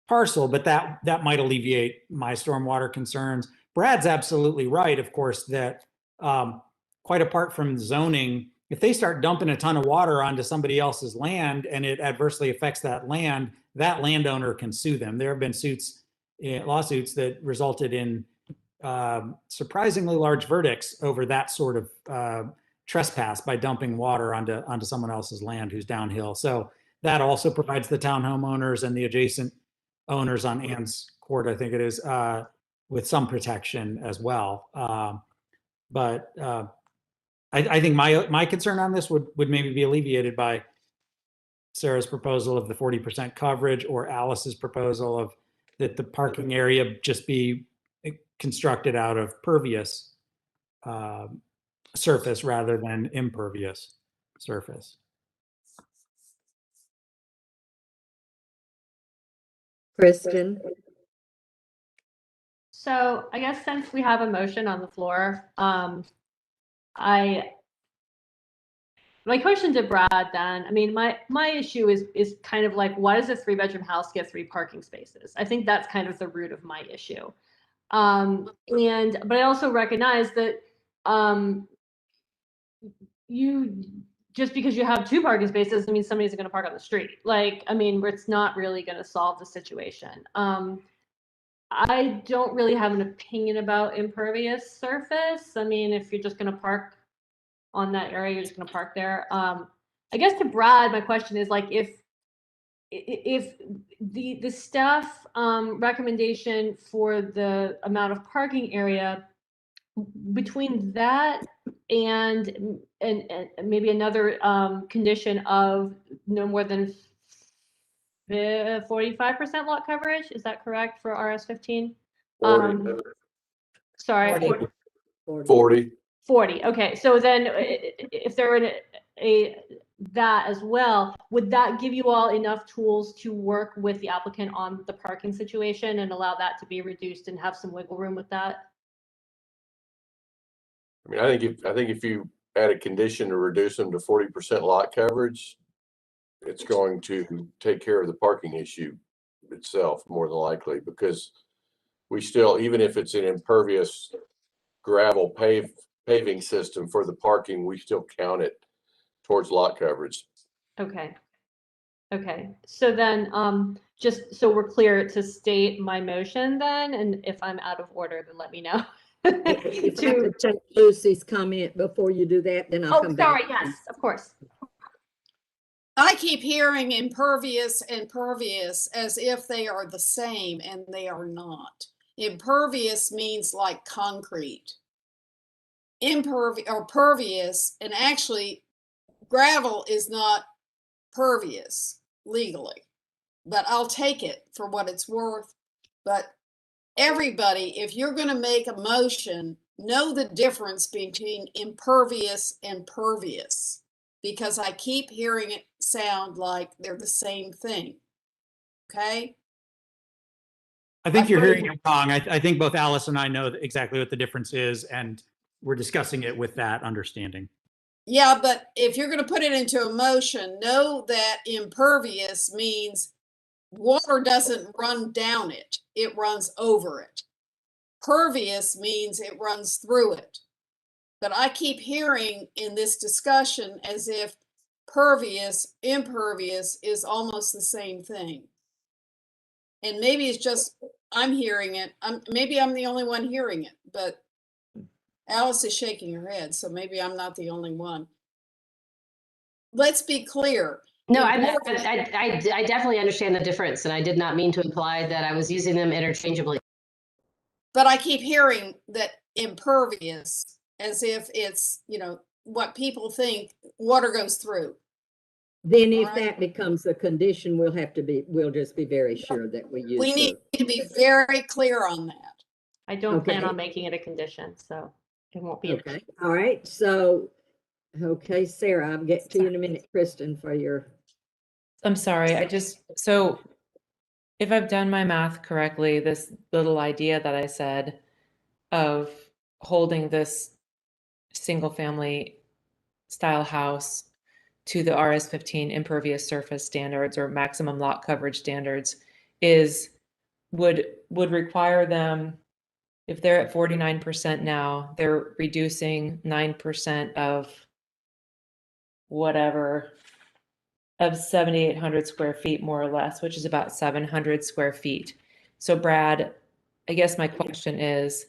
parcel, but that might alleviate my stormwater concerns. Brad's absolutely right, of course, that quite apart from zoning, if they start dumping a ton of water onto somebody else's land and it adversely affects that land, that landowner can sue them. There have been lawsuits that resulted in surprisingly large verdicts over that sort of trespass by dumping water onto someone else's land who's downhill. So that also provides the town homeowners and the adjacent owners on Ann's Court, I think it is, with some protection as well. But I think my concern on this would maybe be alleviated by Sarah's proposal of the 40% coverage, or Alice's proposal of that the parking area just be constructed out of pervious surface rather than impervious surface. Kristen? So I guess since we have a motion on the floor, my question to Brad then, I mean, my issue is kind of like, why does a 3-bedroom house get 3 parking spaces? I think that's kind of the root of my issue. But I also recognize that you, just because you have 2 parking spaces, I mean, somebody's going to park on the street. Like, I mean, it's not really going to solve the situation. I don't really have an opinion about impervious surface. I mean, if you're just going to park on that area, you're just going to park there. I guess to Brad, my question is like, if the staff recommendation for the amount of parking area, between that and maybe another condition of no more than 45% lot coverage, is that correct for RS 15? 40. Sorry. 40. 40. Okay, so then if they're in that as well, would that give you all enough tools to work with the applicant on the parking situation and allow that to be reduced and have some wiggle room with that? I mean, I think if you add a condition to reduce them to 40% lot coverage, it's going to take care of the parking issue itself more than likely, because we still, even if it's an impervious gravel paving system for the parking, we still count it towards lot coverage. Okay. Okay. So then, just so we're clear, to state my motion then, and if I'm out of order, then let me know. If I could take Lucy's comment before you do that, then I'll come back. Sorry, yes, of course. I keep hearing impervious and pervious as if they are the same, and they are not. Impervious means like concrete. Impervious or pervious, and actually gravel is not pervious legally, but I'll take it for what it's worth. But everybody, if you're going to make a motion, know the difference between impervious and pervious, because I keep hearing it sound like they're the same thing. Okay? I think you're hearing it wrong. I think both Alice and I know exactly what the difference is, and we're discussing it with that understanding. Yeah, but if you're going to put it into a motion, know that impervious means water doesn't run down it, it runs over it. Pervious means it runs through it. But I keep hearing in this discussion as if pervious, impervious is almost the same thing. And maybe it's just, I'm hearing it. Maybe I'm the only one hearing it, but Alice is shaking her head, so maybe I'm not the only one. Let's be clear. No, I definitely understand the difference, and I did not mean to imply that I was using them interchangeably. But I keep hearing that impervious as if it's, you know, what people think water goes through. Then if that becomes a condition, we'll just be very sure that we use. We need to be very clear on that. I don't plan on making it a condition, so it won't be. Okay. All right. So Okay, Sarah, I'll get to you in a minute, Kristen, for your. I'm sorry, so if I've done my math correctly, this little idea that I said of holding this single family style house to the RS-15 impervious surface standards or maximum lot coverage standards would require them, if they're at 49% now, they're reducing 9% of whatever, of 7,800 square feet, more or less, which is about 700 square feet. So Brad, I guess my question is,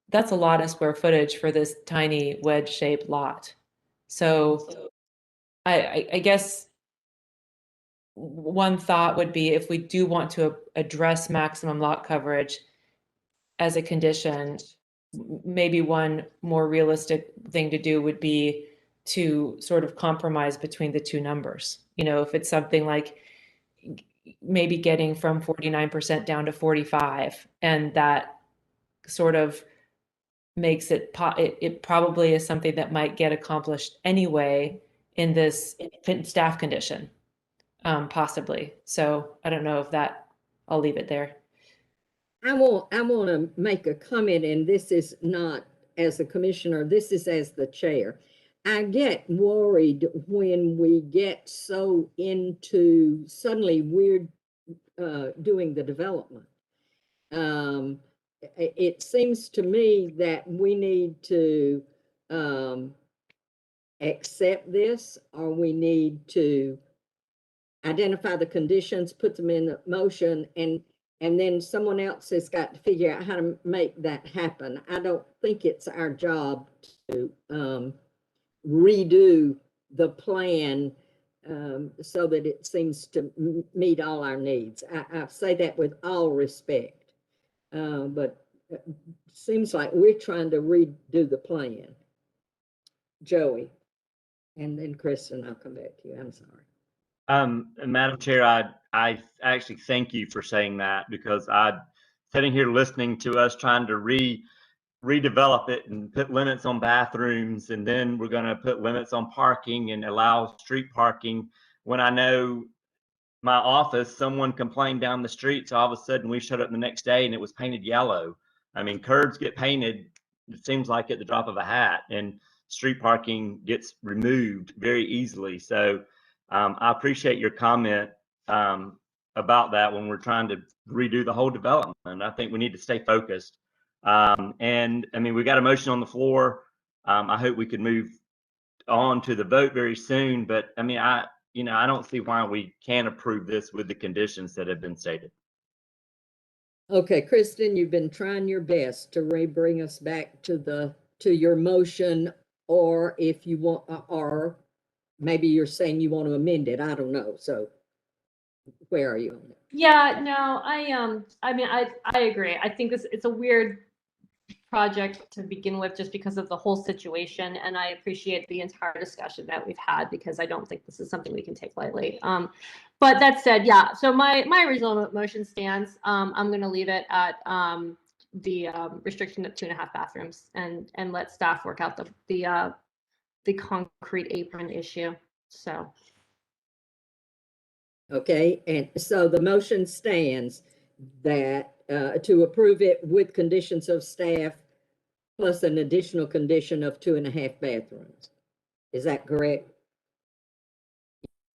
that's a lot of square footage for this tiny wedge-shaped lot. So I guess one thought would be, if we do want to address maximum lot coverage as a condition, maybe one more realistic thing to do would be to sort of compromise between the two numbers. If it's something like maybe getting from 49% down to 45, and that sort of makes it probably is something that might get accomplished anyway in this staff condition, possibly. So I don't know if that, I'll leave it there. I want to make a comment, and this is not as a commissioner, this is as the chair. I get worried when we get so into suddenly we're doing the development. It seems to me that we need to accept this, or we need to identify the conditions, put them in motion, and then someone else has got to figure out how to make that happen. I don't think it's our job to redo the plan so that it seems to meet all our needs. I say that with all respect, but it seems like we're trying to redo the plan. Joey, and then Kristen, I'll come back to you. I'm sorry. Madam Chair, I actually thank you for saying that, because I'm sitting here listening to us trying to redevelop it and put limits on bathrooms, and then we're going to put limits on parking and allow street parking, when I know my office, someone complained down the street, so all of a sudden we showed up the next day and it was painted yellow. I mean, curbs get painted, it seems like at the drop of a hat, and street parking gets removed very easily. So I appreciate your comment about that when we're trying to redo the whole development. I think we need to stay focused. And I mean, we got a motion on the floor. I hope we could move on to the vote very soon, but I mean, I don't see why we can't approve this with the conditions that have been stated. Okay, Kristen, you've been trying your best to bring us back to your motion, or if you want, or maybe you're saying you want to amend it. I don't know. So where are you on it? Yeah, no, I mean, I agree. I think it's a weird project to begin with, just because of the whole situation, and I appreciate the entire discussion that we've had, because I don't think this is something we can take lightly. But that said, yeah, so my original motion stands. I'm going to leave it at the restriction of 2.5 bathrooms, and let staff work out the concrete apron issue. So okay, and so the motion stands that to approve it with conditions of staff plus an additional condition of 2.5 bathrooms. Is that correct?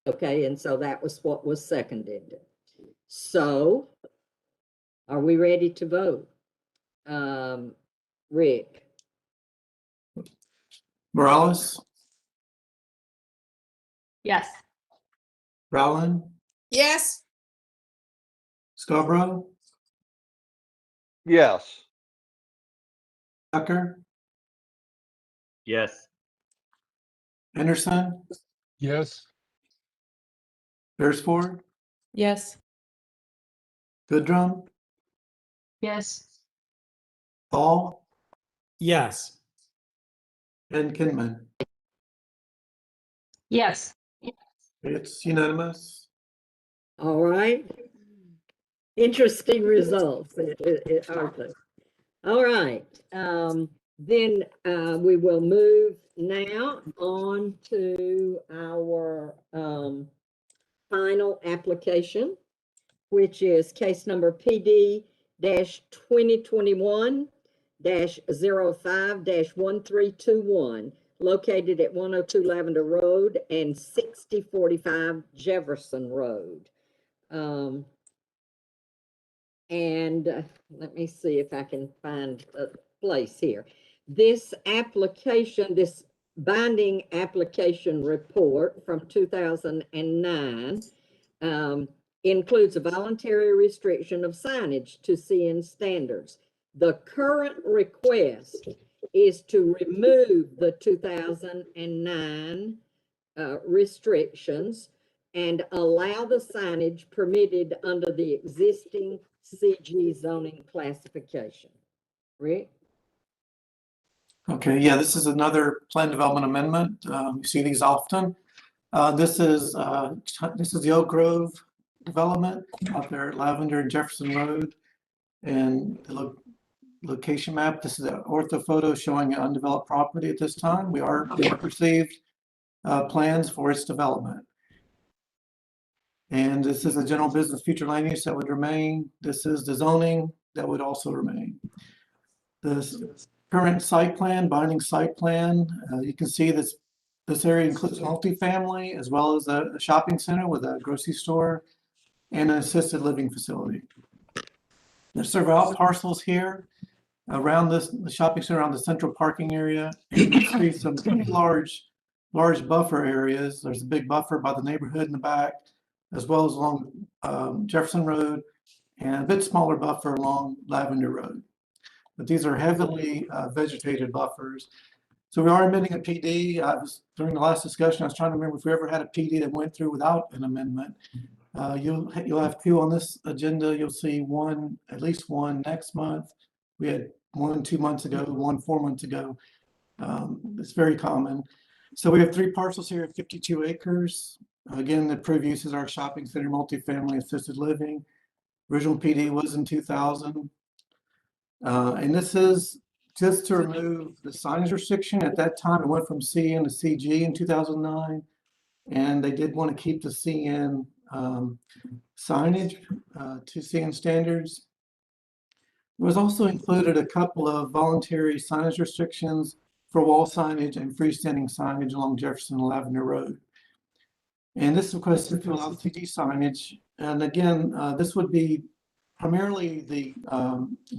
Okay, and so that was what was seconded. So are we ready to vote? Rick? Morales, yes. Rowland, Yes. Scarborough, Yes. Tucker, Yes. Anderson, Yes. Beresford, Yes. Goodrum, Yes. Paul, Yes. and Kinman. Yes. It's unanimous. All right. Interesting results, aren't they? All right. Then we will move now on to our final application, which is case number PD-2021-05-1321, located at 102 Lavender Road and 6045 Jefferson Road. Let me see if I can find a place here. This application, this binding application report from 2009 includes a voluntary restriction of signage to CN standards. The current request is to remove the 2009 restrictions and allow the signage permitted under the existing CG zoning classification. Rick? Okay, yeah, this is another plan development amendment. You see these often. This is the Elk Grove Development out there at Lavender and Jefferson Road. And the location map, this is an ortho photo showing an undeveloped property at this time. We have received plans for its development. And this is a general business future land use that would remain. This is the zoning that would also remain. This current site plan, binding site plan, you can see this area includes multifamily as well as a shopping center with a grocery store and an assisted living facility. There's several parcels here around the shopping center, around the central parking area. You can see some pretty large buffer areas. There's a big buffer by the neighborhood in the back, as well as along Jefferson Road, and a bit smaller buffer along Lavender Road. But these are heavily vegetated buffers. So we are amending a PD. During the last discussion, I was trying to remember if we ever had a PD that went through without an amendment. You'll have two on this agenda. You'll see at least one next month. We had one 2 months ago, one 4 months ago. It's very common. So we have 3 parcels here at 52 acres. Again, the approved uses are shopping center, multifamily, assisted living. Original PD was in 2000. And this is just to remove the signage restriction. At that time, it went from CN to CG in 2009. And they did want to keep the CN signage to CN standards. It was also included a couple of voluntary signage restrictions for wall signage and freestanding signage along Jefferson and Lavender Road. And this request is to allow CG signage. And again, this would be primarily the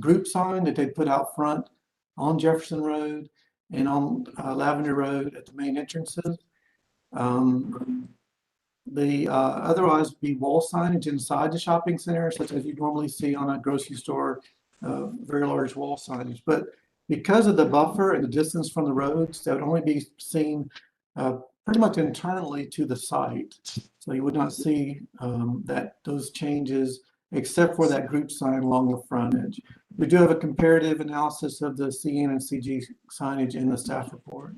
group sign that they put out front on Jefferson Road and on Lavender Road at the main entrances. Otherwise be wall signage inside the shopping center, such as you normally see on a grocery store, very large wall signage. But because of the buffer and the distance from the roads, that would only be seen pretty much internally to the site. So you would not see those changes except for that group sign along the frontage. We do have a comparative analysis of the CN and CG signage in the staff report.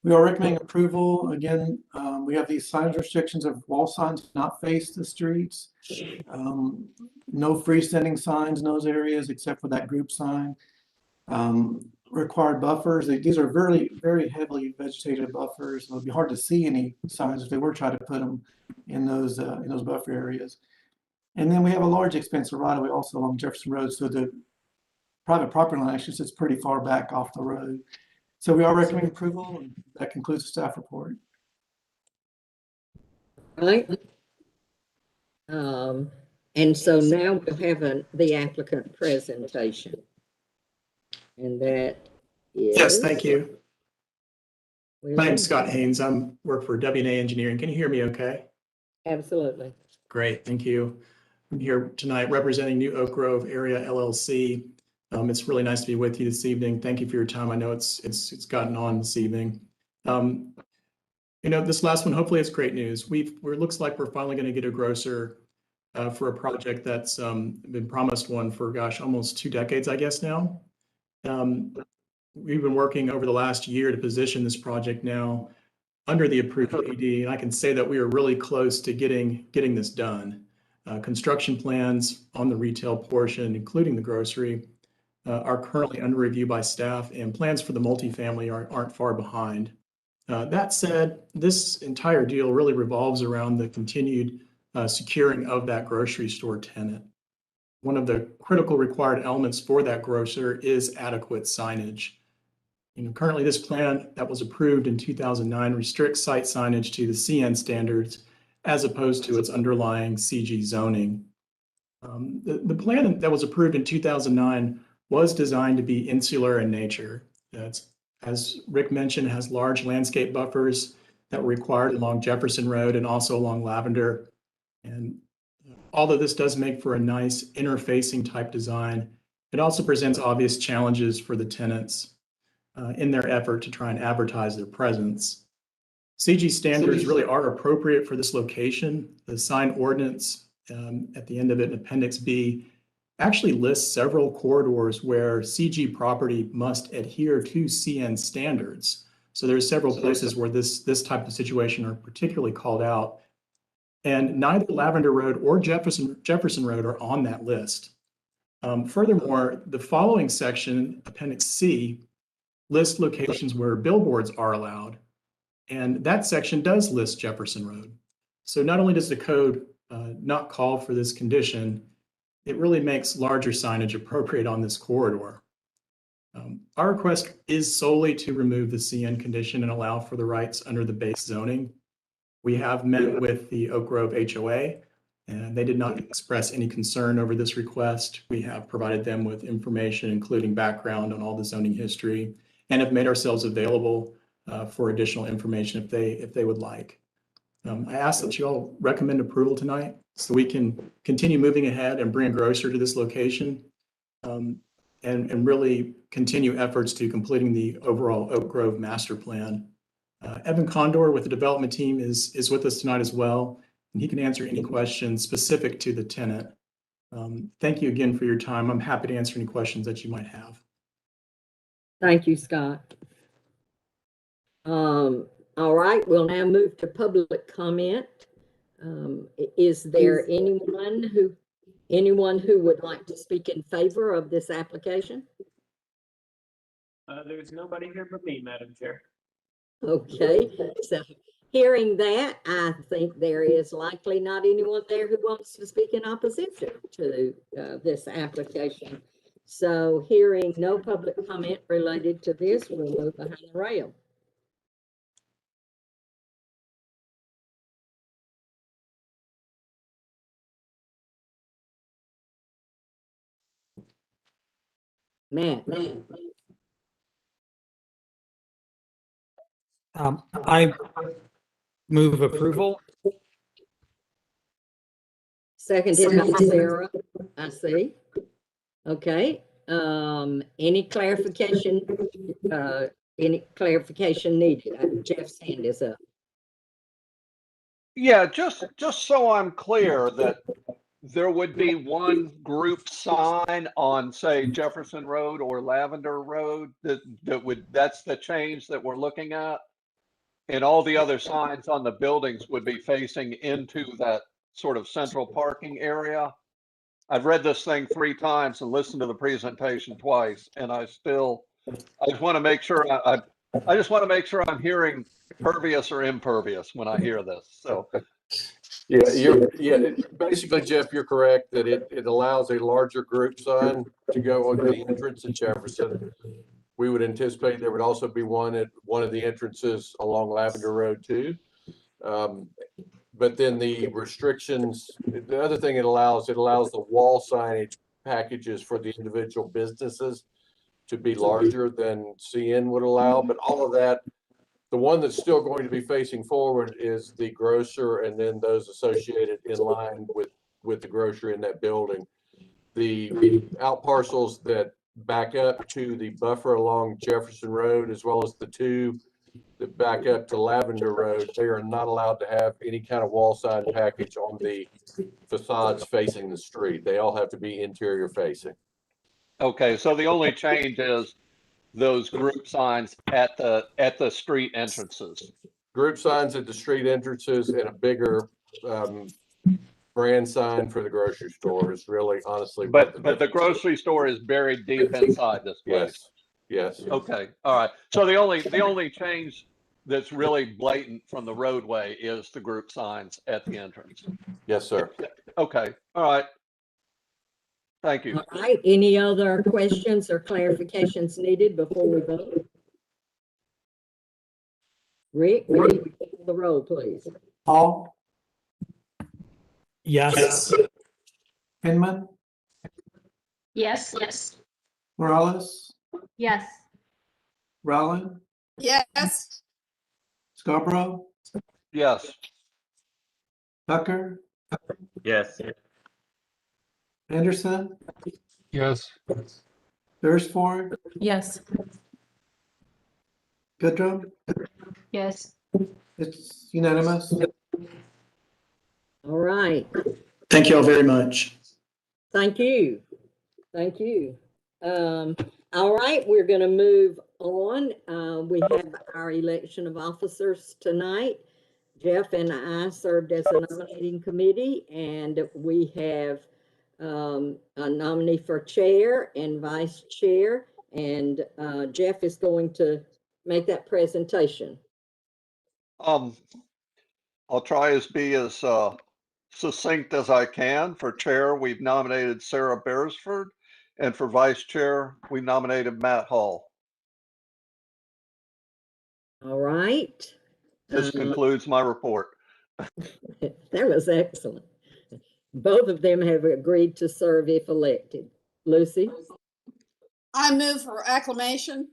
We are recommending approval. Again, we have these signage restrictions of wall signs not face the streets. No freestanding signs in those areas except for that group sign. Required buffers. These are very, very heavily vegetated buffers. It would be hard to see any signs if they were trying to put them in those buffer areas. And then we have a large expanse of right-of-way also along Jefferson Road. So the private property line actually sits pretty far back off the road. So we are recommending approval, and that concludes the staff report. Right. And so now we'll have the applicant presentation. And that is... Yes, thank you. My name's Scott Haynes. I work for W&A Engineering. Can you hear me okay? Absolutely. Great, thank you. I'm here tonight representing New Oak Grove Area LLC. It's really nice to be with you this evening. Thank you for your time. I know it's gotten on this evening. This last one, hopefully it's great news. It looks like we're finally going to get a grocer for a project that's been promised one for, gosh, almost 2 decades, I guess now. We've been working over the last year to position this project now under the approved PD, and I can say that we are really close to getting this done. Construction plans on the retail portion, including the grocery, are currently under review by staff, and plans for the multifamily aren't far behind. That said, this entire deal really revolves around the continued securing of that grocery store tenant. One of the critical required elements for that grocer is adequate signage. Currently, this plan that was approved in 2009 restricts site signage to the CN standards as opposed to its underlying CG zoning. The plan that was approved in 2009 was designed to be insular in nature. It's, as Rick mentioned, has large landscape buffers that were required along Jefferson Road and also along Lavender. And although this does make for a nice interfacing type design, it also presents obvious challenges for the tenants in their effort to try and advertise their presence. CG standards really are appropriate for this location. The sign ordinance at the end of it in Appendix B actually lists several corridors where CG property must adhere to CN standards. So there's several places where this type of situation are particularly called out. And neither Lavender Road or Jefferson Road are on that list. Furthermore, the following section, Appendix C, lists locations where billboards are allowed. And that section does list Jefferson Road. So not only does the code not call for this condition, it really makes larger signage appropriate on this corridor. Our request is solely to remove the CN condition and allow for the rights under the base zoning. We have met with the Oak Grove HOA, and they did not express any concern over this request. We have provided them with information, including background on all the zoning history, and have made ourselves available for additional information if they would like. I ask that you all recommend approval tonight so we can continue moving ahead and bring a grocer to this location and really continue efforts to completing the overall Oak Grove master plan. Evan Condor with the development team is with us tonight as well, and he can answer any questions specific to the tenant. Thank you again for your time. I'm happy to answer any questions that you might have. Thank you, Scott. All right, we'll now move to public comment. Is there anyone who would like to speak in favor of this application? There's nobody here but me, Madam Chair. Okay, so hearing that, I think there is likely not anyone there who wants to speak in opposition to this application. So hearing no public comment related to this, we'll move behind the rail. Matt. I move approval. Seconded by Sarah, I see. Okay, any clarification needed? Jeff's hand is up. Yeah, just so I'm clear that there would be one group sign on, say, Jefferson Road or Lavender Road that's the change that we're looking at. And all the other signs on the buildings would be facing into that sort of central parking area. I've read this thing 3 times and listened to the presentation twice, and I just want to make sure I just want to make sure I'm hearing pervious or impervious when I hear this. So basically, Jeff, you're correct that it allows a larger group sign to go on the entrance at Jefferson. We would anticipate there would also be one at one of the entrances along Lavender Road too. But then the restrictions, the other thing it allows the wall signage packages for the individual businesses to be larger than CN would allow. But all of that, the one that's still going to be facing forward is the grocer and then those associated in line with the grocer in that building. The out parcels that back up to the buffer along Jefferson Road, as well as the 2 that back up to Lavender Road, they are not allowed to have any kind of wall sign package on the facades facing the street. They all have to be interior facing. okay, so the only change is those group signs at the street entrances. Group signs at the street entrances and a bigger brand sign for the grocery store is really honestly. what But the grocery store is buried deep inside this place. Yes. Okay, all right. So the only change that's really blatant from the roadway is the group signs at the entrance. Yes, sir. Okay, all right. Thank you. All right, any other questions or clarifications needed before we vote? Rick, we need to call the roll, please. Paul, Yes. Hinman, Yes, yes. Morales, Yes. Rowland, Yes, Scarborough, Yes. Tucker, Yes. Anderson, Yes. Beresford, Yes. Goodrum. Yes. It's unanimous. All right, Thank you all very much. thank you. Thank you. All right, we're going to move on. We have our election of officers tonight. Jeff and I served as a nominating committee, and we have a nominee for chair and vice chair, and Jeff is going to make that presentation. I'll try as be as succinct as I can. For chair, we've nominated Sarah Beresford, and for vice chair, we nominated Matt Hall. All right. This concludes my report. That was excellent. Both of them have agreed to serve if elected. Lucy? I move for acclamation.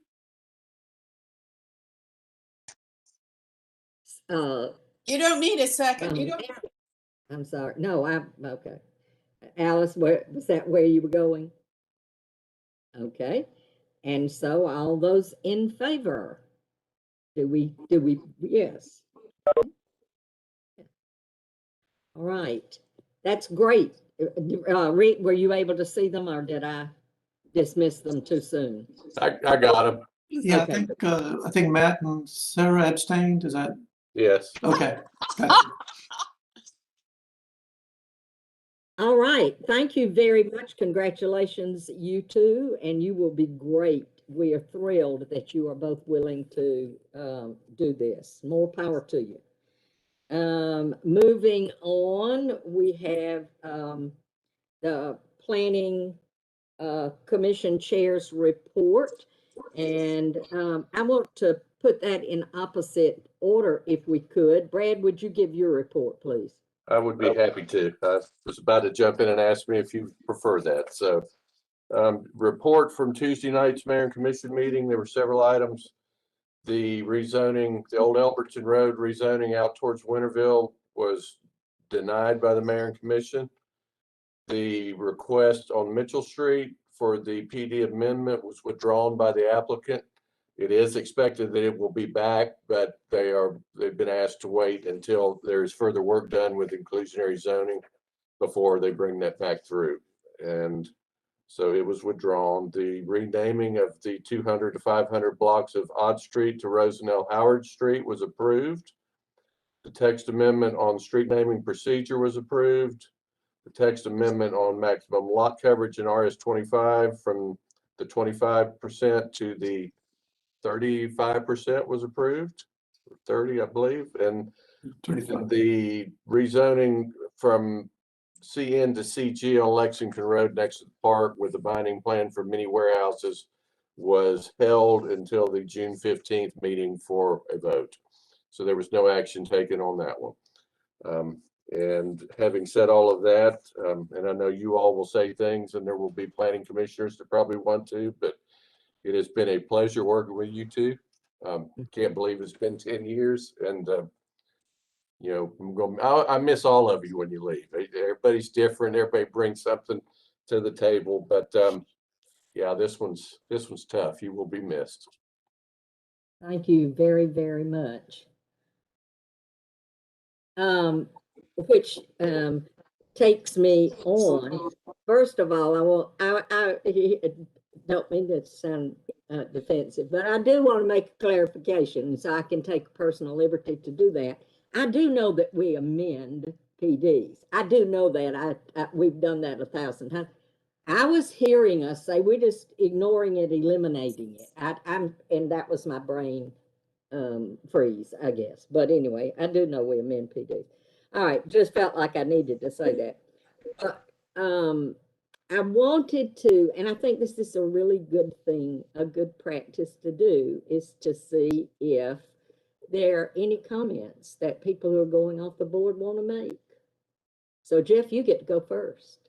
You don't need a second. You don't. I'm sorry. No, okay. Alice, was that where you were going? Okay. And so all those in favor? Do we, yes. All right. That's great. Rick, were you able to see them or did I dismiss them too soon? I got them. Yeah, Okay. I think Matt and Sarah abstained. Is that? Yes. Okay. Gotcha. All right. Thank you very much. Congratulations, you two, and you will be great. We are thrilled that you are both willing to do this. More power to you. Moving on, we have the Planning Commission Chair's report, and I want to put that in opposite order if we could. Brad, would you give your report, please? I would be happy to. I was about to jump in and ask me if you prefer that. So report from Tuesday night's Mayor and Commission meeting. There were several items. The rezoning, the old Elberton Road rezoning out towards Winterville was denied by the Mayor and Commission. The request on Mitchell Street for the PD amendment was withdrawn by the applicant. It is expected that it will be back, but they've been asked to wait until there's further work done with inclusionary zoning before they bring that back through. And so it was withdrawn. The renaming of the 200 to 500 blocks of Odd Street to Rosenell Howard Street was approved. The text amendment on street naming procedure was approved. The text amendment on maximum lot coverage in RS25 from the 25% to the 35% was approved, 30, I believe, and 25. the rezoning from CN to CG on Lexington Road next to the park with the binding plan for mini warehouses was held until the June 15th meeting for a vote. So there was no action taken on that one. And having said all of that, and I know you all will say things and there will be planning commissioners that probably want to, but it has been a pleasure working with you two. Can't believe it's been 10 years. And, you know, I miss all of you when you leave. Everybody's different. Everybody brings something to the table. But yeah, this one's tough. You will be missed. Thank you very, very much. Which takes me on. First of all, I don't mean to sound defensive, but I do want to make a clarification, so I can take personal liberty to do that. I do know that we amend PDs. I do know that. We've done that 1,000 times. I was hearing us say we're just ignoring it, eliminating it. And that was my brain freeze, I guess. But anyway, I do know we amend PDs. All right, just felt like I needed to say that. I wanted to, and I think this is a really good thing, a good practice to do, is to see if there are any comments that people who are going off the board want to make. So Jeff, you get to go first.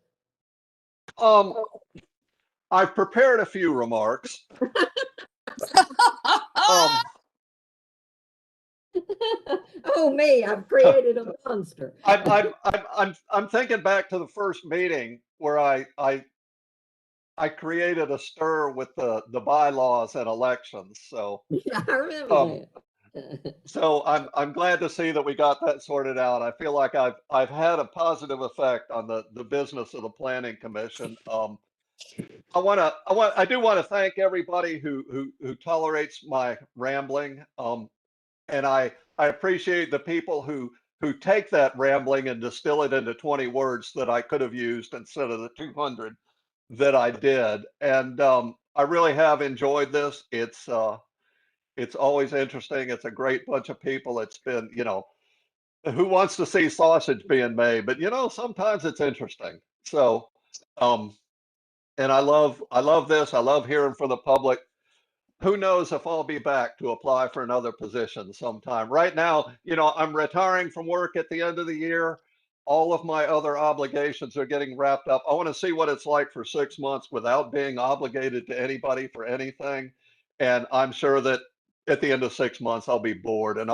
I've prepared a few remarks. Oh me, I've created a monster. I'm thinking back to the first meeting where I created a stir with the bylaws and elections. So yeah, I remember that. So I'm glad to see that we got that sorted out. I feel like I've had a positive effect on the business of the Planning Commission. I do want to thank everybody who tolerates my rambling. And I appreciate the people who take that rambling and distill it into 20 words that I could have used instead of the 200 that I did. And I really have enjoyed this. It's always interesting. It's a great bunch of people. It's been, who wants to see sausage being made? But sometimes it's interesting. So, and I love this. I love hearing from the public. Who knows if I'll be back to apply for another position sometime. Right now, I'm retiring from work at the end of the year. All of my other obligations are getting wrapped up. I want to see what it's like for 6 months without being obligated to anybody for anything. And I'm sure that at the end of 6 months, I'll be bored. And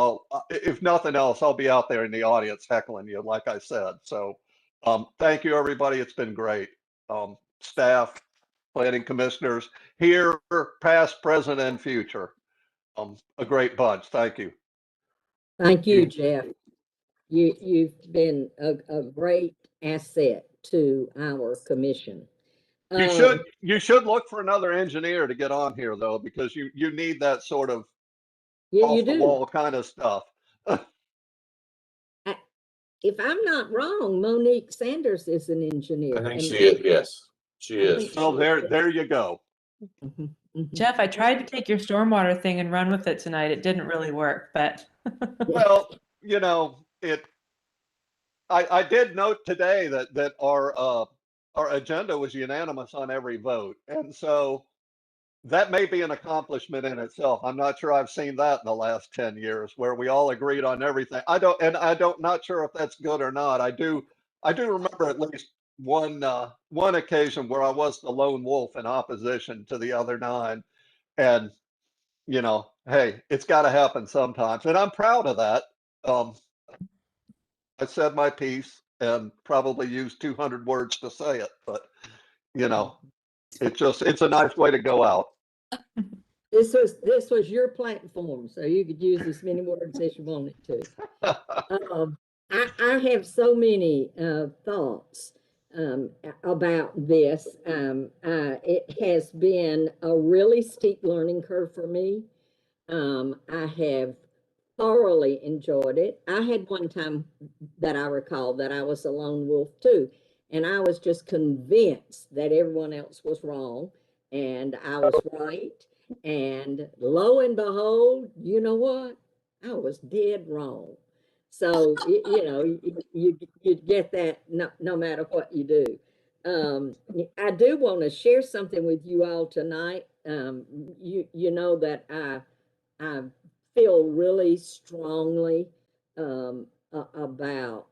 if nothing else, I'll be out there in the audience heckling you, like I said. So thank you, everybody. It's been great. Staff, planning commissioners here, past, present, and future. A great bunch. Thank you. Thank you, Jeff. You've been a great asset to our commission. You should look for another engineer to get on here though, because you need that sort of off the wall kind of stuff. If I'm not wrong, Monique Sanders is an engineer. I think she is. Yes, she is. So there you go. Jeff, I tried to take your stormwater thing and run with it tonight. It didn't really work, but well, I did note today that our agenda was unanimous on every vote, and so that may be an accomplishment in itself. I'm not sure I've seen that in the last 10 years where we all agreed on everything. Not sure if that's good or not. I do remember at least one occasion where I was the lone wolf in opposition to the other 9. And, hey, it's got to happen sometimes. And I'm proud of that. I said my piece and probably used 200 words to say it, but, it's a nice way to go out. This was your platform, so you could use as many words as you wanted to. I have so many thoughts about this. It has been a really steep learning curve for me. I have thoroughly enjoyed it. I had one time that I recall that I was a lone wolf too, and I was just convinced that everyone else was wrong and I was right. And lo and behold, you know what? I was dead wrong. So, you get that no matter what you do. I do want to share something with you all tonight. You know that I feel really strongly about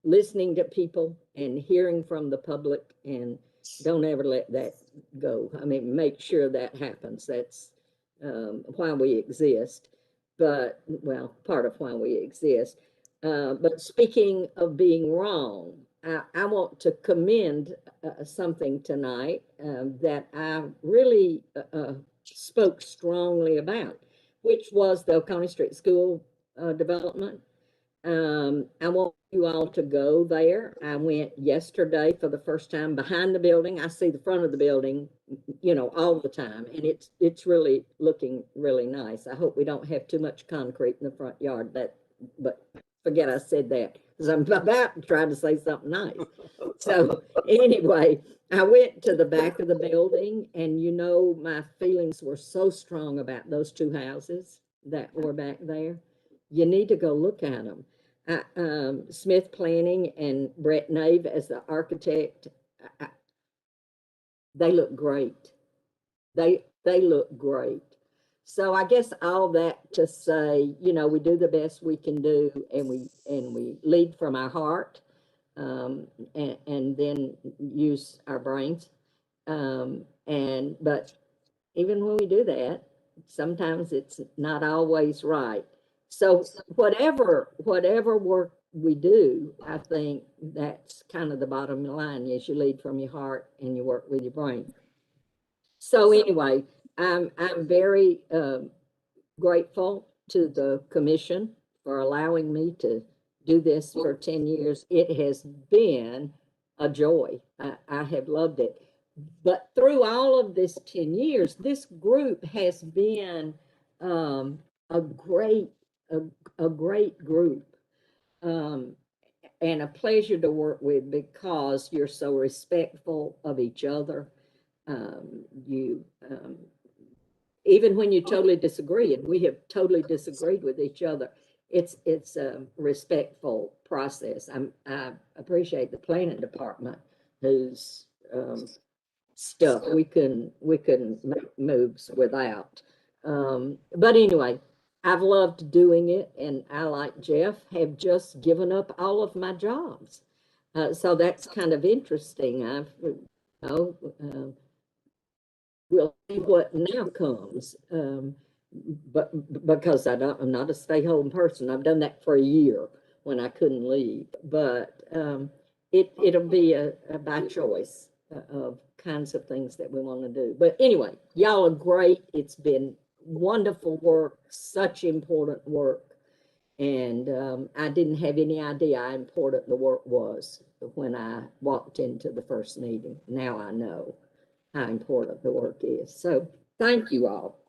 listening to people and hearing from the public, and don't ever let that go. I mean, make sure that happens. That's why we exist. But, well, part of why we exist. But speaking of being wrong, I want to commend something tonight that I really spoke strongly about, which was the Oconee Street School development. I want you all to go there. I went yesterday for the first time behind the building. I see the front of the building, all the time, and it's really looking really nice. I hope we don't have too much concrete in the front yard, but forget I said that. because I'm about to try to say something nice. So anyway, I went to the back of the building, and you know, my feelings were so strong about those two houses that were back there. You need to go look at them. Smith Planning and Brett Nave as the architect, they look great. They look great. So I guess all that to say, you know, we do the best we can do, and we lead from our heart, and then use our brains. But even when we do that, sometimes it's not always right. So whatever work we do, I think that's kind of the bottom line, is you lead from your heart and you work with your brain. So anyway, I'm very grateful to the commission for allowing me to do this for 10 years. It has been a joy. I have loved it. But through all of this 10 years, this group has been a great group, and a pleasure to work with, because you're so respectful of each other. Even when you totally disagree, and we have totally disagreed with each other, it's a respectful process. I appreciate the planning department, whose stuff we couldn't make moves without. But anyway, I've loved doing it, and I, like Jeff, have just given up all of my jobs. So that's kind of interesting. We'll see what now comes. But because I'm not a stay-home person. I've done that for a year when I couldn't leave. But it'll be a by choice of kinds of things that we want to do. But anyway, y'all are great. It's been wonderful work, such important work. And I didn't have any idea how important the work was when I walked into the first meeting. Now I know how important the work is. So thank you all.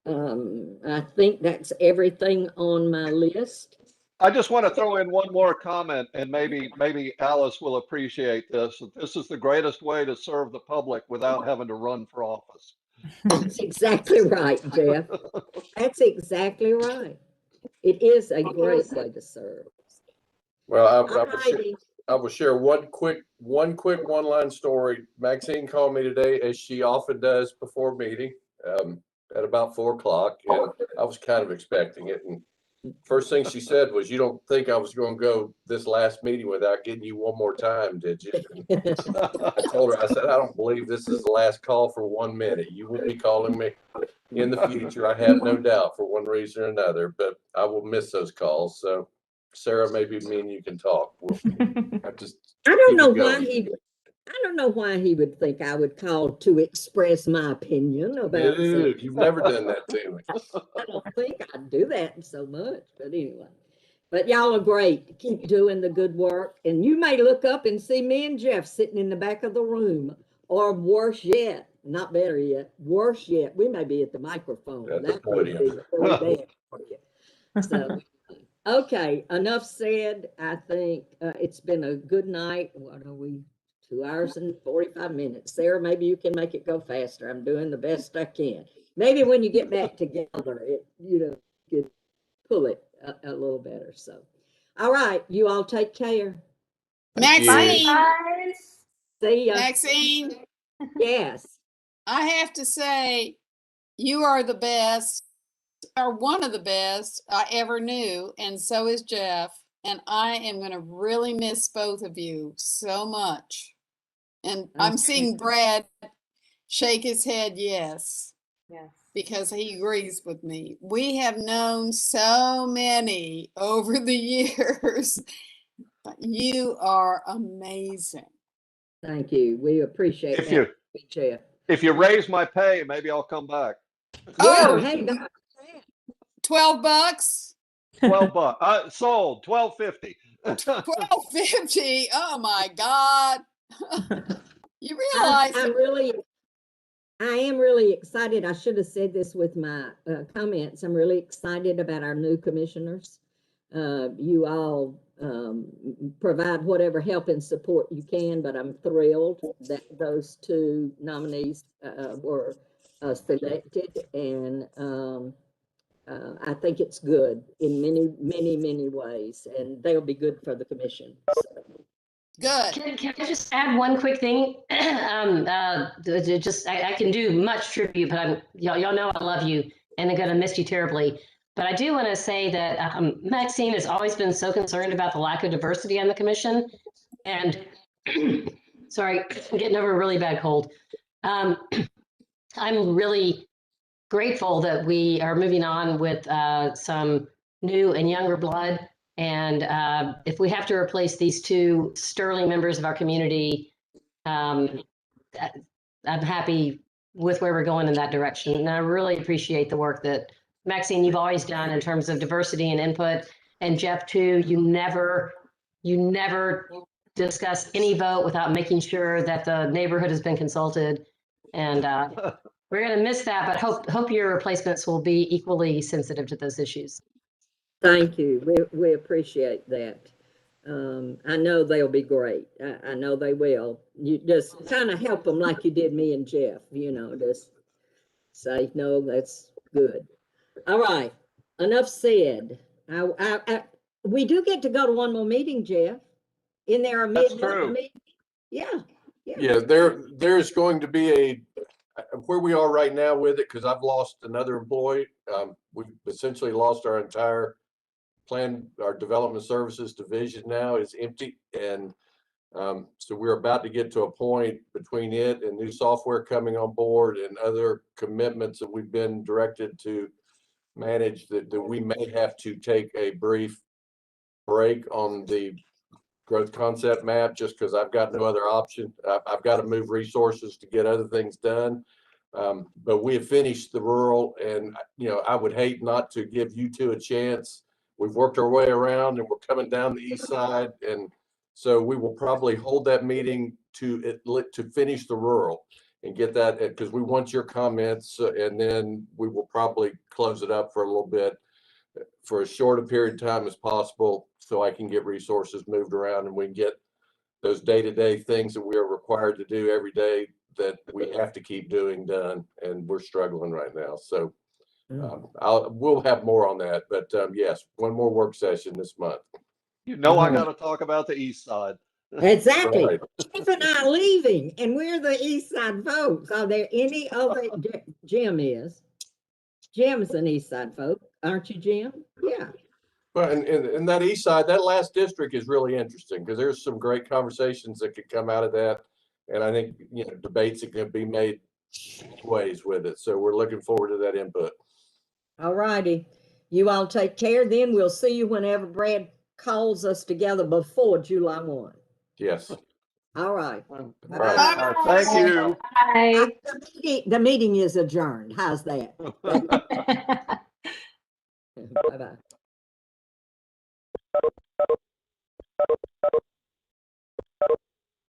I think that's everything on my list. I just want to throw in one more comment, and maybe Alice will appreciate this. This is the greatest way to serve the public without having to run for office. That's exactly right, Jeff. That's exactly right. It is a great way to serve. Well, I will share one quick one-line story. Maxine called me today, as she often does before meeting, at about 4 o'clock, and I was kind of expecting it. And first thing she said was, "You don't think I was going to go this last meeting without getting you one more time, did you?" I told her, I said, "I don't believe this is the last call for 1 minute. You will be calling me in the future. I have no doubt, for one reason or another, but I will miss those calls." So Sarah, maybe me and you can talk. I don't know why he would think I would call to express my opinion about something. You've never done that to me. I don't think I'd do that so much, but anyway. But y'all are great. Keep doing the good work. And you may look up and see me and Jeff sitting in the back of the room. Or worse yet, not better yet, worse yet, we may be at the microphone. That would be really bad for you. So, okay, enough said. I think it's been a good night. What are we? 2 hours and 45 minutes. Sarah, maybe you can make it go faster. I'm doing the best I can. Maybe when you get back together, you could pull it a little better. So, all right, you all take care. Maxine. See ya. Maxine. Yes. I have to say, you are the best, or one of the best I ever knew, and so is Jeff. And I am going to really miss both of you so much. And I'm seeing Brad shake his head yes. Yes. Because he agrees with me. We have known so many over the years, but you are amazing. Thank you. We appreciate that. If you raise my pay, maybe I'll come back. Oh, hey, $12? $12. Sold. $12.50. $12.50. Oh my God. You realize I am really excited. I should have said this with my comments. I'm really excited about our new commissioners. you all provide whatever help and support you can, but I'm thrilled that those two nominees were selected, and I think it's good in many, many, many ways, and they'll be good for the commission. So. Good. Can I just add one quick thing? I can do much tribute, but y'all know I love you and I'm gonna miss you terribly. But I do want to say that Maxine has always been so concerned about the lack of diversity on the commission. And sorry, I'm getting over a really bad cold. I'm really grateful that we are moving on with some new and younger blood. And if we have to replace these two sterling members of our community, I'm happy with where we're going in that direction. And I really appreciate the work that Maxine, you've always done in terms of diversity and input. And Jeff too, you never discuss any vote without making sure that the neighborhood has been consulted. And we're going to miss that, but hope your replacements will be equally sensitive to those issues. Thank you. We appreciate that. I know they'll be great. I know they will. You just kind of help them like you did me and Jeff, just say, no, that's good. All right. Enough said. We do get to go to one more meeting, Jeff. In there a meeting? Yeah. Yeah, there's going to be where we are right now with it, because I've lost another employee. We've essentially lost our entire our development services division now is empty. And so we're about to get to a point between it and new software coming on board and other commitments that we've been directed to manage that we may have to take a brief break on the growth concept map, just because I've got no other option. I've got to move resources to get other things done. But we have finished the rural, and I would hate not to give you two a chance. We've worked our way around and we're coming down the east side. And so we will probably hold that meeting to finish the rural and get that, because we want your comments, and then we will probably close it up for a little bit for as short a period of time as possible, so I can get resources moved around and we can get those day-to-day things that we are required to do every day that we have to keep doing done, and we're struggling right now. So we'll have more on that, but yes, one more work session this month. I got to talk about the east side. Exactly. Right. Jeff and I are leaving, and we're the east side folks. Are there any other? Jim is. Jim's an east side folk, aren't you, Jim? Yeah. Well, and that east side, that last district is really interesting, because there's some great conversations that could come out of that. And I think, debates that can be made ways with it. So we're looking forward to that input. All righty. You all take care. Then we'll see you whenever Brad calls us together before July 1. Yes. All right. All right. Thank you. Bye. The meeting is adjourned. How's that? Bye-bye.